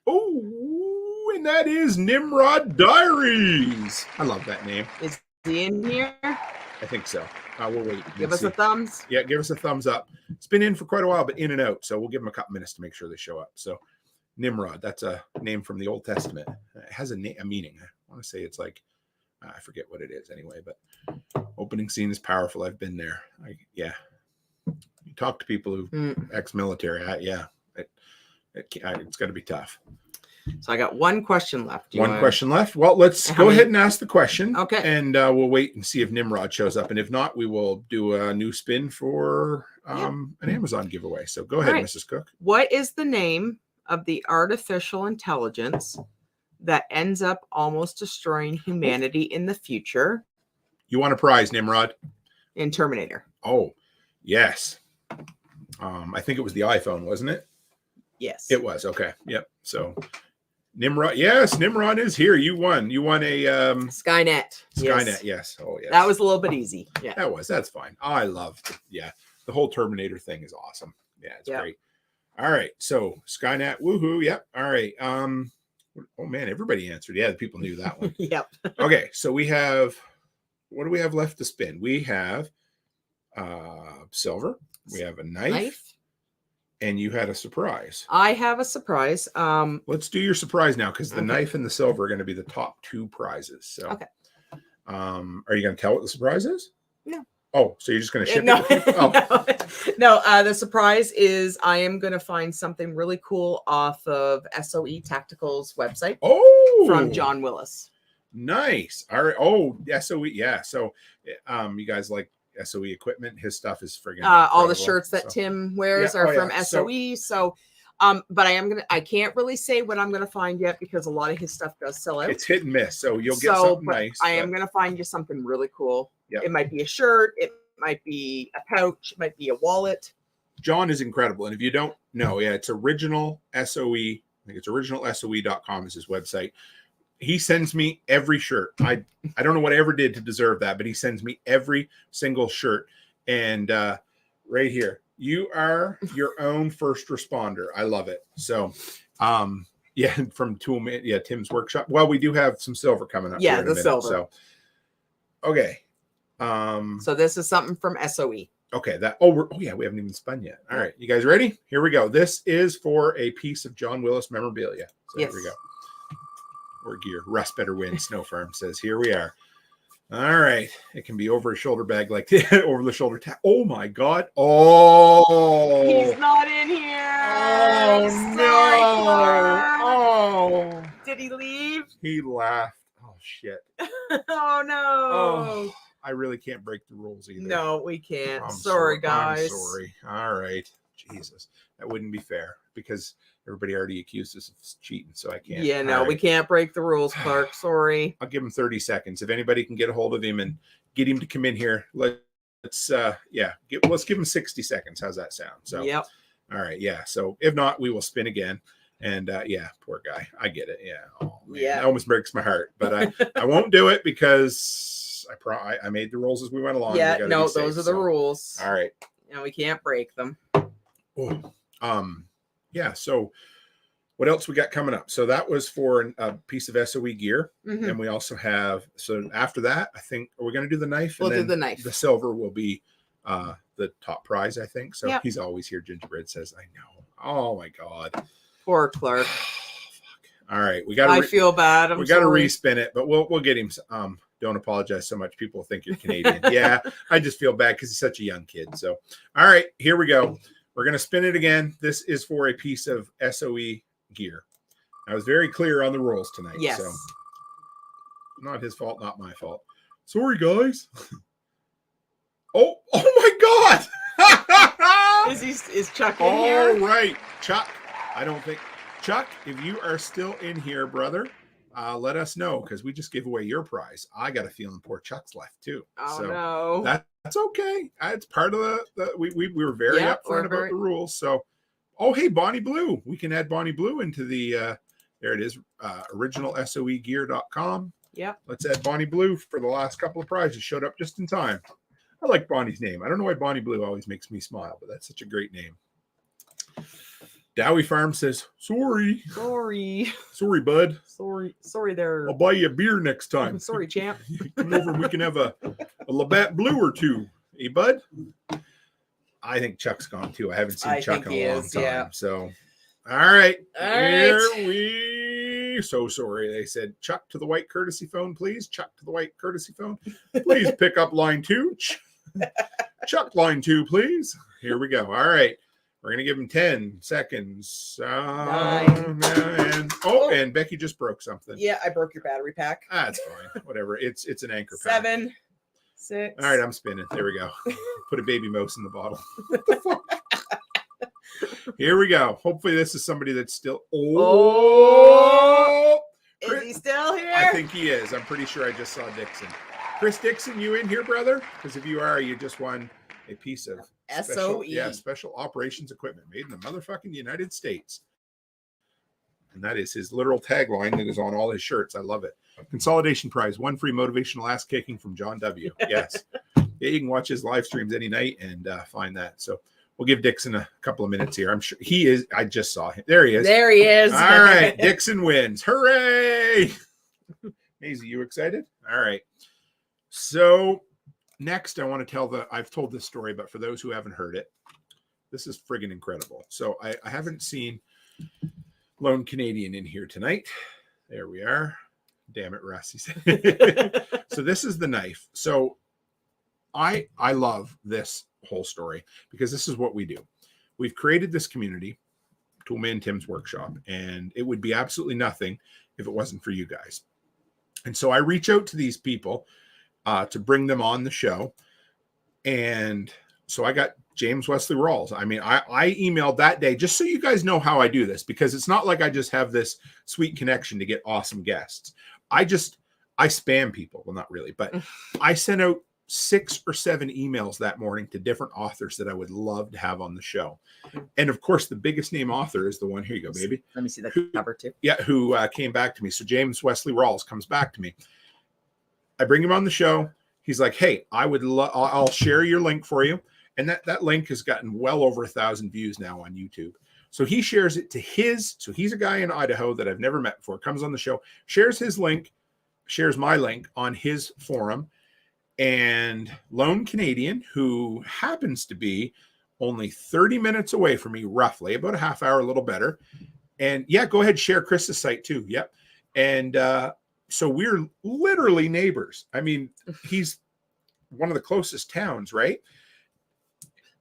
Oh, and that is Nimrod Diaries. I love that name. Is he in here? I think so. We'll wait. Give us a thumbs. Yeah, give us a thumbs up. It's been in for quite a while, but in and out. So we'll give them a couple minutes to make sure they show up. So Nimrod, that's a name from the Old Testament. It has a meaning. I want to say it's like, I forget what it is anyway, but opening scene is powerful. I've been there. You talk to people who ex-military. It's got to be tough. So I got one question left. One question left. Well, let's go ahead and ask the question. Okay. And we'll wait and see if Nimrod shows up. And if not, we will do a new spin for an Amazon giveaway. So go ahead, Mrs. Cook. What is the name of the artificial intelligence that ends up almost destroying humanity in the future? You want a prize, Nimrod? In Terminator. Oh, yes. I think it was the iPhone, wasn't it? Yes. It was. Okay. Yep. So Nimrod. Yes, Nimrod is here. You won. You won a Skynet. Skynet. Yes. Oh, yes. That was a little bit easy. Yeah. That's fine. I love the whole Terminator thing is awesome. Yeah, it's great. All right. So Skynet. Woohoo. Yep. All right. Oh man, everybody answered. Yeah, the people knew that one. Yep. Okay. So we have, what do we have left to spin? We have silver. We have a knife. And you had a surprise. I have a surprise. Let's do your surprise now because the knife and the silver are going to be the top 2 prizes. So, okay. Are you going to tell what the surprise is? No. Oh, so you're just going to ship it? Oh. No. The surprise is I am going to find something really cool off of SOE Tactical's website. Oh, from John Willis. Nice. All right. Oh, SOE. Yeah. So, you guys like SOE equipment? His stuff is friggin' all the shirts that Tim wears are from SOE. So but I can't really say what I'm gonna find yet because a lot of his stuff does sell out. It's hit and miss, so you'll get something nice. I am gonna find you something really cool. Yep. It might be a shirt, it might be a pouch, it might be a wallet. John is incredible, and if you don't know, it's original SOE. I think it's originalsoe.com is his website. he sends me every shirt. I don't know what I ever did to deserve that, but he sends me every single shirt. And right here, you are your own first responder. I love it. So, yeah, from Toolman, yeah, Tim's Workshop. Well, we do have some silver coming up. Yeah, here in a the minute, silver. So, okay. So this is something from SOE. Okay, we haven't even spun yet. All right, you guys ready? Here we go. This is for a piece of John Willis memorabilia. So Yes. Here we go. Or gear. Rust Better Win, Snow Farm says, here we are. All right. It can be over a shoulder bag like that, over the shoulder tap. Oh my God. Oh. He's not in here. Oh Sorry, no. Clark. Oh. Did he leave? He laughed. Oh shit. Oh no. Oh. I really can't break the rules either. No, we can't. I'm Sorry, guys. I'm sorry. All right. Jesus. That wouldn't be fair because everybody already accused us of cheating, so I can't. Yeah, no, All we right. can't break the rules, Clark. Sorry. I'll give him 30 seconds. If anybody can get a hold of him and get him to come in here, let's give him 60 seconds. How's that sound? So Yep. All right, yeah. So if not, we will spin again. And yeah, poor guy. I get it. Yeah. Oh man, Yeah. that almost breaks my heart. But I won't do it because I made the rules as we went along. Yeah, We gotta no, be safe, those are the so. rules. All right. And we can't break them. Oh, yeah. So what else we got coming up? So that was for a piece of SOE gear. Mhm. And we also have, so after that, I think, are we going to do the knife? We'll And do then the knife. The silver will be the top prize, I think. So Yep. he's always here. Gingerbread says, I know. Oh my God. Poor Clark. All right. We got I to, feel bad. we got to sorry. respin it, but we'll get him. Don't apologize so much. People think you're Canadian. Yeah. I just feel bad because he's such a young kid. So, all right, here we go. We're going to spin it again. This is for a piece of SOE gear. I was very clear on the rules tonight. Yes. So not his fault, not my fault. Sorry, guys. Oh my God. Is Chuck in All here? right, Chuck. I don't think Chuck, if you are still in here, brother, let us know because we just gave away your prize. I got a feeling poor Chuck's left too. Oh So no. that's okay. It's part of the we were very Yeah, upfront we're about very- the rules. So, oh hey, Bonnie Blue, we can add Bonnie Blue into the there it is, originalsoegear.com. Yep. Let's add Bonnie Blue for the last couple of prizes. Showed up just in time. I like Bonnie's name. I don't know why Bonnie Blue always makes me smile, but that's such a great name. Dowie Farm says, sorry, bud. Sorry there. I'll buy you a beer next time. Sorry, champ. Come over and we can have a Labatt Blue or two. Hey, bud? I think Chuck's gone too. I haven't seen I Chuck think in he a long is, time. yeah. So, all right. All Here right. we so sorry. They said, Chuck to the white courtesy phone, please. Chuck to the white courtesy phone. Please pick up line 2. Chuck line 2, please. Here we go. All right. We're going to give him 10 seconds. 9. And Becky just broke something. Yeah, I broke your battery pack. That's fine. Whatever. It's an anchor pack. 7, 6. All right, I'm spinning. There we go. Put a baby mouse in the bottle. What the fuck? Here we go. Hopefully this is somebody that's still. Oh! Is he still here? I think he is. I'm pretty sure I just saw Dixon. Chris Dixon, you in here, brother? Because if you are, you just won a piece of SOE. special operations equipment made in the motherfucking United States. And that is his literal tagline that is on all his shirts. I love it. Consolidation prize, 1 free motivational ass kicking from John W. Yes. Yeah, you can watch his live streams any night and find that. So we'll give Dixon a couple of minutes here. I'm sure he is. I just saw him. There he is. There he is. All right. Dixon wins. Hooray. Maisie, you excited? All right. So next, I want to I've told this story, but for those who haven't heard it, this is friggin' incredible. So I haven't seen Lone Canadian in here tonight. There we are. Damn it, Russ. He said. So this is the knife. So I love this whole story because this is what we do. We've created this community, Toolman Tim's Workshop, and it would be absolutely nothing if it wasn't for you guys. And so I reach out to these people to bring them on the show. And so I got James Wesley Rawls. I mean, I emailed that day just so you guys know how I do this, because it's not like I just have this sweet connection to get awesome guests. I spam people. Well, not really, but I sent out 6 or 7 emails that morning to different authors that I would love to have on the show. And of course, the biggest name author is the one, here you go, baby. Let me see the cover too. Yeah, who came back to me. So James Wesley Rawls comes back to me. I bring him on the show. He's like, hey, I'll share your link for you. And that link has gotten well over 1,000 views now on YouTube. So he shares it to so he's a guy in Idaho that I've never met before, comes on the show, shares his link, shares my link on his forum. And Lone Canadian, who happens to be only 30 minutes away from me, roughly, about a half hour, a little better. And yeah, go ahead, share Chris's site too. Yep. And so we're literally neighbors. I mean, he's one of the closest towns, right?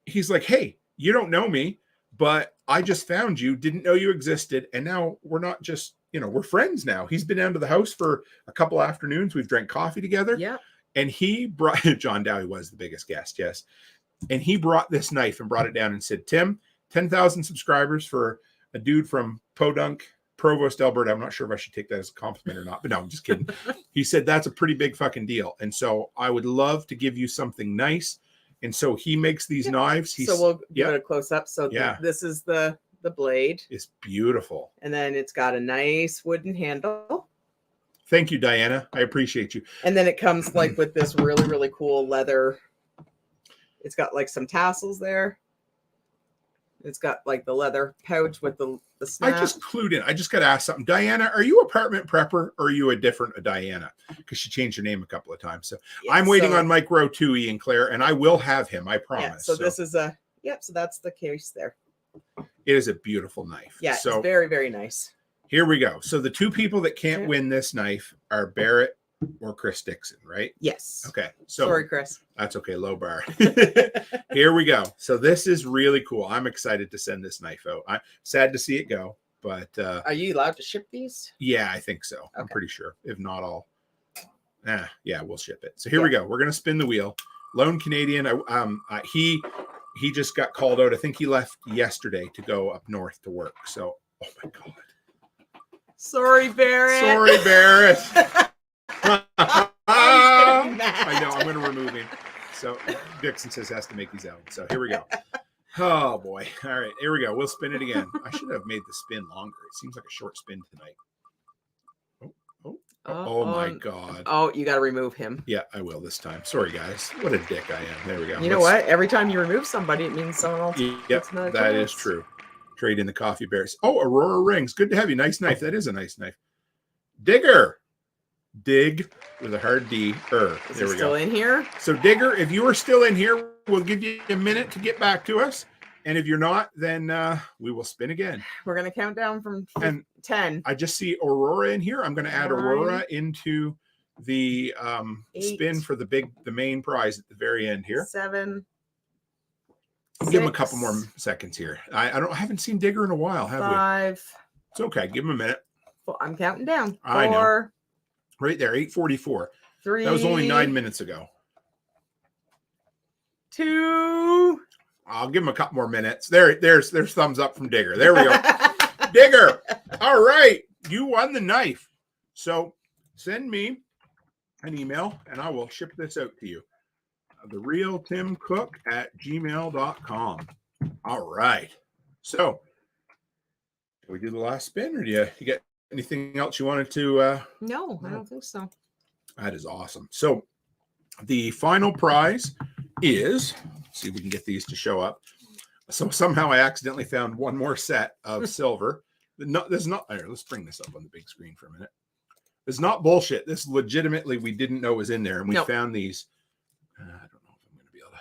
He's like, hey, you don't know me, but I just found you, didn't know you existed. And now we're not just, we're friends now. He's been down to the house for a couple afternoons. We've drank coffee together. Yeah. And he brought, John Dowie was the biggest guest, yes. And he brought this knife and brought it down and said, Tim, 10,000 subscribers for a dude from Podunk, Provost, Alberta. I'm not sure if I should take that as a compliment or not, but no, I'm just kidding. He said, that's a pretty big fucking deal. And so I would love to give you something nice. And so he makes these knives. So we'll give it a close up. So this is the blade. It's beautiful. And then it's got a nice wooden handle. Thank you, Diana. I appreciate you. And then it comes like with this really, really cool leather. It's got like some tassels there. It's got like the leather pouch with the snap. I just clued in. I just got to ask something. Diana, are you apartment prepper or are you a different Diana? Because she changed her name a couple of times. So I'm waiting on Mike Rowe too, Ian Claire, and I will have him. I promise. Yeah, so this is so that's the case there. It is a beautiful knife. Yeah, so it's very, very nice. Here we go. So the two people that can't win this knife are Barrett or Chris Dixon, right? Yes. Okay. So sorry, Chris. That's okay. Low bar. Here we go. So this is really cool. I'm excited to send this knife out. I'm sad to see it go, but are you allowed to ship these? Yeah, I think so. Okay. I'm pretty sure. If not, we'll ship it. So here we go. We're gonna spin the wheel. Lone Canadian. He just got called out. I think he left yesterday to go up north to work. So, oh my God. Sorry, Barrett. Sorry, Barrett. I know. I'm going to remove him. So Dixon says has to make these out. So here we go. Oh boy. All right. Here we go. We'll spin it again. I should have made the spin longer. It seems like a short spin tonight. Oh my God. Oh, you got to remove him. Yeah, I will this time. Sorry, guys. What a dick I am. There we go. You know what? Every time you remove somebody, it means someone else. Yep, that is true. Trade in the coffee bears. Oh, Aurora Rings. Good to have you. Nice knife. That is a nice knife. Digger. Dig with a hard D. There we go. Still in here? So Digger, if you are still in here, we'll give you a minute to get back to us. And if you're not, then we will spin again. We're going to count down from 10. I just see Aurora in here. I'm going to add Aurora into the 8, spin for the main prize at the very end here. 7. Give him a couple more seconds here. I haven't seen Digger in a while, have 5. we? It's okay. Give him a minute. I'm counting down. 4. I know. Right there, 8:44. 3. That was only 9 minutes ago. 2. I'll give him a couple more minutes. There's thumbs up from Digger. There we go. Digger. All right. You won the knife. So send me an email and I will ship this out to you. TheRealTimCook@gmail.com. All right. So we do the last spin, or do you get anything else you wanted to? No, I don't think so. That is awesome. So the final prize is, let's see if we can get these to show up. So somehow I accidentally found one more set of silver. No, there's not. Here, let's bring this up on the big screen for a minute. It's not bullshit. This legitimately we didn't know was in there, and we found these. I don't know if I'm going to be able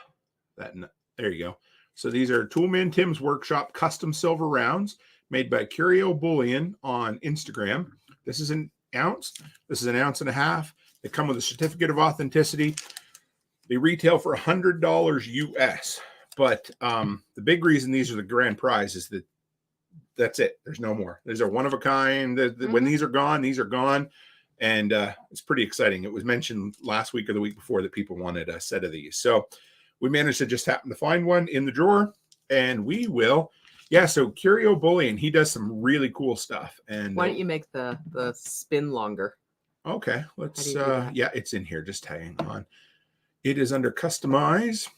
to. There you go. So these are Toolman Tim's Workshop custom silver rounds made by Curio Bullion on Instagram. This is an ounce. This is an ounce and a half. They come with a certificate of authenticity. They retail for $100 US. But the big reason these are the grand prize is that that's it. There's no more. These are one of a kind. When these are gone. And it's pretty exciting. It was mentioned last week or the week before that people wanted a set of these. So we managed to just happen to find one in the drawer, and we will. Yeah, so Curio Bullion, he does some really cool stuff. And why don't you make the spin longer? Okay, let's it's in here. Just hang on. It is under customize.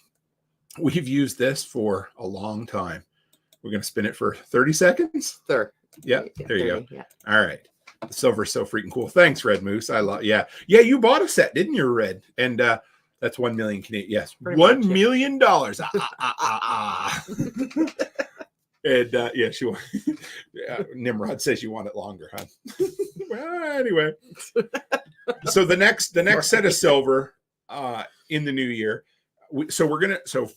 We've used this for a long time. We're going to spin it for 30 seconds. Yeah, there you go. Yeah. All right. The silver's so freaking cool. Thanks, Red Moose. I love. Yeah, you bought a set, didn't you, Red? And that's 1 million Canadian. Yes, $1 million. And yeah, she won. Nimrod says you want it longer, huh? Well, anyway. So the next set of silver in the new year. So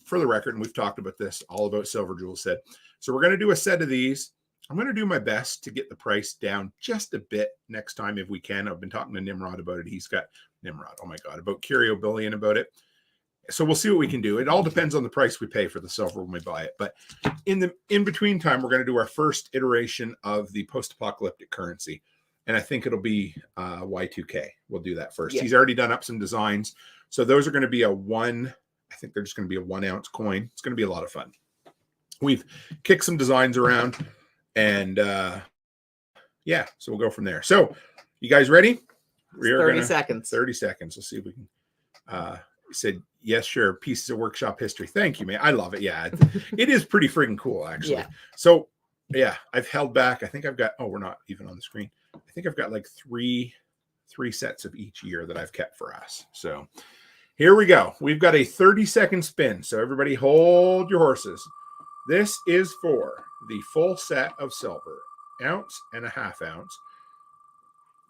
for the record, and we've talked about this, all about silver, Jules said. So we're gonna do a set of these. I'm going to do my best to get the price down just a bit next time if we can. I've been talking to Nimrod about it. He's got about Curio Bullion about it. So we'll see what we can do. It all depends on the price we pay for the silver when we buy it. But in between time, we're going to do our first iteration of the post-apocalyptic currency. And I think it'll be Y2K. We'll do that first. Yeah. He's already done up some designs. So those are going to be I think they're just going to be a 1 ounce coin. It's going to be a lot of fun. We've kicked some designs around. And yeah, so we'll go from there. So you guys ready? 30 seconds. 30 seconds. Let's see if we can. He said, yes, sure. Pieces of workshop history. Thank you, man. I love it. Yeah, it is pretty freaking cool, actually. Yeah. So yeah, I've held back. I think I've got, we're not even on the screen. I think I've got like three sets of each year that I've kept for us. So here we go. We've got a 30-second spin. So everybody hold your horses. This is for the full set of silver, 1.5 ounce,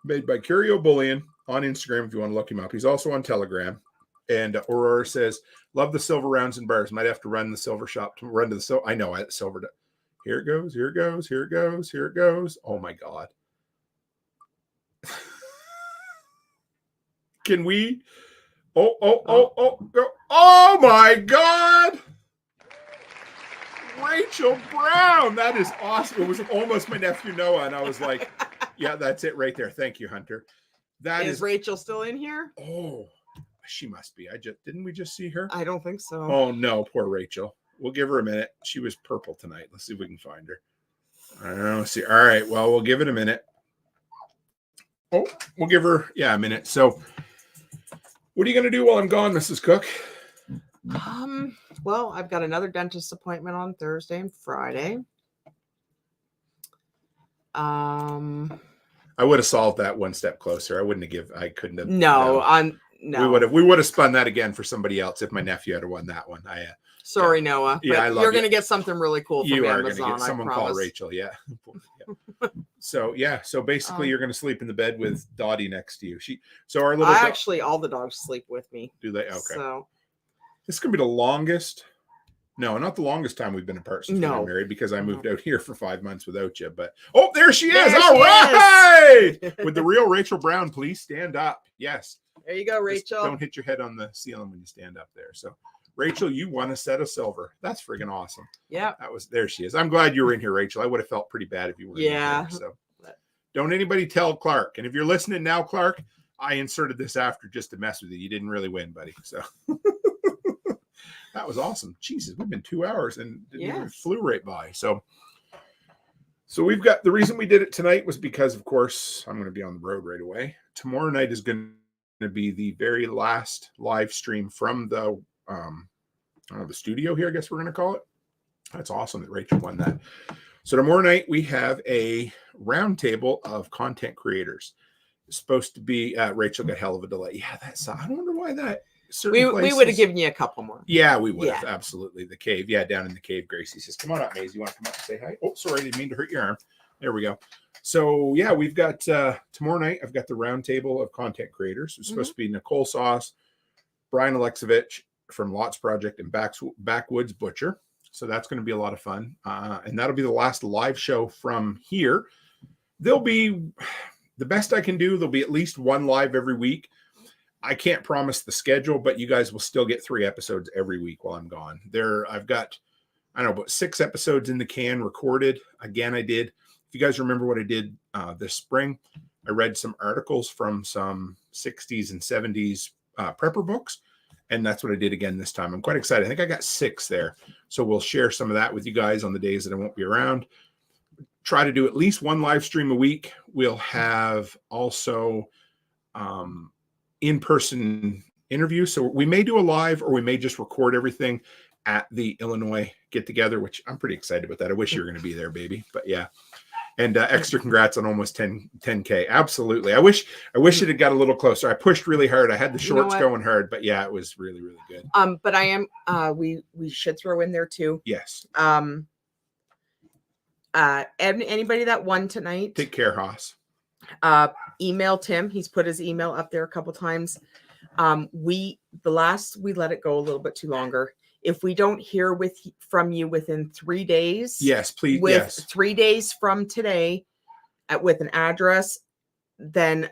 made by Curio Bullion on Instagram if you want to look him up. He's also on Telegram. And Aurora says, love the silver rounds and bars. Might have to run the silver shop to run to the silver. I know, silver. Here it goes, here it goes, here it goes, here it goes. Oh my God. Can we? Go. Oh my God. Rachel Brown. That is awesome. It was almost my nephew Noah. And I was like, yeah, that's it right there. Thank you, Hunter. Is Rachel still in here? Oh, she must be. Didn't we just see her? I don't think so. Oh no, poor Rachel. We'll give her a minute. She was purple tonight. Let's see if we can find her. I don't know. See. All right. Well, we'll give it a minute. Oh, we'll give her, a minute. So what are you going to do while I'm gone, Mrs. Cook? Well, I've got another dentist appointment on Thursday and Friday. I would have solved that one step closer. I couldn't have. No. We would have spun that again for somebody else if my nephew had won that one. Sorry, Noah. Yeah, I love you're going to get something really cool from you Amazon. You are going to get someone call Rachel. Yeah. So basically you're going to sleep in the bed with Dottie next to you. Actually all the dogs sleep with me. Do they? Okay. So this is going to be the longest. No, not the longest time we've been apart since we've been married, because I moved out here for 5 months without you. But there she is. All right. With the real Rachel Brown, please stand up. Yes. There you go, Rachel. Just don't hit your head on the ceiling when you stand up there. So Rachel, you won a set of silver. That's friggin' awesome. Yeah. There she is. I'm glad you were in here, Rachel. I would have felt pretty bad if you weren't in here. So don't anybody tell Clark. And if you're listening now, Clark, I inserted this after just to mess with you. You didn't really win, buddy. So that was awesome. Jesus, we've been 2 hours and it flew right by. So we've got, the reason we did it tonight was because, of course, I'm going to be on the road right away. Tomorrow night is going to be the very last live stream from the studio here, I guess we're going to call it. That's awesome that Rachel won that. So tomorrow night we have a roundtable of content creators. It's supposed to be Rachel got hell of a delay. Yeah, I wonder why that. We would have given you a couple more. Yeah, we would have. Absolutely. The cave. Yeah, down in the cave. Gracie says, come on up, Maisie. You want to come up and say hi? Oh, sorry. I didn't mean to hurt your arm. There we go. So, yeah, we've got tomorrow night, I've got the roundtable of content creators. It's supposed to be Nicole Sauce, Brian Alexovich from Lots Project, and Backwoods Butcher. So that's going to be a lot of fun. And that'll be the last live show from here. There'll be, the best I can do, there'll be at least one live every week. I can't promise the schedule, but you guys will still get 3 episodes every week while I'm gone. I've got, about 6 episodes in the can recorded. Again, I did. If you guys remember what I did this spring, I read some articles from some 60s and 70s prepper books, and that's what I did again this time. I'm quite excited. I think I got 6 there. So we'll share some of that with you guys on the days that I won't be around. Try to do at least 1 live stream a week. We'll have also in-person interview. So we may do a live, or we may just record everything at the Illinois get together, which I'm pretty excited about that. I wish you were going to be there, baby. But yeah. And extra congrats on almost 10K. Absolutely. I wish it had got a little closer. I pushed really hard. I had the shorts going hard, but yeah, it was really, really good. But I am, we should throw in there too. Yes. Anybody that won tonight, Take care, Haas. email Tim. He's put his email up there a couple times. We let it go a little bit too longer. If we don't hear from you within 3 days, yes, please. With 3 days from today, with an address, then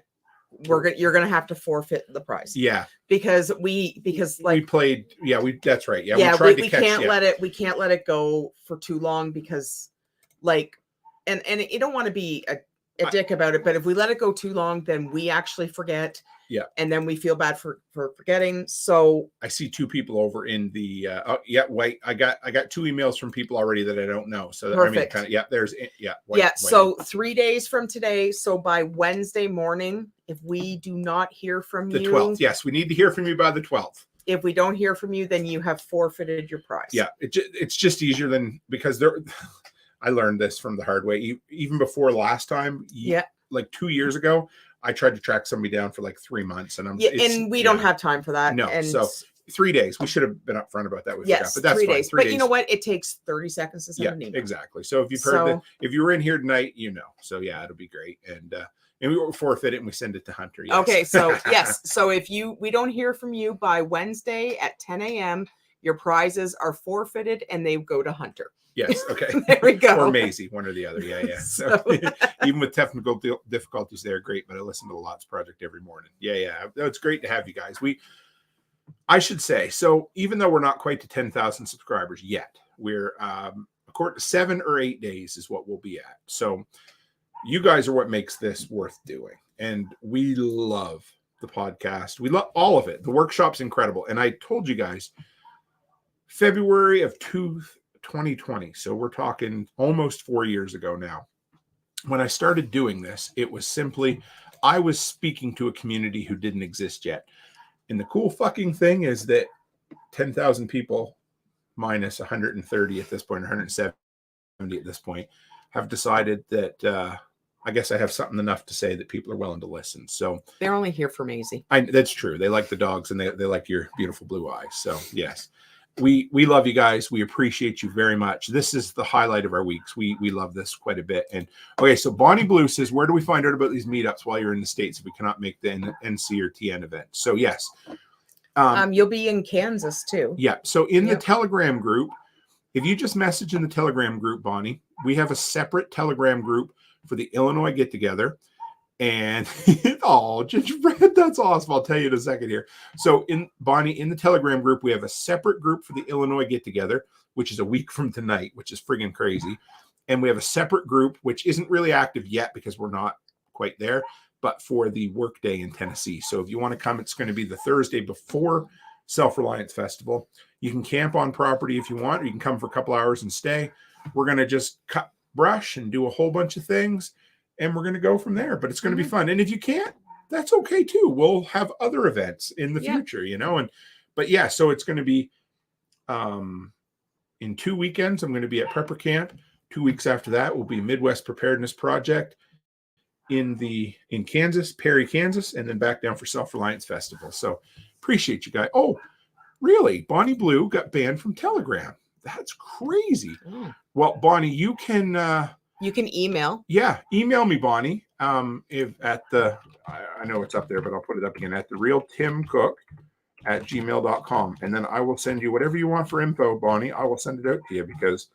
you're gonna have to forfeit the prize. Yeah, because we played. Yeah, that's right. Yeah, we can't let it go for too long because, and you don't want to be a dick about it, but if we let it go too long, then we actually forget. Yeah. And then we feel bad for forgetting. So I see 2 people over in the White. I got 2 emails from people already that I don't know. So perfect. There's White, so 3 days from today. So by Wednesday morning, if we do not hear from you, the 12th. Yes, we need to hear from you by the 12th. If we don't hear from you, then you have forfeited your prize. Yeah, it's just easier because I learned this from the hard way. Even before last time, like 2 years ago, I tried to track somebody down for like 3 months, and we don't have time for that. No, and so 3 days. We should have been upfront about that. Yes, but that's 3 fine. days. 3 days. You know what? It takes 30 seconds to send an email. Exactly. So if you've heard if you were in here tonight, you know. So yeah, it'll be great. And we will forfeit it and we send it to Hunter. Yes. Okay, so yes. So if we don't hear from you by Wednesday at 10 a.m., your prizes are forfeited and they go to Hunter. Yes. Okay. There we go. Or Maisie, one or the other. Yeah. So even with technical difficulties, they're great. But I listen to the Lots Project every morning. Yeah. It's great to have you guys. I should say, so even though we're not quite to 10,000 subscribers yet, we're 7 or 8 days is what we'll be at. So you guys are what makes this worth doing, and we love the podcast. We love all of it. The workshop's incredible, and I told you guys February of 2020. So we're talking almost 4 years ago now. When I started doing this, it was simply, I was speaking to a community who didn't exist yet. And the cool fucking thing is that 10,000 people minus 130 at this point, 170 at this point, have decided that I guess I have something enough to say that people are willing to listen. So they're only here for Maisie. That's true. They like the dogs and they like your beautiful blue eyes. So yes. We love you guys. We appreciate you very much. This is the highlight of our weeks. We love this quite a bit. And okay, so Bonnie Blue says, where do we find out about these meetups while you're in the States if we cannot make the NC or TN event? So yes. You'll be in Kansas too. Yeah. So in the Telegram group, if you just message in the Telegram group, Bonnie, we have a separate Telegram group for the Illinois get together. And gingerbread, that's awesome. I'll tell you in a second here. So in the Telegram group, we have a separate group for the Illinois get together, which is a week from tonight, which is friggin' crazy. And we have a separate group, which isn't really active yet because we're not quite there, but for the work day in Tennessee. So if you want to come, it's going to be the Thursday before Self-Reliance Festival. You can camp on property if you want, or you can come for a couple hours and stay. We're going to just cut brush and do a whole bunch of things. And we're going to go from there, but it's going to be fun. And if you can't, that's okay too. We'll have other events in the future, so it's going to be in 2 weekends. I'm going to be at Prepper Camp. 2 weeks after that will be Midwest Preparedness Project in Kansas, Perry, Kansas, and then back down for Self-Reliance Festival. So appreciate you guys. Oh, really? Bonnie Blue got banned from Telegram. That's crazy. Well, Bonnie, you can email. Yeah, email me, Bonnie. If at the, I know it's up there, but I'll put it up again at therealtimcook@gmail.com. And then I will send you whatever you want for info, Bonnie. I will send it out to you because,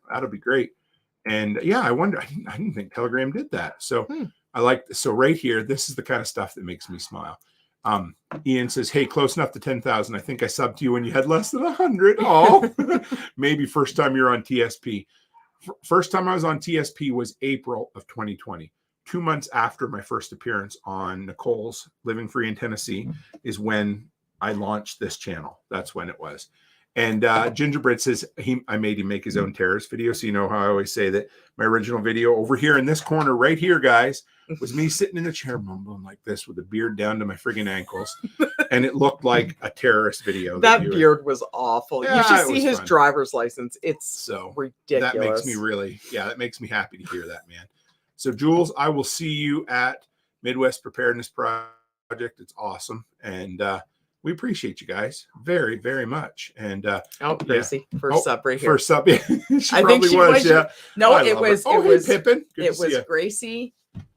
that'll be great. And I wonder, I didn't think Telegram did that. So so right here, this is the kind of stuff that makes me smile. Ian says, hey, close enough to 10,000. I think I subbed to you when you had less than 100. Oh, maybe first time you're on TSP. First time I was on TSP was April of 2020. 2 months after my first appearance on Nicole's Living Free in Tennessee is when I launched this channel. That's when it was. And Gingerbread says I made him make his own terrorist video. So you know how I always say that my original video over here in this corner right here, guys, was me sitting in a chair mumbling like this with a beard down to my friggin' ankles. And it looked like a terrorist video. That beard was awful. Yeah, you should it see was his fun. driver's license. It's so ridiculous. That makes me that makes me happy to hear that, man. So Jules, I will see you at Midwest Preparedness Project. It's awesome. And we appreciate you guys very, very much. And Gracie, first sub right here. First sub, yeah. I think she was. Yeah. No, it was. It was Pippin. It was Gracie,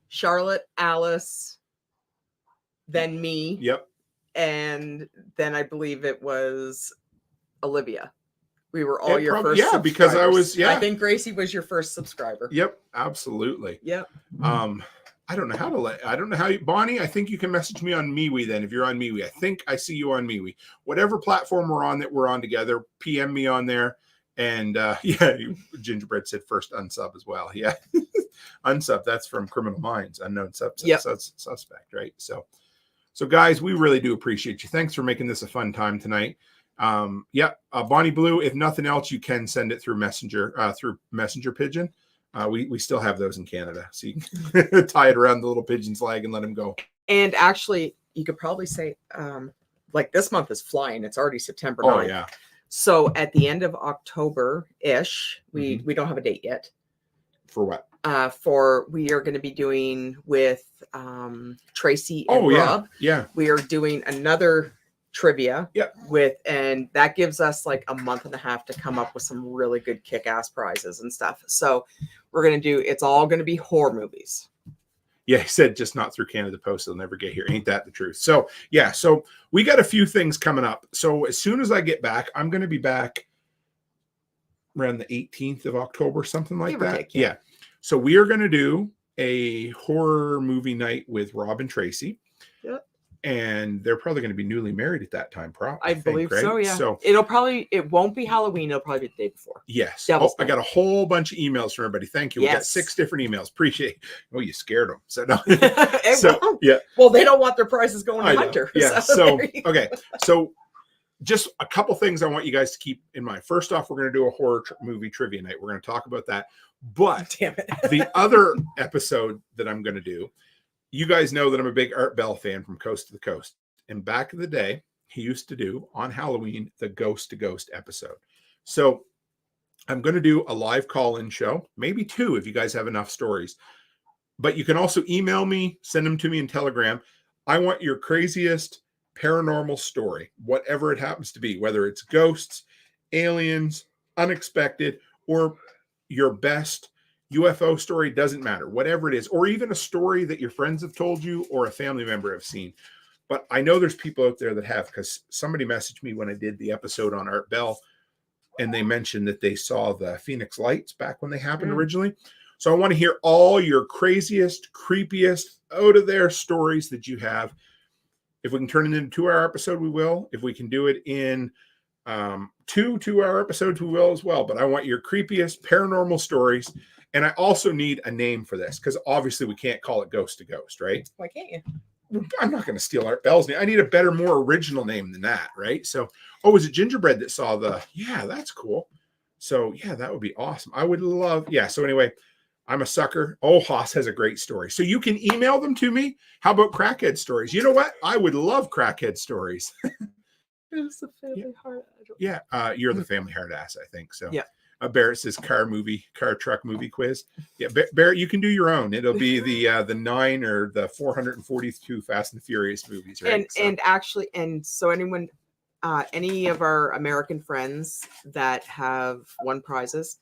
Charlotte, Alice, then me. Yep. And then I believe it was Olivia. We were all your first. Yeah, because I was. Yeah, I think Gracie was your first subscriber. Yep, absolutely. Yep. I don't know how to Bonnie, I think you can message me on MeWe then if you're on MeWe. I think I see you on MeWe. Whatever platform we're on together, PM me on there. And Gingerbread said first unsub as well. Yeah. Unsub, that's from Criminal Minds, unknown suspect, right? So guys, we really do appreciate you. Thanks for making this a fun time tonight. Bonnie Blue, if nothing else, you can send it through Messenger Pigeon. We still have those in Canada, so you can tie it around the little pigeon's leg and let him go. And actually, you could probably say, like this month is flying. It's already September 9th. Oh, yeah. So at the end of October-ish, we don't have a date yet. For what? We are going to be doing with Tracy and Rob. Yeah. We are doing another trivia and that gives us like a month and a half to come up with some really good kick-ass prizes and stuff. So we're going to do, it's all going to be horror movies. Yeah, he said just not through Canada Post. They'll never get here. Ain't that the truth? So so we got a few things coming up. So as soon as I get back, I'm going to be back around the 18th of October, something like that. Yeah. So we are going to do a horror movie night with Rob and Tracy. Yep. And they're probably going to be newly married at that time, probably. I believe right? so, yeah. So it won't be Halloween. It'll probably be the day before. Yes. I got a whole bunch of emails from everybody. Thank you. We got 6 different emails. Appreciate it. Oh, you scared them. So no. Yeah. Well, they don't want their prizes going to Hunter. Yeah. So okay. So just a couple things I want you guys to keep in mind. First off, we're going to do a horror movie trivia night. We're going to talk about that. But damn it. The other episode that I'm going to do, you guys know that I'm a big Art Bell fan from Coast to the Coast. And back in the day, he used to do on Halloween the Ghost to Ghost episode. So I'm going to do a live call-in show, maybe 2 if you guys have enough stories. But you can also email me, send them to me in Telegram. I want your craziest paranormal story, whatever it happens to be, whether it's ghosts, aliens, unexpected, or your best UFO story, doesn't matter, whatever it is, or even a story that your friends have told you or a family member have seen. But I know there's people out there that have, because somebody messaged me when I did the episode on Art Bell, and they mentioned that they saw the Phoenix Lights back when they happened originally. So I want to hear all your craziest, creepiest, out of there stories that you have. If we can turn it into a 2-hour episode, we will. If we can do it in 2 2-hour episodes, we will as well. But I want your creepiest paranormal stories. And I also need a name for this, because obviously we can't call it Ghost to Ghost, right? Why can't you? I'm not going to steal Art Bell's name. I need a better, more original name than that, right? So, was it Gingerbread that saw the, that's cool. So, that would be awesome. I would love, so anyway, I'm a sucker. Oh, Haas has a great story. So you can email them to me. How about crackhead stories? You know what? I would love crackhead stories. It's the family hard. You're the family hard ass, I think. So, Barrett says car truck movie quiz. Yeah, Barrett, you can do your own. It'll be the 9 or the 442 Fast and Furious movies, right? So anyone, any of our American friends that have won prizes,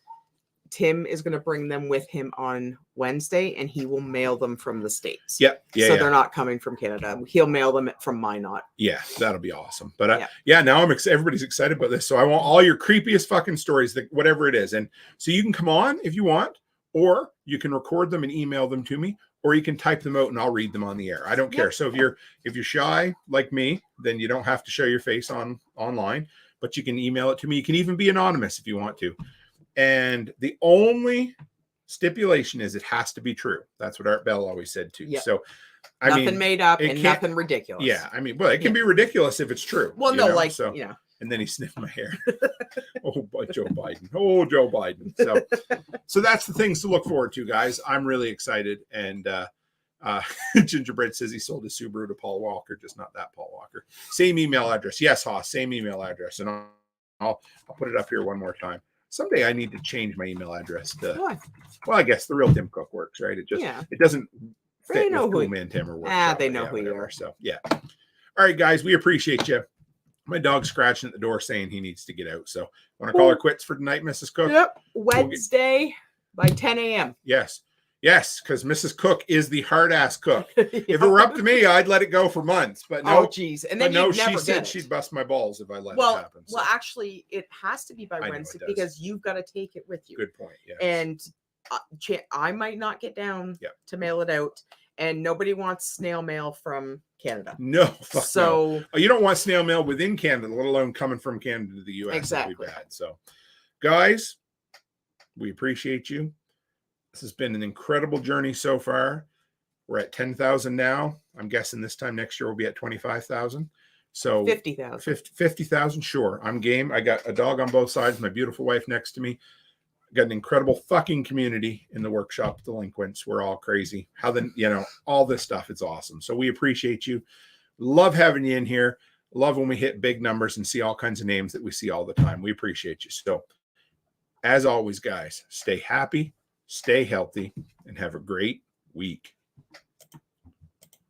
Tim is going to bring them with him on Wednesday, and he will mail them from the States. So they're not coming from Canada. He'll mail them from Minot. Yeah, that'll be awesome. But now everybody's excited about this. So I want all your creepiest fucking stories, whatever it is. And so you can come on if you want, or you can record them and email them to me, or you can type them out and I'll read them on the air. I don't care. So if you're shy like me, then you don't have to show your face online, but you can email it to me. You can even be anonymous if you want to. And the only stipulation is it has to be true. That's what Art Bell always said too. So nothing made up and nothing ridiculous. Yeah. I mean, well, it can be ridiculous if it's true. Well, no, And then he sniffed my hair. Oh, boy, Joe Biden. Oh, Joe Biden. So that's the things to look forward to, guys. I'm really excited. And Gingerbread says he sold his Subaru to Paul Walker, just not that Paul Walker. Same email address. Yes, Haas, same email address. And I'll put it up here one more time. Someday I need to change my email address to, well, I guess the real Tim Cook works, right? It just, it doesn't fit with Cool Man Tim or Workshop. They know who you are. So, yeah. All right, guys, we appreciate you. My dog's scratching at the door saying he needs to get out. So, want to call her quits for tonight, Mrs. Cook? Yep. Wednesday by 10 a.m. Yes. Yes, because Mrs. Cook is the hard-ass cook. If it were up to me, I'd let it go for months. But no, geez. And then she said she'd bust my balls if I let it happen. So. Well, actually, it has to be by Wednesday because you've got to take it with you. Good point. Yeah. And I might not get down to mail it out. And nobody wants snail mail from Canada. No. No. You don't want snail mail within Canada, let alone coming from Canada to the U.S. Exactly. That'd be bad. So, guys, we appreciate you. This has been an incredible journey so far. We're at 10,000 now. I'm guessing this time next year we'll be at 25,000. So 50,000. 50,000. Sure. I'm game. I got a dog on both sides. My beautiful wife next to me. Got an incredible fucking community in the workshop. Delinquents. We're all crazy. All this stuff. It's awesome. So we appreciate you. Love having you in here. Love when we hit big numbers and see all kinds of names that we see all the time. We appreciate you. So as always, guys, stay happy, stay healthy, and have a great week.